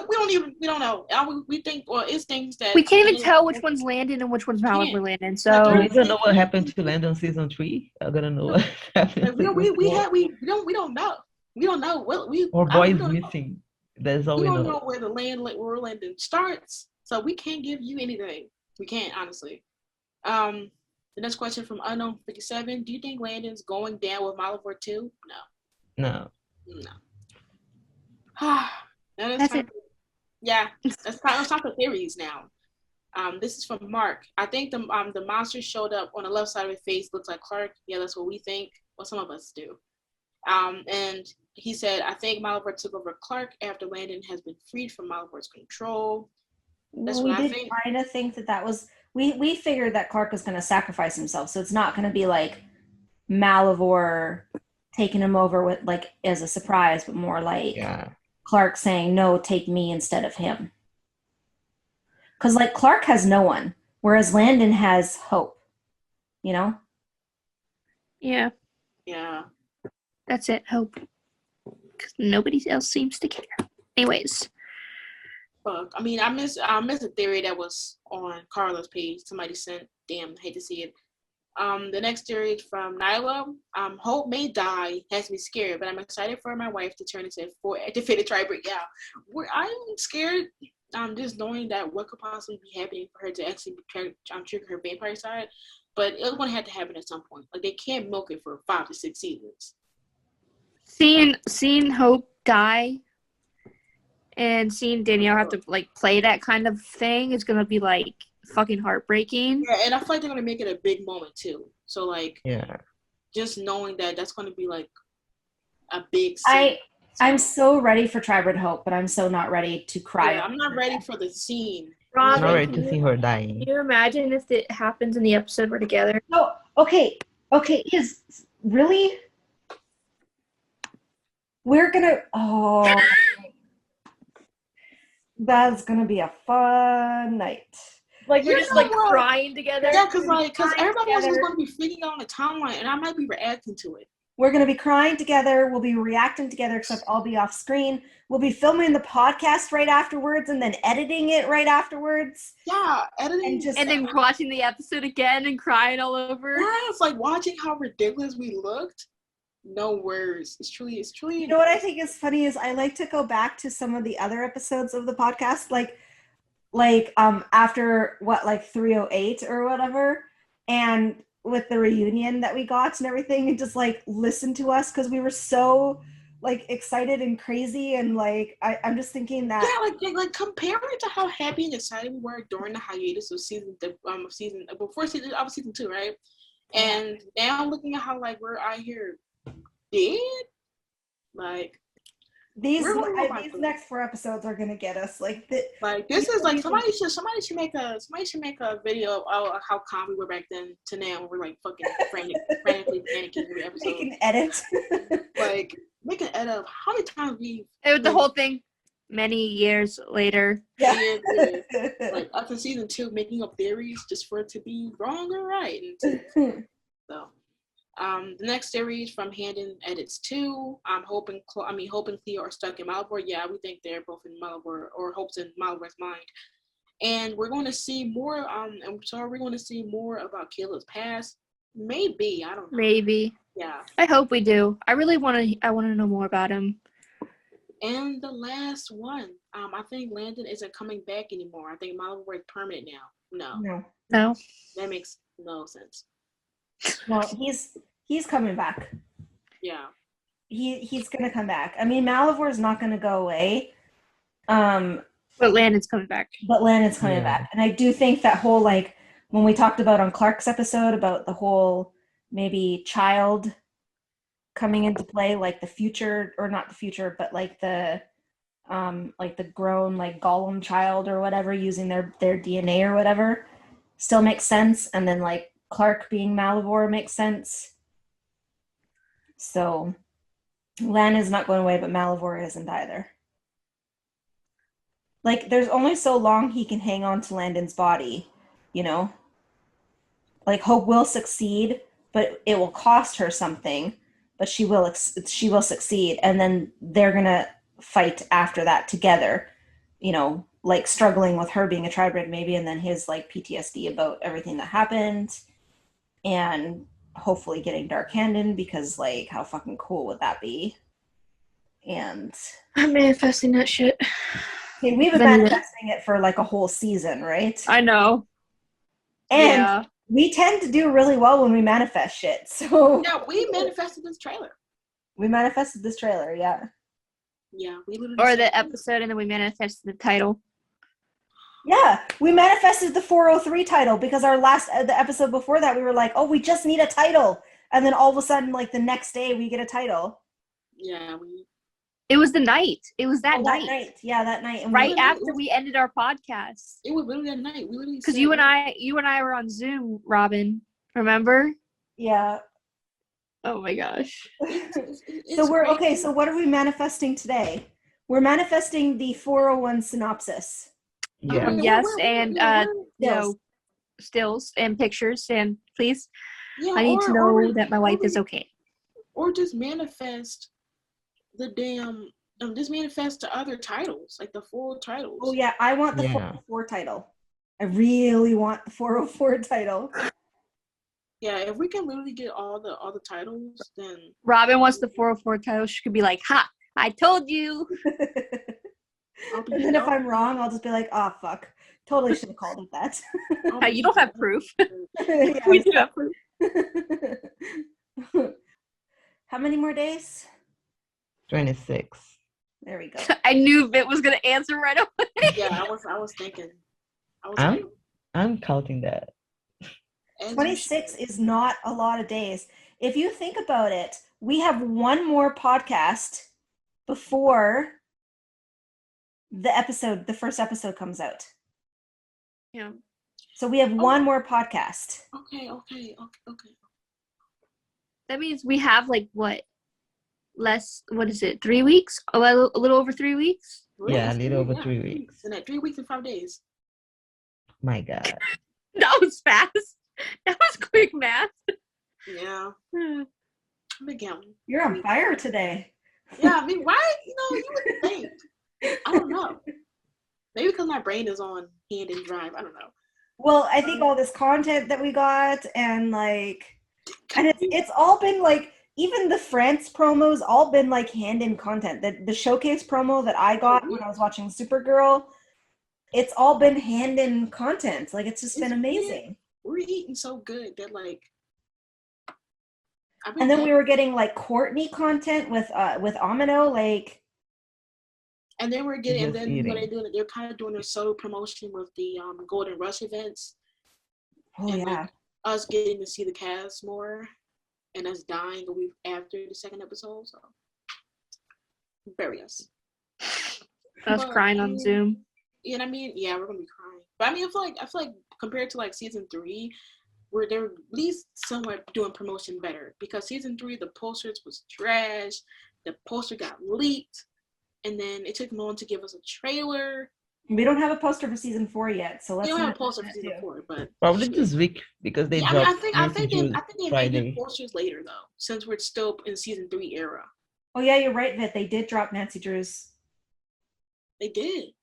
[SPEAKER 2] We don't know. We think, well, it's things that
[SPEAKER 1] We can't even tell which one's Landon and which one's Malivore Landon. So
[SPEAKER 4] We don't know what happened to Landon season 3. I'm gonna know what happened.
[SPEAKER 2] we don't know. We don't know what we.
[SPEAKER 4] Or boys
[SPEAKER 2] don't know.
[SPEAKER 4] missing. That's all
[SPEAKER 2] We
[SPEAKER 4] we
[SPEAKER 2] don't
[SPEAKER 4] know.
[SPEAKER 2] know where Landon starts, so we can't give you anything. We can't, honestly. The next question from Unknown 57. Do you think Landon's going down with Malivore too?
[SPEAKER 4] No.
[SPEAKER 1] That's it.
[SPEAKER 2] Yeah, let's talk the theories now. This is from Mark. I think the monster showed up on the left side of his face. Looks like Clark. Yeah, that's what we think. Well, some of us do. And he said, I think Malivore took over Clark after Landon has been freed from Malivore's control. That's what I think.
[SPEAKER 3] Kind of think that was we figured that Clark was going to sacrifice himself, so it's not going to be like Malivore taking him over with like as a surprise, but more like Clark saying, no, take me instead of him. Because like Clark has no one, whereas Landon has Hope,
[SPEAKER 1] Yeah.
[SPEAKER 2] Yeah.
[SPEAKER 1] That's it, Hope. Because nobody else seems to care. Anyways.
[SPEAKER 2] Fuck. I mean, I miss a theory that was on Carla's page. Somebody sent. Damn, I hate to see it. The next theory is from Nyla. Hope may die, has me scared, but I'm excited for my wife to turn into a defeated tribe. Yeah, I'm scared. Just knowing that what could possibly be happening for her to actually trigger her vampire side, but it's going to have to happen at some point. Like they can't milk it for 5 to 6 seasons.
[SPEAKER 1] Seeing Hope die and seeing Danielle have to like play that kind of thing is gonna be like fucking heartbreaking.
[SPEAKER 2] Yeah, and I feel like they're gonna make it a big moment too. So like, just knowing that that's gonna be like a big scene.
[SPEAKER 3] I'm so ready for Tribrid Hope, but I'm so not ready to cry.
[SPEAKER 2] Yeah, I'm not ready for the scene.
[SPEAKER 4] I'm not ready to see her dying.
[SPEAKER 1] Can you imagine if it happens in the episode we're together?
[SPEAKER 3] No, okay, is really. We're gonna. Oh, that's gonna be a fun night.
[SPEAKER 1] Like we're
[SPEAKER 2] You
[SPEAKER 1] just
[SPEAKER 2] know
[SPEAKER 1] like
[SPEAKER 2] what?
[SPEAKER 1] crying together.
[SPEAKER 2] Yeah, because everybody else is
[SPEAKER 3] together.
[SPEAKER 2] going to be freaking out on the timeline, and I might be reacting to it.
[SPEAKER 3] We're going to be crying together. We'll be reacting together, except I'll be off screen. We'll be filming the podcast right afterwards and then editing it right afterwards.
[SPEAKER 2] Yeah, editing.
[SPEAKER 1] And then watching the episode again and crying all over.
[SPEAKER 2] Yeah, it's like watching how ridiculous we looked. No words. It's truly.
[SPEAKER 3] You know what I think is funny is I like to go back to some of the other episodes of the podcast, like after like 308 or whatever, and with the reunion that we got and everything, and just like listen to us because we were so like excited and crazy, and like I'm just thinking that
[SPEAKER 2] like compare it to how happy and excited we were during the hiatus of season 2, right? And now looking at how like we're out here dead, like
[SPEAKER 3] these next 4 episodes are gonna get us like
[SPEAKER 2] this is like somebody should make a video of how calm we were back then to now when we're like fucking frantically panicking every episode.
[SPEAKER 3] Make an edit.
[SPEAKER 2] Like make an edit of how many times
[SPEAKER 1] The whole thing many years later.
[SPEAKER 3] Yeah.
[SPEAKER 2] Like up to season 2 making up theories just for it to be wrong or right. So the next series from Handon edits 2. Hope and Cleo are stuck in Malivore. Yeah, we think they're both in Malivore, or Hope's in Malivore's mind. And we're going to see more. We're going to see more about Caleb's past. Maybe, I don't know.
[SPEAKER 1] Maybe.
[SPEAKER 2] Yeah.
[SPEAKER 1] I hope we do. I really want to. I want to know more about him.
[SPEAKER 2] And the last one. I think Landon isn't coming back anymore. I think Malivore is permanent now.
[SPEAKER 1] No.
[SPEAKER 2] That makes no sense.
[SPEAKER 3] No, he's coming back.
[SPEAKER 2] Yeah.
[SPEAKER 3] He's gonna come back. I mean, Malivore is not gonna go away.
[SPEAKER 1] But Landon's coming back.
[SPEAKER 3] Back. And I do think that whole like when we talked about on Clark's episode about the whole maybe child coming into play, like the future, or not the future, but like the grown like Gollum child or whatever, using their DNA or whatever, still makes sense. And then like Clark being Malivore makes sense. So Lan is not going away, but Malivore isn't either. Like there's only so long he can hang on to Landon's body, you know? Like Hope will succeed, but it will cost her something, but she will succeed, and then they're gonna fight after that together, you know, like struggling with her being a tribrid maybe, and then his like PTSD about everything that happened, and hopefully getting Dark Handon, because like how fucking cool would that be? And
[SPEAKER 1] I'm manifesting that shit.
[SPEAKER 3] Okay, we've been manifesting it for like a whole season, right?
[SPEAKER 1] I know.
[SPEAKER 3] And we tend to do really well when we manifest shit. So
[SPEAKER 2] yeah, we manifested this trailer.
[SPEAKER 3] Yeah.
[SPEAKER 2] Yeah, we literally.
[SPEAKER 1] Or the episode, and then we manifested the title.
[SPEAKER 3] Yeah, we manifested the 403 title because the episode before that we were like, oh, we just need a title, and then all of a sudden, like the next day, we get a title.
[SPEAKER 2] Yeah,
[SPEAKER 1] It was the night. It was that night.
[SPEAKER 3] Yeah, that night. And
[SPEAKER 1] right after we ended our podcast.
[SPEAKER 2] It was literally that night. We literally
[SPEAKER 1] because you and I were on Zoom, Robyn. Remember?
[SPEAKER 3] Yeah.
[SPEAKER 1] Oh my gosh.
[SPEAKER 3] So we're okay. So what are we manifesting today? We're manifesting the 401 synopsis.
[SPEAKER 4] Yeah.
[SPEAKER 1] Yes, and stills and pictures, and please, I need to know that my wife is okay.
[SPEAKER 2] Or just manifest the damn. Just manifest the other titles, like the full titles.
[SPEAKER 3] Oh yeah, I want the 404 title. I really want the 404 title.
[SPEAKER 2] Yeah, if we can literally get all the titles, then
[SPEAKER 1] Robyn wants the 404 title. She could be like, "Ha! I told you."
[SPEAKER 3] And then if I'm wrong, I'll just be like, "Oh fuck, totally should have called it that."
[SPEAKER 1] You don't have proof.
[SPEAKER 3] Yeah,
[SPEAKER 1] we do have proof.
[SPEAKER 3] How many more days?
[SPEAKER 4] 26.
[SPEAKER 3] There we go.
[SPEAKER 1] I knew Vit was gonna answer right away.
[SPEAKER 2] Yeah, I was thinking.
[SPEAKER 4] I'm counting that.
[SPEAKER 3] 26 is not a lot of days. If you think about it, we have one more podcast before the first episode comes out.
[SPEAKER 1] Yeah.
[SPEAKER 3] So we have one more podcast.
[SPEAKER 2] Okay.
[SPEAKER 3] That
[SPEAKER 1] means we have like what? What is it? 3 weeks? A little over 3 weeks?
[SPEAKER 4] Yeah, a little over 3 weeks.
[SPEAKER 2] And 3 weeks and 5 days.
[SPEAKER 4] My God.
[SPEAKER 1] That was fast. That was quick math.
[SPEAKER 2] Yeah. Again.
[SPEAKER 3] You're on fire today.
[SPEAKER 2] Yeah, I mean, why? You would think. I don't know. Maybe because my brain is on Handon drive. I don't know.
[SPEAKER 3] Well, I think all this content that we got and it's all been like, even the France promos all been like Handon content. The showcase promo that I got when I was watching Supergirl, it's all been Handon content. Like, it's just been amazing.
[SPEAKER 2] We're eating so good that
[SPEAKER 3] and then we were getting like Courtney content with Amino, like.
[SPEAKER 2] And then we're getting,
[SPEAKER 4] Just
[SPEAKER 2] and then
[SPEAKER 4] eating.
[SPEAKER 2] what they're doing, they're kind of doing their solo promotion with the Golden Rush events.
[SPEAKER 3] Oh,
[SPEAKER 2] and,
[SPEAKER 3] yeah.
[SPEAKER 2] like, us getting to see the cast more, and us dying a week after the second episode. So, bury us.
[SPEAKER 1] I was crying on Zoom.
[SPEAKER 2] Yeah, I mean, yeah, we're gonna be crying. But I mean, I feel like compared to like season 3, where they're at least somewhat doing promotion better, because season 3 the posters was trash. The poster got leaked. And then it took them on to give us a trailer.
[SPEAKER 3] We don't have a poster for season 4 yet, so let's.
[SPEAKER 2] We don't have a poster for season 4, but
[SPEAKER 4] probably this week because they dropped.
[SPEAKER 2] I think they may
[SPEAKER 4] Friday.
[SPEAKER 2] do posters later though, since we're still in season 3 era.
[SPEAKER 3] Oh yeah, you're right, Vit. They did drop Nancy Drew's.
[SPEAKER 2] They did.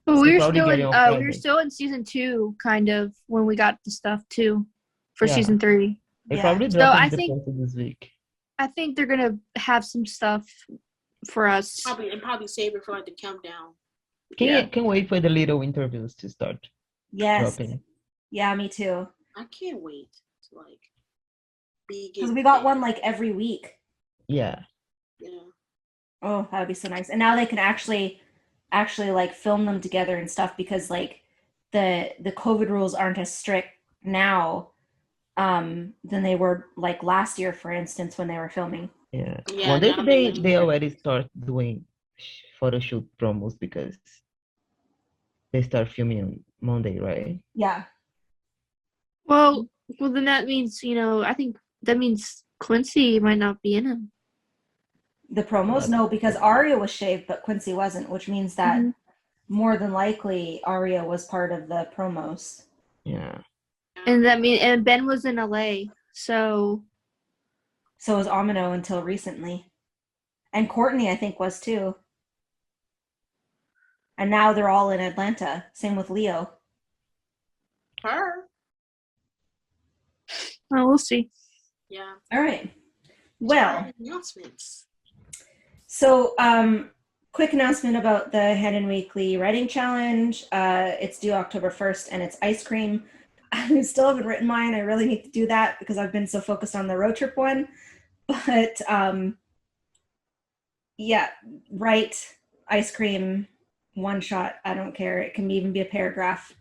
[SPEAKER 1] But
[SPEAKER 4] So
[SPEAKER 1] we
[SPEAKER 4] probably getting on Friday.
[SPEAKER 1] were still in season 2, kind of, when we got the stuff too, for
[SPEAKER 4] Yeah.
[SPEAKER 1] season 3.
[SPEAKER 4] They
[SPEAKER 3] Yeah.
[SPEAKER 4] probably
[SPEAKER 1] So
[SPEAKER 4] dropped
[SPEAKER 1] I
[SPEAKER 4] the
[SPEAKER 1] think-
[SPEAKER 4] poster this week.
[SPEAKER 1] I think they're gonna have some stuff for us.
[SPEAKER 2] Probably save it for like the countdown.
[SPEAKER 4] Can wait for the little interviews to start
[SPEAKER 3] Yes.
[SPEAKER 4] dropping.
[SPEAKER 3] Yeah, me too.
[SPEAKER 2] I can't wait to like be.
[SPEAKER 3] Because we got one like every week.
[SPEAKER 4] Yeah.
[SPEAKER 2] Yeah.
[SPEAKER 3] Oh, that would be so nice. And now they can actually like film them together and stuff, because like the COVID rules aren't as strict now than they were like last year, for instance, when they were filming.
[SPEAKER 4] Yeah.
[SPEAKER 2] Yeah,
[SPEAKER 4] Wonder
[SPEAKER 2] that'll
[SPEAKER 4] if
[SPEAKER 2] be
[SPEAKER 4] they
[SPEAKER 2] nice.
[SPEAKER 4] already start doing photo shoot promos because they start filming on Monday, right?
[SPEAKER 3] Yeah.
[SPEAKER 1] Well, then that means, I think that means Quincy might not be in them.
[SPEAKER 3] The promos? No, because Arya was shaved, but Quincy wasn't, which means that
[SPEAKER 1] Mhm.
[SPEAKER 3] more than likely Arya was part of the promos.
[SPEAKER 4] Yeah.
[SPEAKER 1] And Ben was in LA, so
[SPEAKER 3] So was Amino until recently. And Courtney, I think, was too. And now they're all in Atlanta. Same with Leo.
[SPEAKER 2] Her.
[SPEAKER 1] well, we'll see.
[SPEAKER 2] Yeah.
[SPEAKER 3] All right. Well,
[SPEAKER 2] Announcements.
[SPEAKER 3] so quick announcement about the Handon Weekly Writing Challenge. It's due October 1st, and it's ice cream. I still haven't written mine. I really need to do that because I've been so focused on the road trip one. But yeah, write ice cream, one shot. I don't care. It can even be a paragraph.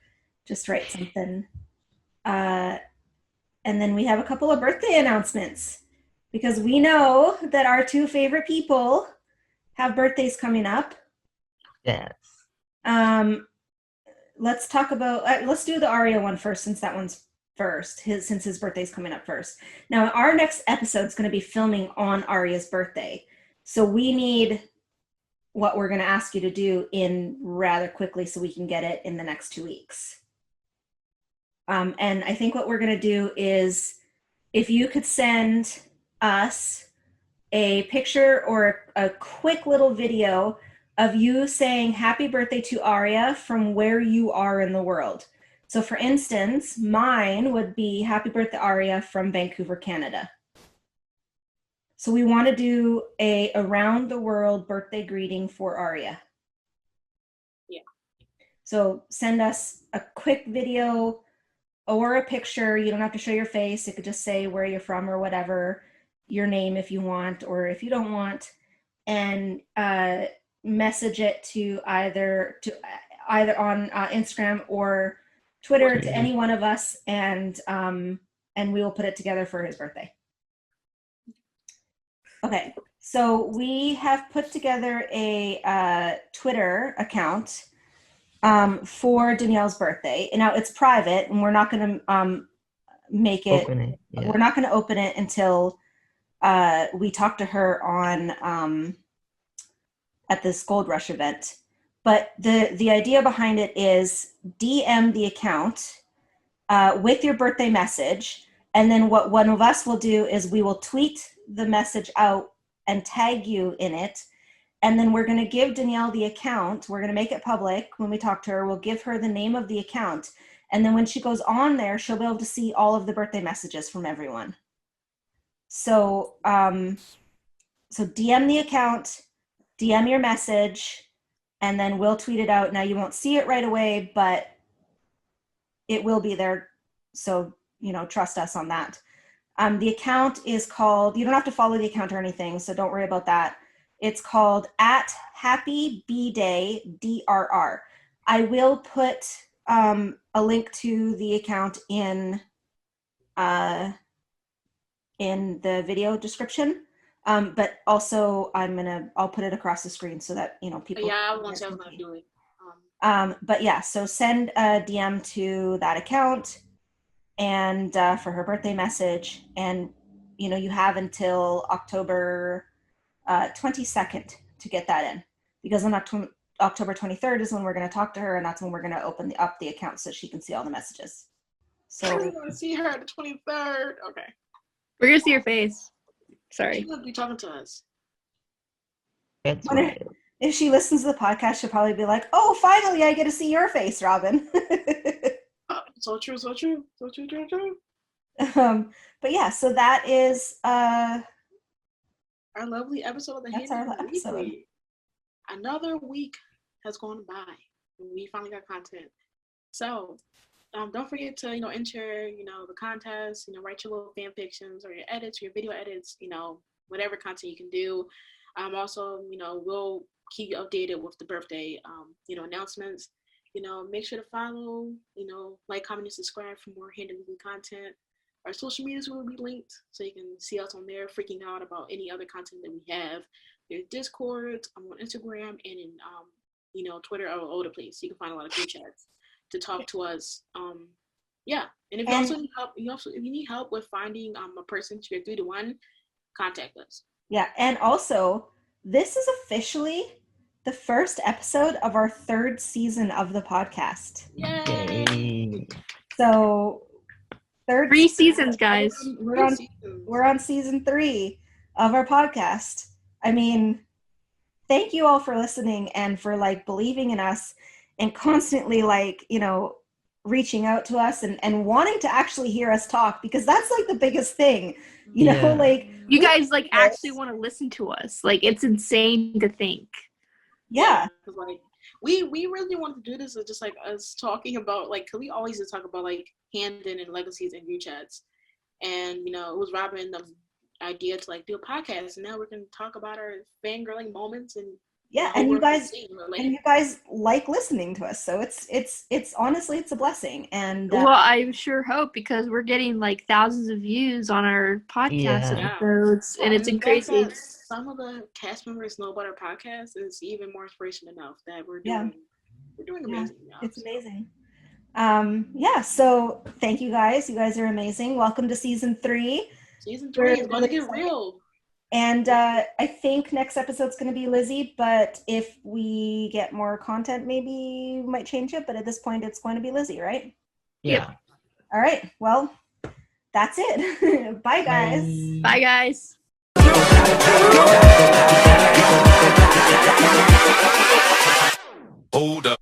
[SPEAKER 3] Just write something. And then we have a couple of birthday announcements, because we know that our 2 favorite people have birthdays coming up.
[SPEAKER 4] Yes.
[SPEAKER 3] Let's talk about, let's do the Arya one first, since that one's first, since his birthday's coming up first. Now, our next episode is going to be filming on Arya's birthday. So we need what we're going to ask you to do in rather quickly so we can get it in the next 2 weeks. And I think what we're going to do is, if you could send us a picture or a quick little video of you saying happy birthday to Arya from where you are in the world. So for instance, mine would be happy birthday Arya from Vancouver, Canada. So we want to do a around the world birthday greeting for Arya.
[SPEAKER 2] Yeah.
[SPEAKER 3] So send us a quick video or a picture. You don't have to show your face. It could just say where you're from or whatever, your name if you want, or if you don't want, and message it to either on Instagram or Twitter to any one of us, and we will put it together for his birthday. Okay, so we have put together a Twitter account for Danielle's birthday. And now it's private, and we're not going to make it.
[SPEAKER 4] Open it. Yeah.
[SPEAKER 3] We're not going to open it until we talk to her on at this Gold Rush event. But the idea behind it is DM the account with your birthday message. And then what one of us will do is we will tweet the message out and tag you in it. And then we're going to give Danielle the account. We're going to make it public when we talk to her. We'll give her the name of the account. And then when she goes on there, she'll be able to see all of the birthday messages from everyone. So, so DM the account, DM your message, and then we'll tweet it out. Now, you won't see it right away, but it will be there. So, trust us on that. The account is called, you don't have to follow the account or anything, so don't worry about that. It's called @HappyBDrr. I will put a link to the account in the video description. But also I'll put it across the screen so that, people.
[SPEAKER 2] Yeah, I was going to do it.
[SPEAKER 3] But yeah, so send a DM to that account and for her birthday message. And, you have until October 22nd to get that in, because on October 23rd is when we're going to talk to her, and that's when we're going to open up the account so she can see all the messages. So
[SPEAKER 2] I want to see her on the 23rd. Okay.
[SPEAKER 1] We're going to see her face. Sorry.
[SPEAKER 2] She's going to be talking to us.
[SPEAKER 4] That's right.
[SPEAKER 3] If she listens to the podcast, she'll probably be like, "Oh, finally I get to see your face, Robyn."
[SPEAKER 2] So true.
[SPEAKER 3] But yeah, so that is
[SPEAKER 2] our lovely episode of the
[SPEAKER 3] That's
[SPEAKER 2] Handon
[SPEAKER 3] our episode.
[SPEAKER 2] Weekly. Another week has gone by, and we finally got content. So don't forget to enter the contest. Write your little fan fictions or your edits, your video edits. Whatever content you can do. Also, we'll keep you updated with the birthday announcements. Make sure to follow, like, comment, and subscribe for more Handon Weekly content. Our social medias will be linked, so you can see us on there freaking out about any other content that we have. There's Discord, on Instagram, and in Twitter, all over the place. You can find a lot of group chats to talk to us. Yeah, and if you also need help, if you need help with finding a person to your 3-to-1, contact us.
[SPEAKER 3] Yeah, and also this is officially the first episode of our 3rd season of the podcast.
[SPEAKER 2] Yay!
[SPEAKER 3] So
[SPEAKER 1] 3 seasons, guys.
[SPEAKER 3] We're on season 3 of our podcast. I mean, thank you all for listening and for believing in us and constantly reaching out to us and wanting to actually hear us talk, because that's the biggest thing, you know,
[SPEAKER 1] you guys actually want to listen to us. It's insane to think.
[SPEAKER 3] Yeah.
[SPEAKER 2] We really wanted to do this as just us talking about cause we always just talk about Handon and Legacies and group chats, and it was Robyn's idea to do a podcast, and now we're gonna talk about our fangirling moments and
[SPEAKER 3] and you guys like listening to us, so it's honestly it's a blessing. And
[SPEAKER 1] well, I sure hope, because we're getting thousands of views on our podcast episodes, and it's crazy.
[SPEAKER 2] Some of the cast members know about our podcast is even more inspiration enough that we're doing amazing.
[SPEAKER 3] It's amazing. So thank you guys. You guys are amazing. Welcome to season 3.
[SPEAKER 2] Season 3 is going to get real.
[SPEAKER 3] And I think next episode's going to be Lizzie, but if we get more content, maybe we might change it. But at this point, it's going to be Lizzie, right?
[SPEAKER 4] Yeah.
[SPEAKER 3] Yep. All right. Well, that's it. Bye, guys.
[SPEAKER 1] Bye, guys.
[SPEAKER 5] Hold up.